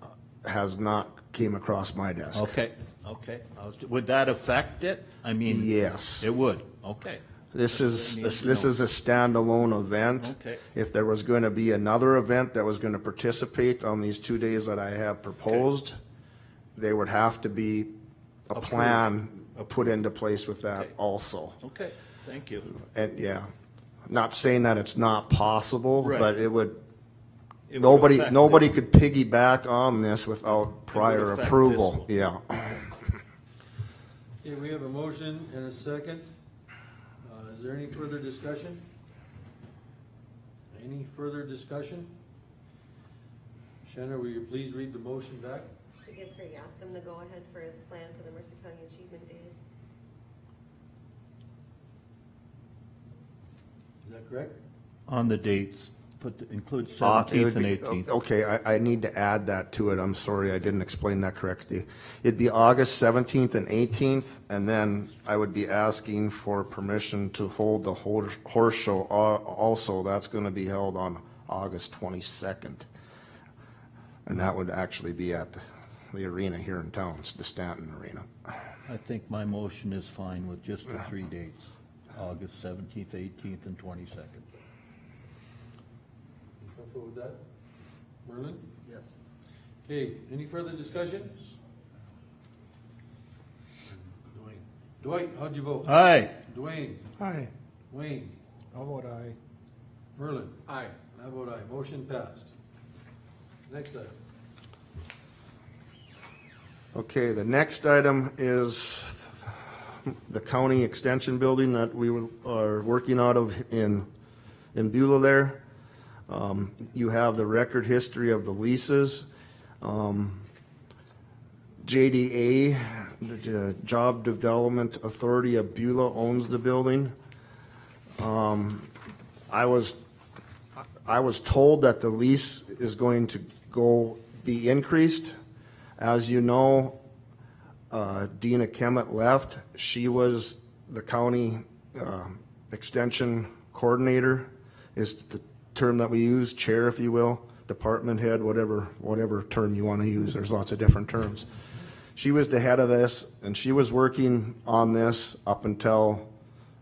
has not came across my desk. Okay, okay. Would that affect it? I mean. Yes. It would, okay. This is, That's what I need to this know. is a standalone event. Okay. If there was going to be another event that was going to participate on these 2 days that I have proposed, there would have to be a Approved. plan put into place with that Okay. also. Okay, thank you. And, yeah, not saying that it's not possible, Right. but it would, It would nobody affect it. could piggyback on this without prior affect this approval. one. Yeah. Okay, we have a motion and a second. Is there any further discussion? Any further discussion? Shanna, will you please read the motion back? To give Craig Askham the go-ahead for his plan for the Mercer County Achievement Days. Is that correct? On the dates, include It 17th would and be- 18th. Okay, I need to add that to it. I'm sorry, I didn't explain that correctly. It'd be August 17th and 18th, and then I would be asking for permission to hold the horse show also. That's going to be held on August 22nd. And that would actually be at the arena here in town, it's the Stanton Arena. I think my motion is fine with just the 3 dates, August 17th, 18th, and 22nd. You comfortable with that? Merlin? Yes. Okay, any further discussion? Dwayne. Dwight, how'd you vote? Aye. Dwayne, Aye. Wayne, How would I? Merlin. Aye. I vote aye. Motion passed. Next item. Okay, the next item is the county extension building that we are working out of in Beulah there. You have the record history of the leases. JDA, the Job Development Authority of Beulah, owns the building. I was told that the lease is going to be increased. As you know, Dina Kemet left. She was the county extension coordinator, is the term that we use, chair, if you will, department head, whatever term you want to use. There's lots of different terms. She was the head of this, and she was working on this up until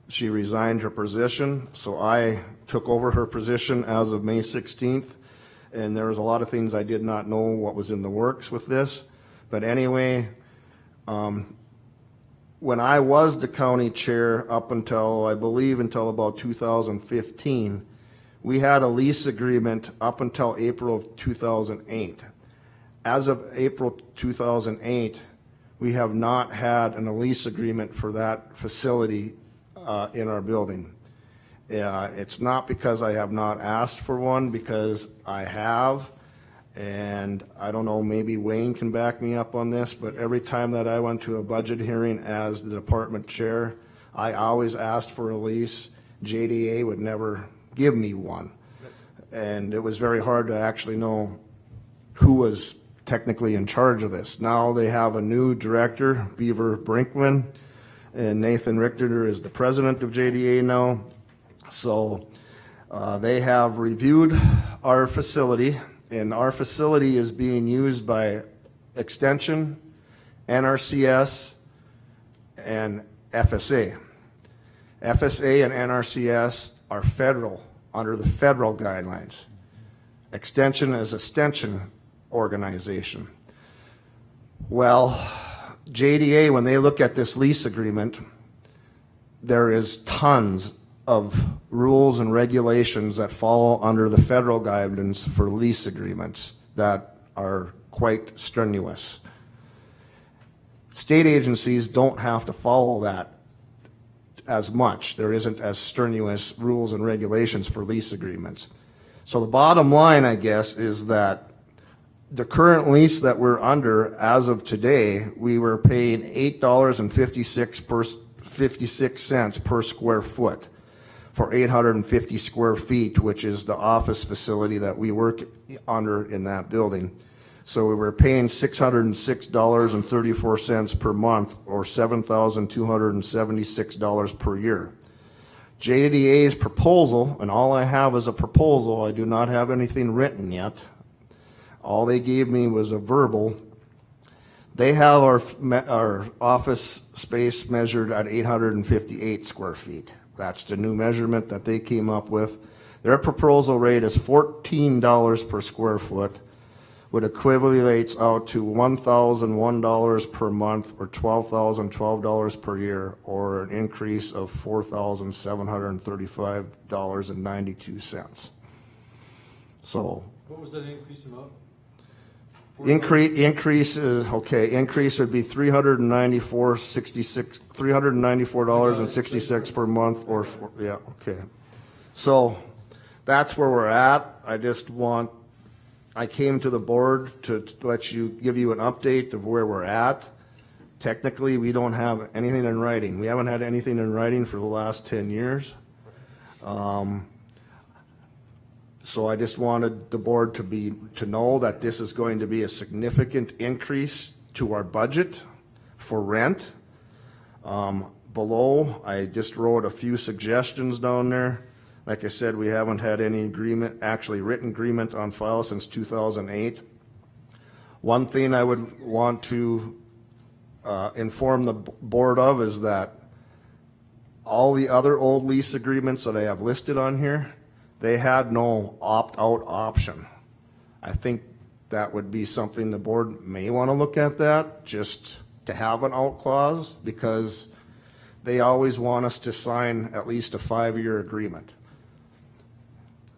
she resigned her position. So I took over her position as of May 16th, and there was a lot of things I did not know what was in the works with this. But anyway, when I was the county chair up until, I believe, until about 2015, we had a lease agreement up until April of 2008. As of April 2008, we have not had a lease agreement for that facility in our building. It's not because I have not asked for one, because I have, and I don't know, maybe Wayne can back me up on this, but every time that I went to a budget hearing as the department chair, I always asked for a lease. JDA would never give me one. And it was very hard to actually know who was technically in charge of this. Now they have a new director, Beaver Brinkman, and Nathan Richter is the president of JDA now. So they have reviewed our facility, and our facility is being used by Extension, NRCS, and FSA. FSA and NRCS are federal, under the federal guidelines. Extension is a extension organization. Well, JDA, when they look at this lease agreement, there is tons of rules and regulations that follow under the federal guidance for lease agreements that are quite strenuous. State agencies don't have to follow that as much. There isn't as strenuous rules and regulations for lease agreements. So the bottom line, I guess, is that the current lease that we're under as of today, we were paying $8.56 per square foot for 850 square feet, which is the office facility that we work under in that building. So we were paying $606.34 per month, or $7,276 per year. JDA's proposal, and all I have is a proposal, I do not have anything written yet. All they gave me was a verbal. They have our office space measured at 858 square feet. That's the new measurement that they came up with. Their proposal rate is $14 per square foot, which equates out to $1,001 per month, or $12,012 per year, or an increase of $4,735.92. So. What was that increase amount? Increase would be $394.66 per month, or, yeah, okay. So that's where we're at. I came to the board to give you an update of where we're at. Technically, we don't have anything in writing. We haven't had anything in writing for the last 10 years. So I just wanted the board to know that this is going to be a significant increase to our budget for rent. Below, I just wrote a few suggestions down there. Like I said, we haven't had any written agreement on file since 2008. One thing I would want to inform the board of is that all the other old lease agreements that I have listed on here, they had no opt-out option. I think that would be something the board may want to look at, that, just to have an out clause, because they always want us to sign at least a 5-year agreement.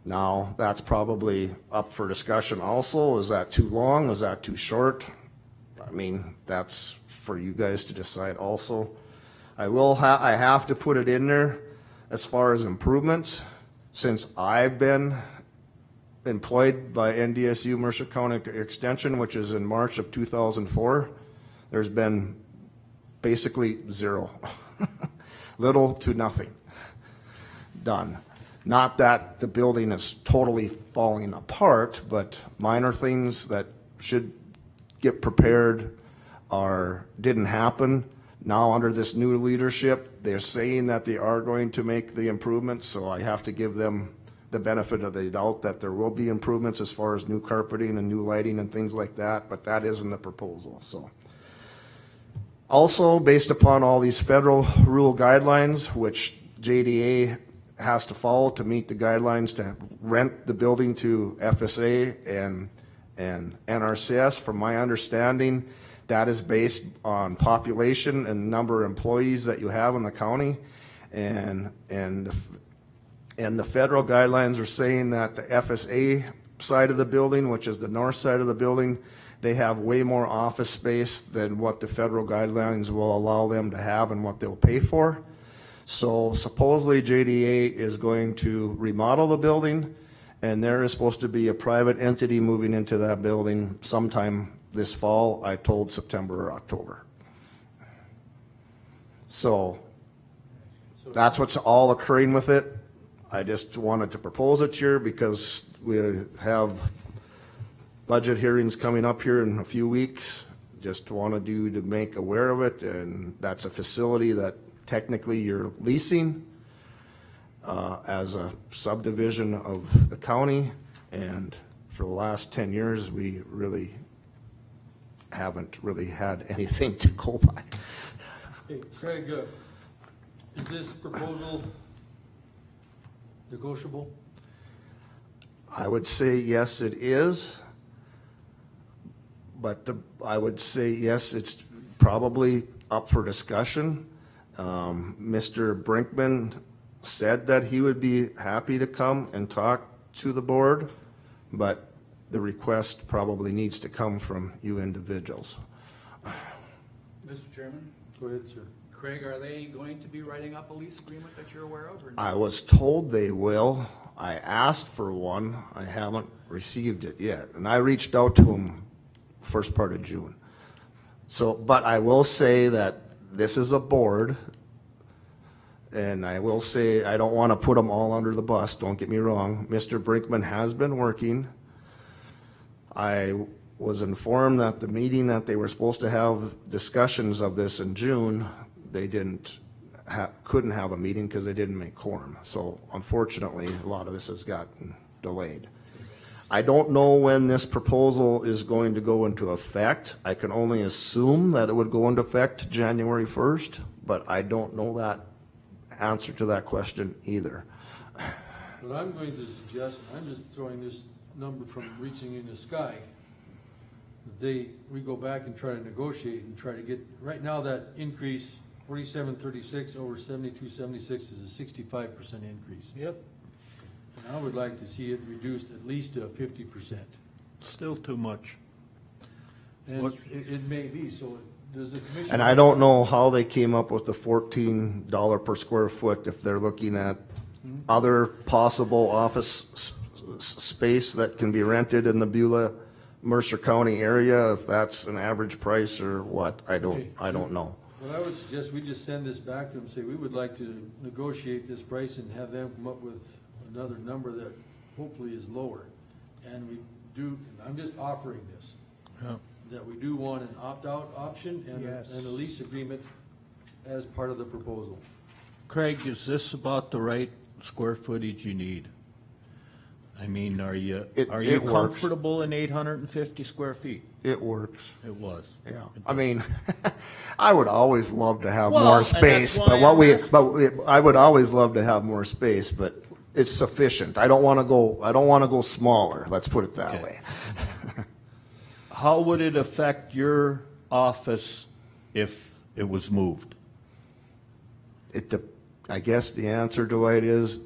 Now, that's probably up for discussion also. Is that too long? Is that too short? I mean, that's for you guys to decide also. I have to put it in there as far as improvements. Since I've been employed by NDSU Mercer County Extension, which is in March of 2004, there's been basically zero, little to nothing done. Not that the building is totally falling apart, but minor things that should get prepared. didn't happen. Now, under this new leadership, they're saying that they are going to make the improvements, so I have to give them the benefit of the doubt that there will be improvements as far as new carpeting and new lighting and things like that, but that isn't the proposal, so. Also, based upon all these federal rule guidelines, which JDA has to follow to meet the guidelines to rent the building to FSA and NRCS, from my understanding, that is based on population and number of employees that you have in the county. And the federal guidelines are saying that the FSA side of the building, which is the north side of the building, they have way more office space than what the federal guidelines will allow them to have and what they'll pay for. So supposedly JDA is going to remodel the building, and there is supposed to be a private entity moving into that building sometime this fall. I told September or October. So that's what's all occurring with it. I just wanted to propose it here because we have budget hearings coming up here in a few weeks. Just wanted you to make aware of it, and that's a facility that technically you're leasing as a subdivision of the county, and for the last 10 years, we really haven't really had anything to go by. Hey, Craig, is this proposal negotiable? I would say yes, it is. But I would say yes, it's probably up for discussion. Mr. Brinkman said that he would be happy to come and talk to the board, but the request probably needs to come from you individuals. Mr. Chairman? Go ahead, sir. Craig, are they going to be writing up a lease agreement that you're aware of, or not? I was told they will. I asked for one. I haven't received it yet. And I reached out to them first part of June. So, but I will say that this is a board, and I will say, I don't want to put them all under the bus, don't get me wrong. Mr. Brinkman has been working. I was informed that the meeting that they were supposed to have discussions of this in June, they couldn't have a meeting because they didn't make quorum. So unfortunately, a lot of this has gotten delayed. I don't know when this proposal is going to go into effect. I can only assume that it would go into effect January 1st, but I don't know that answer to that question either. What I'm going to suggest, I'm just throwing this number from reaching in the sky. We go back and try to negotiate and try to get, right now that increase, 4736 over 7276 is a 65% increase. Yep. And I would like to see it reduced at least to 50%. Still too much. And it may be, so does the commission? And I don't know how they came up with the $14 per square foot, if they're looking at other possible office space that can be rented in the Beulah, Mercer County area, if that's an average price or what, I don't know. Well, I would suggest we just send this back to them, say we would like to negotiate this price and have them come up with another number that hopefully is lower. And we do, I'm just offering this, that we do want an opt-out option and a lease agreement as part of the proposal. Craig, is this about the right square footage you need? I mean, are you It works. comfortable in 850 square feet? It works. It was. Yeah, I mean, I would always love to have Well, more and space, that's why I would always love to have more space, but it's sufficient. I don't want to go smaller, let's put it that Okay. way. How would it affect your office if it was moved? I guess the answer, Dwight, is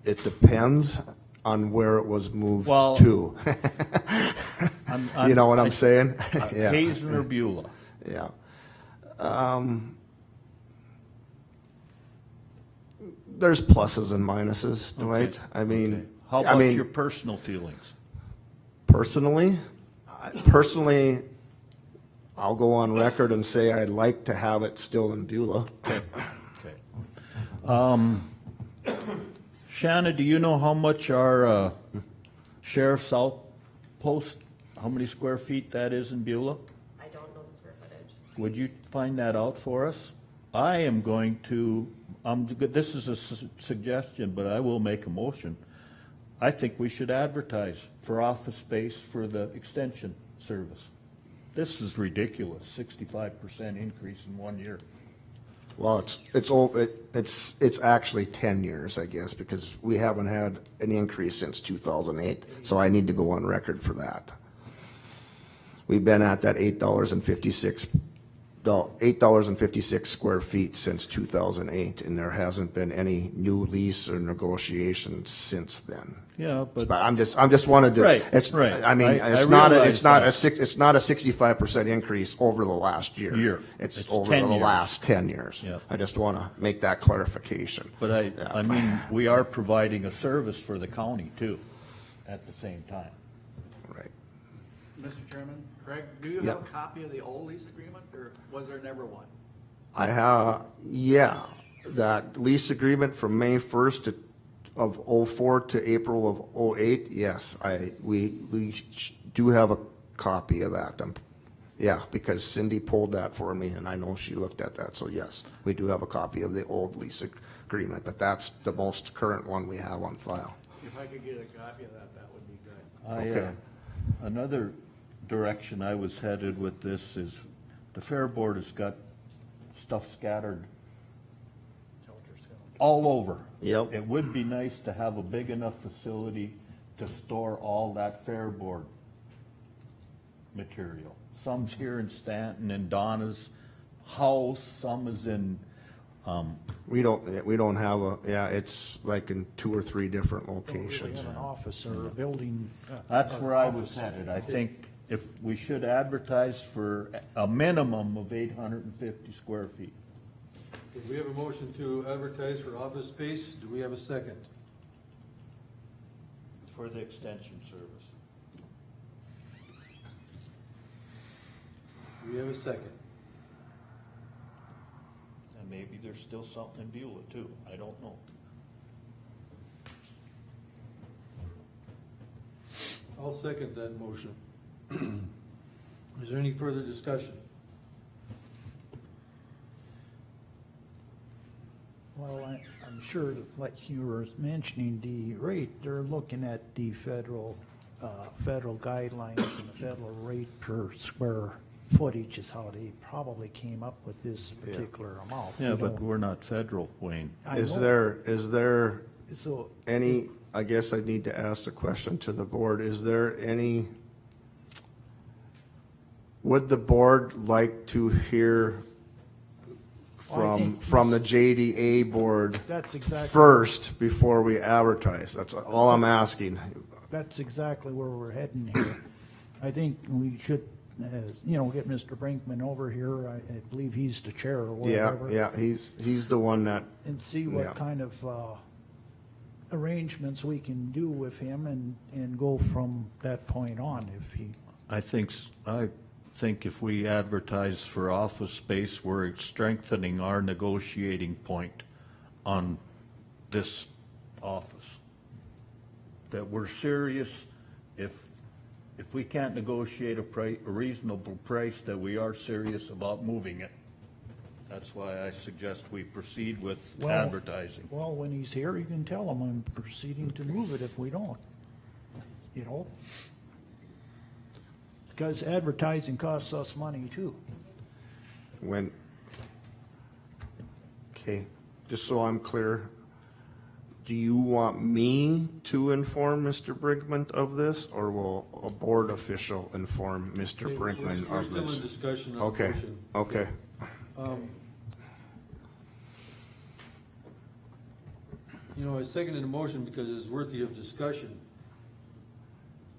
it depends on where it was moved Well, to. You know what I'm saying? Yeah. Hazen or Beulah? Yeah. There's pluses and minuses, Dwight. Okay. I mean, Okay. How I about mean, your personal feelings? personally, I'll go on record and say I'd like to have it still in Beulah. Okay. Shanna, do you know how much our sheriff's outpost, how many square feet that is in Beulah? I don't know the square footage. would you find that out for us? I am going to, this is a suggestion, but I will make a motion. I think we should advertise for office space for the extension service. This is ridiculous, 65% increase in 1 year. Well, it's actually 10 years, I guess, because we haven't had an increase since 2008, so I need to go on record for that. We've been at that $8.56 square feet since 2008, and there hasn't been any new lease or negotiation since then. Yeah, but I'm just wanted to. Right, It's, right. I mean, I it's not realize that. it's not a 65% increase over the last year. It's over 10 the years. last 10 years. Yeah. I just want to make that clarification. But I mean, we are providing a service for the county too, at the same time. Right. Mr. Chairman, Craig, do you have a copy of the old lease agreement, or was there never one? I have, yeah, that lease agreement from May 1st of '04 to April of '08, yes, we do have a copy of that. Yeah, because Cindy pulled that for me, and I know she looked at that, so yes, we do have a copy of the old lease agreement, but that's the most current one we have on file. If I could get a copy of that, that would be good. Okay. Another direction I was headed with this is the Fair Board has got stuff scattered all over. Yep. It would be nice to have a big enough facility to store all that Fair Board material. Some's here in Stanton in Donna's house, some is in, We don't have it's like in 2 or 3 different Don't really locations. have an office or a building. that's where I was headed. I think if we should advertise for a minimum of 850 square feet. Okay, we have a motion to advertise for office space. Do we have a second? For the extension service. Do we have a second? And maybe there's still something in Beulah too, I don't know. I'll second that motion. Is there any further discussion? Well, I'm sure, like you were mentioning, the rate, they're looking at the federal guidelines and the federal rate per square footage is how they probably came up with this particular amount. Yeah, We but don't- we're not federal, Wayne. I Is know. there So, any, I guess I need to ask the question to the board, is there any, would the board like to hear Well, I think from the JDA board that's exactly. first before we advertise? That's all I'm asking. That's exactly where we're heading here. I think we should, get Mr. Brinkman over here. I believe he's the chair or Yeah, whatever. yeah, he's the one that, And see Yeah. what kind of arrangements we can do with him and go from that point on if he, I think if we advertise for office space, we're strengthening our negotiating point on this office. That we're serious, if we can't negotiate a reasonable price, that we are serious about moving it. That's why I suggest we proceed with Well- advertising. well, when he's here, you can tell him I'm proceeding to move it if we don't, Because advertising costs us money too. okay, just so I'm clear, do you want me to inform Mr. Brinkman of this, or will a board official inform Mr. Okay, Brinkman we're of still in this? discussion on the Okay, motion. okay. I seconded the motion because it's worthy of discussion.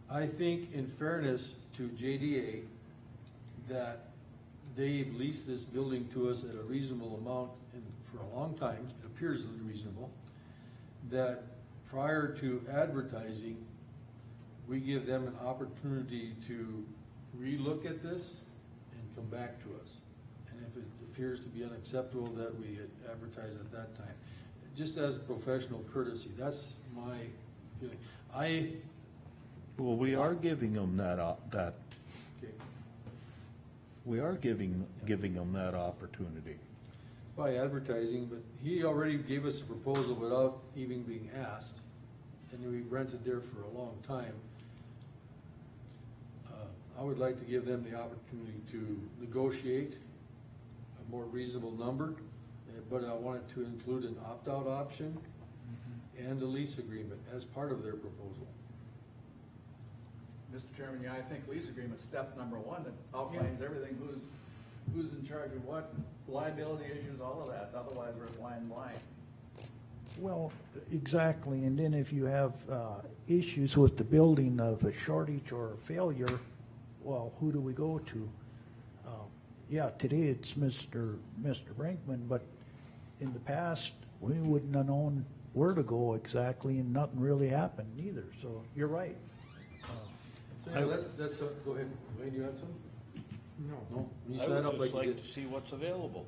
I think in fairness to JDA, that they've leased this building to us at a reasonable amount and for a long time, it appears reasonable, that prior to advertising, we give them an opportunity to relook at this and come back to us. And if it appears to be unacceptable, that we advertise at that time. Just as professional courtesy, that's my feeling. Well, we are giving them that, Okay. We are giving them that opportunity. By advertising, but he already gave us a proposal without even being asked, and we've rented there for a long time. I would like to give them the opportunity to negotiate a more reasonable number, but I want it to include an opt-out option and a lease agreement as part of their proposal. Mr. Chairman, yeah, I think lease agreement, step number one, that outlines everything, who's in charge of what, liability issues, all of that, otherwise we're flying blind. Well, exactly, and then if you have issues with the building of a shortage or a failure, well, who do we go to? Yeah, today it's Mr. Brinkman, but in the past, we wouldn't have known where to go exactly, and nothing really happened either, so you're right. That's, go ahead, Wayne, you had some? No. No? You I stand up would just like you like did. to see what's available.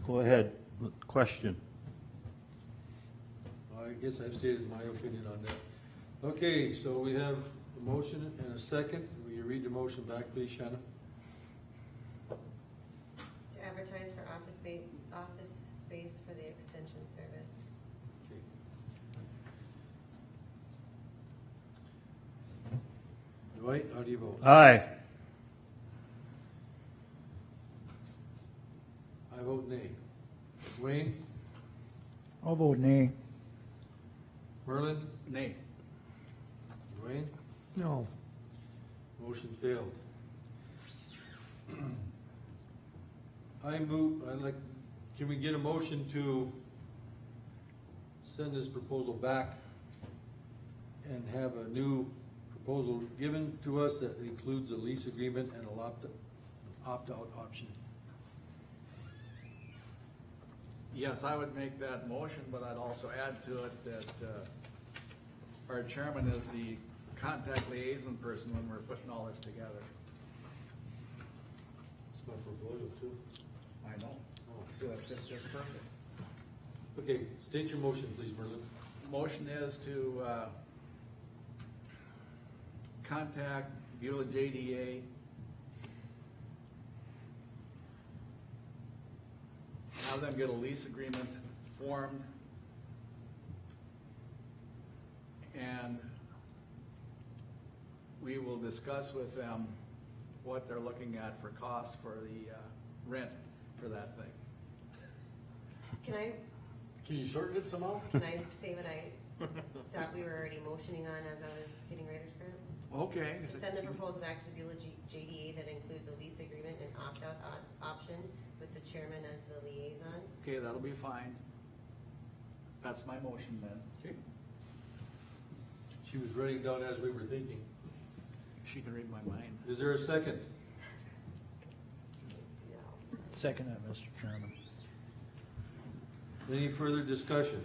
Go ahead, question. I guess I've stated my opinion on that. Okay, so we have a motion and a second. Will you read the motion back, please, Shanna? To advertise for office space for the extension service. Okay. Dwight, how do you vote? Aye. I vote nay. Wayne? I'll vote nay. Merlin? Nay. Dwayne? No. Motion failed. Can we get a motion to send this proposal back and have a new proposal given to us that includes a lease agreement and a opt-out option? Yes, I would make that motion, but I'd also add to it that our chairman is the contact liaison person when we're putting all this together. It's my proposal too. I know. So that fits just perfect. Okay, state your motion, please, Merlin. Motion is to contact Beulah JDA, have them get a lease agreement formed, and we will discuss with them what they're looking at for cost for the rent for that thing. Can you shorten it somehow? Can I say what I thought we were already motioning on as I was getting ready to print? Okay. To send the proposal back to the Beulah JDA that includes a lease agreement and opt-out option with the chairman as the liaison. Okay, that'll be fine. That's my motion then. Okay. She was writing down as we were thinking. She can read my mind. Is there a second? Second that, Mr. Chairman. Any further discussion?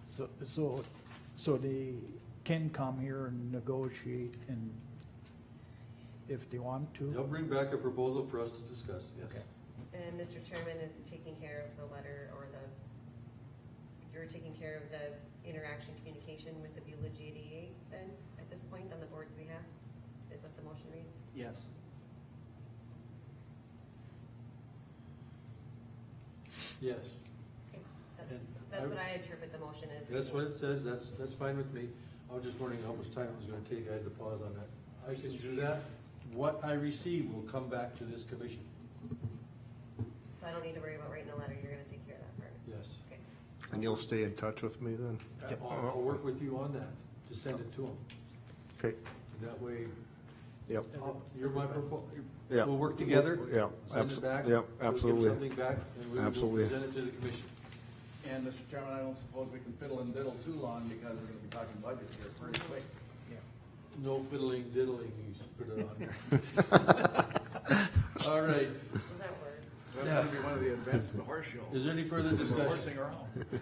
So they can come here and negotiate and if they want to? They'll bring back a proposal for us to discuss, yes. Okay. And Mr. Chairman is taking care of the letter or you're taking care of the interaction communication with the Beulah JDA then, at this point, on the board's behalf, is what the motion reads? Yes. Yes. Okay. And That's what I interpret the motion as. That's what it says, that's fine with me. I was just wondering how much time it was gonna take, I had to pause on that. I can do that. What I receive will come back to this commission. So I don't need to worry about writing a letter, you're gonna take care of that part? Yes. Okay. And you'll stay in touch with me then? I'll work with you on that, to send it to them. Okay, That way, yep, you're my yeah. we'll work together. Yeah, Send it back. yep, we'll give absolutely. something back, and we will Absolutely. present it to the commission. And Mr. Chairman, I don't suppose we can fiddle and diddle too long because we're gonna be talking budget here pretty quick. No fiddling diddling, he's put it on there. All right, Does that work? That's gonna be one of the events of the horse show. is there any further We're discussion? horsing around.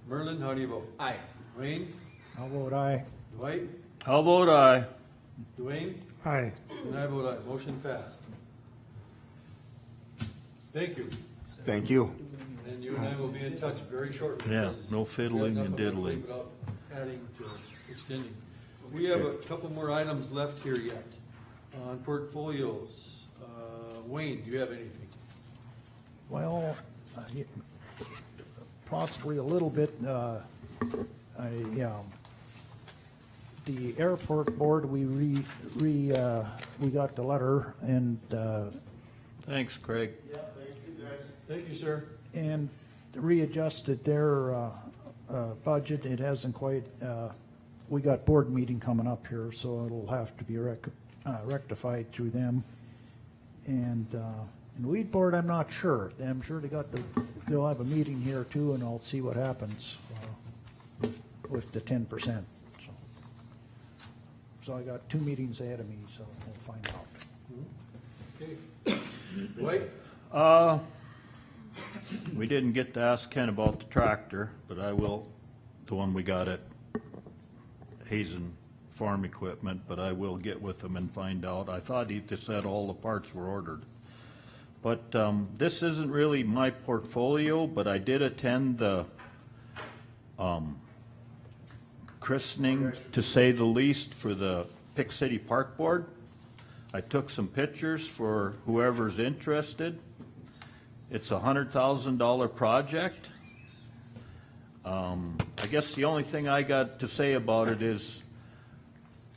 Merlin, how do you vote? Aye. Wayne? I'll vote aye. Dwight? How about aye? Dwayne? Aye. And I vote aye, motion passed. Thank you, Thank you. and you and I will be in touch very shortly. Yeah, because no we have fiddling enough and on our plate diddling. Without adding to extending. We have a couple more items left here yet on portfolios. Wayne, do you have anything? Well, possibly a little bit, the airport board, we got the letter and, Thanks, Craig. Thank you, sir. and readjusted their, budget. It hasn't quite, we got board meeting coming up here, so it'll have to be rectified through them. And weed board, I'm not sure. I'm sure they'll have a meeting here too, and I'll see what happens with the 10%. So I got 2 meetings ahead of me, so we'll find out. Okay. Dwight? We didn't get to ask Ken about the tractor, but I will, the one we got at Hazen Farm Equipment, but I will get with him and find out. I thought he just said all the parts were ordered. But this isn't really my portfolio, but I did attend the christening, to say the least, for the Pick City Park Board. I took some pictures for whoever's interested. It's a $100,000 project. I guess the only thing I got to say about it is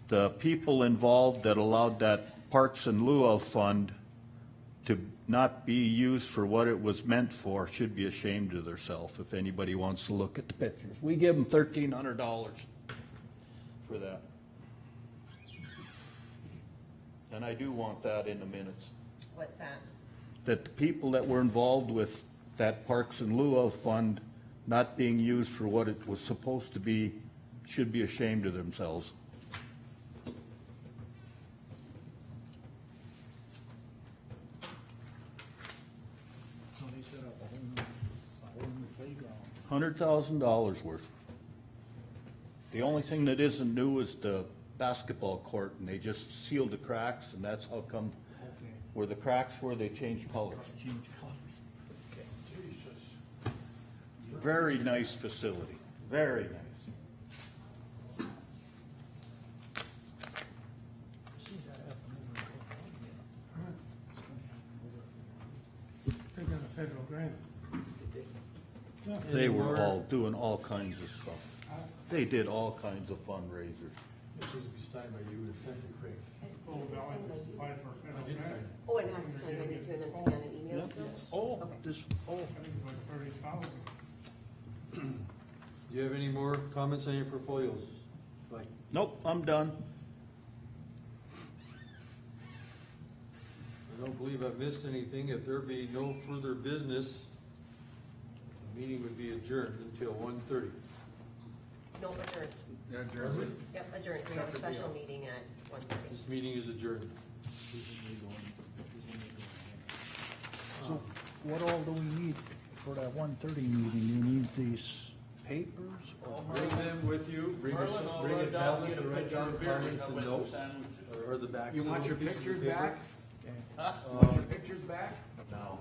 the people involved that allowed that Parks in lieu of fund to not be used for what it was meant for should be ashamed of themselves if anybody wants to look at the pictures. We give them $1,300 for that. And I do want that in the minutes. What's that? That the people that were involved with that Parks in lieu of fund not being used for what it was supposed to be should be ashamed of themselves. So they set up a whole new playground. $100,000 worth. The only thing that isn't new is the basketball court, and they just sealed the cracks, and that's how come, Okay. where the cracks were, they changed colors. Change colors. Okay. Jesus. Very nice facility, very nice. See that happen over in Colombia. They got a federal grant. They were all doing all kinds of stuff. They did all kinds of fundraisers. This needs to be signed by you and sent to Craig. Oh, now I just applied for a I federal did grant. sign it. Oh, and it has to sign by me too, and then scan an email to us? Oh, Okay. this, I think it was 30,000. Do you have any more comments on your portfolios? Mike? Nope, I'm done. I don't believe I've missed anything. If there be no further business, the meeting would be adjourned until 1:30. No, adjourned. Yep, adjourned. We have a special meeting at 1:30. This meeting is adjourned. so what all do we need for that 1:30 meeting? You need these papers or? Bring them with you, bring a tablet to write down comments and notes, or the back. You want your pieces of pictures paper. back? Want your pictures back? No.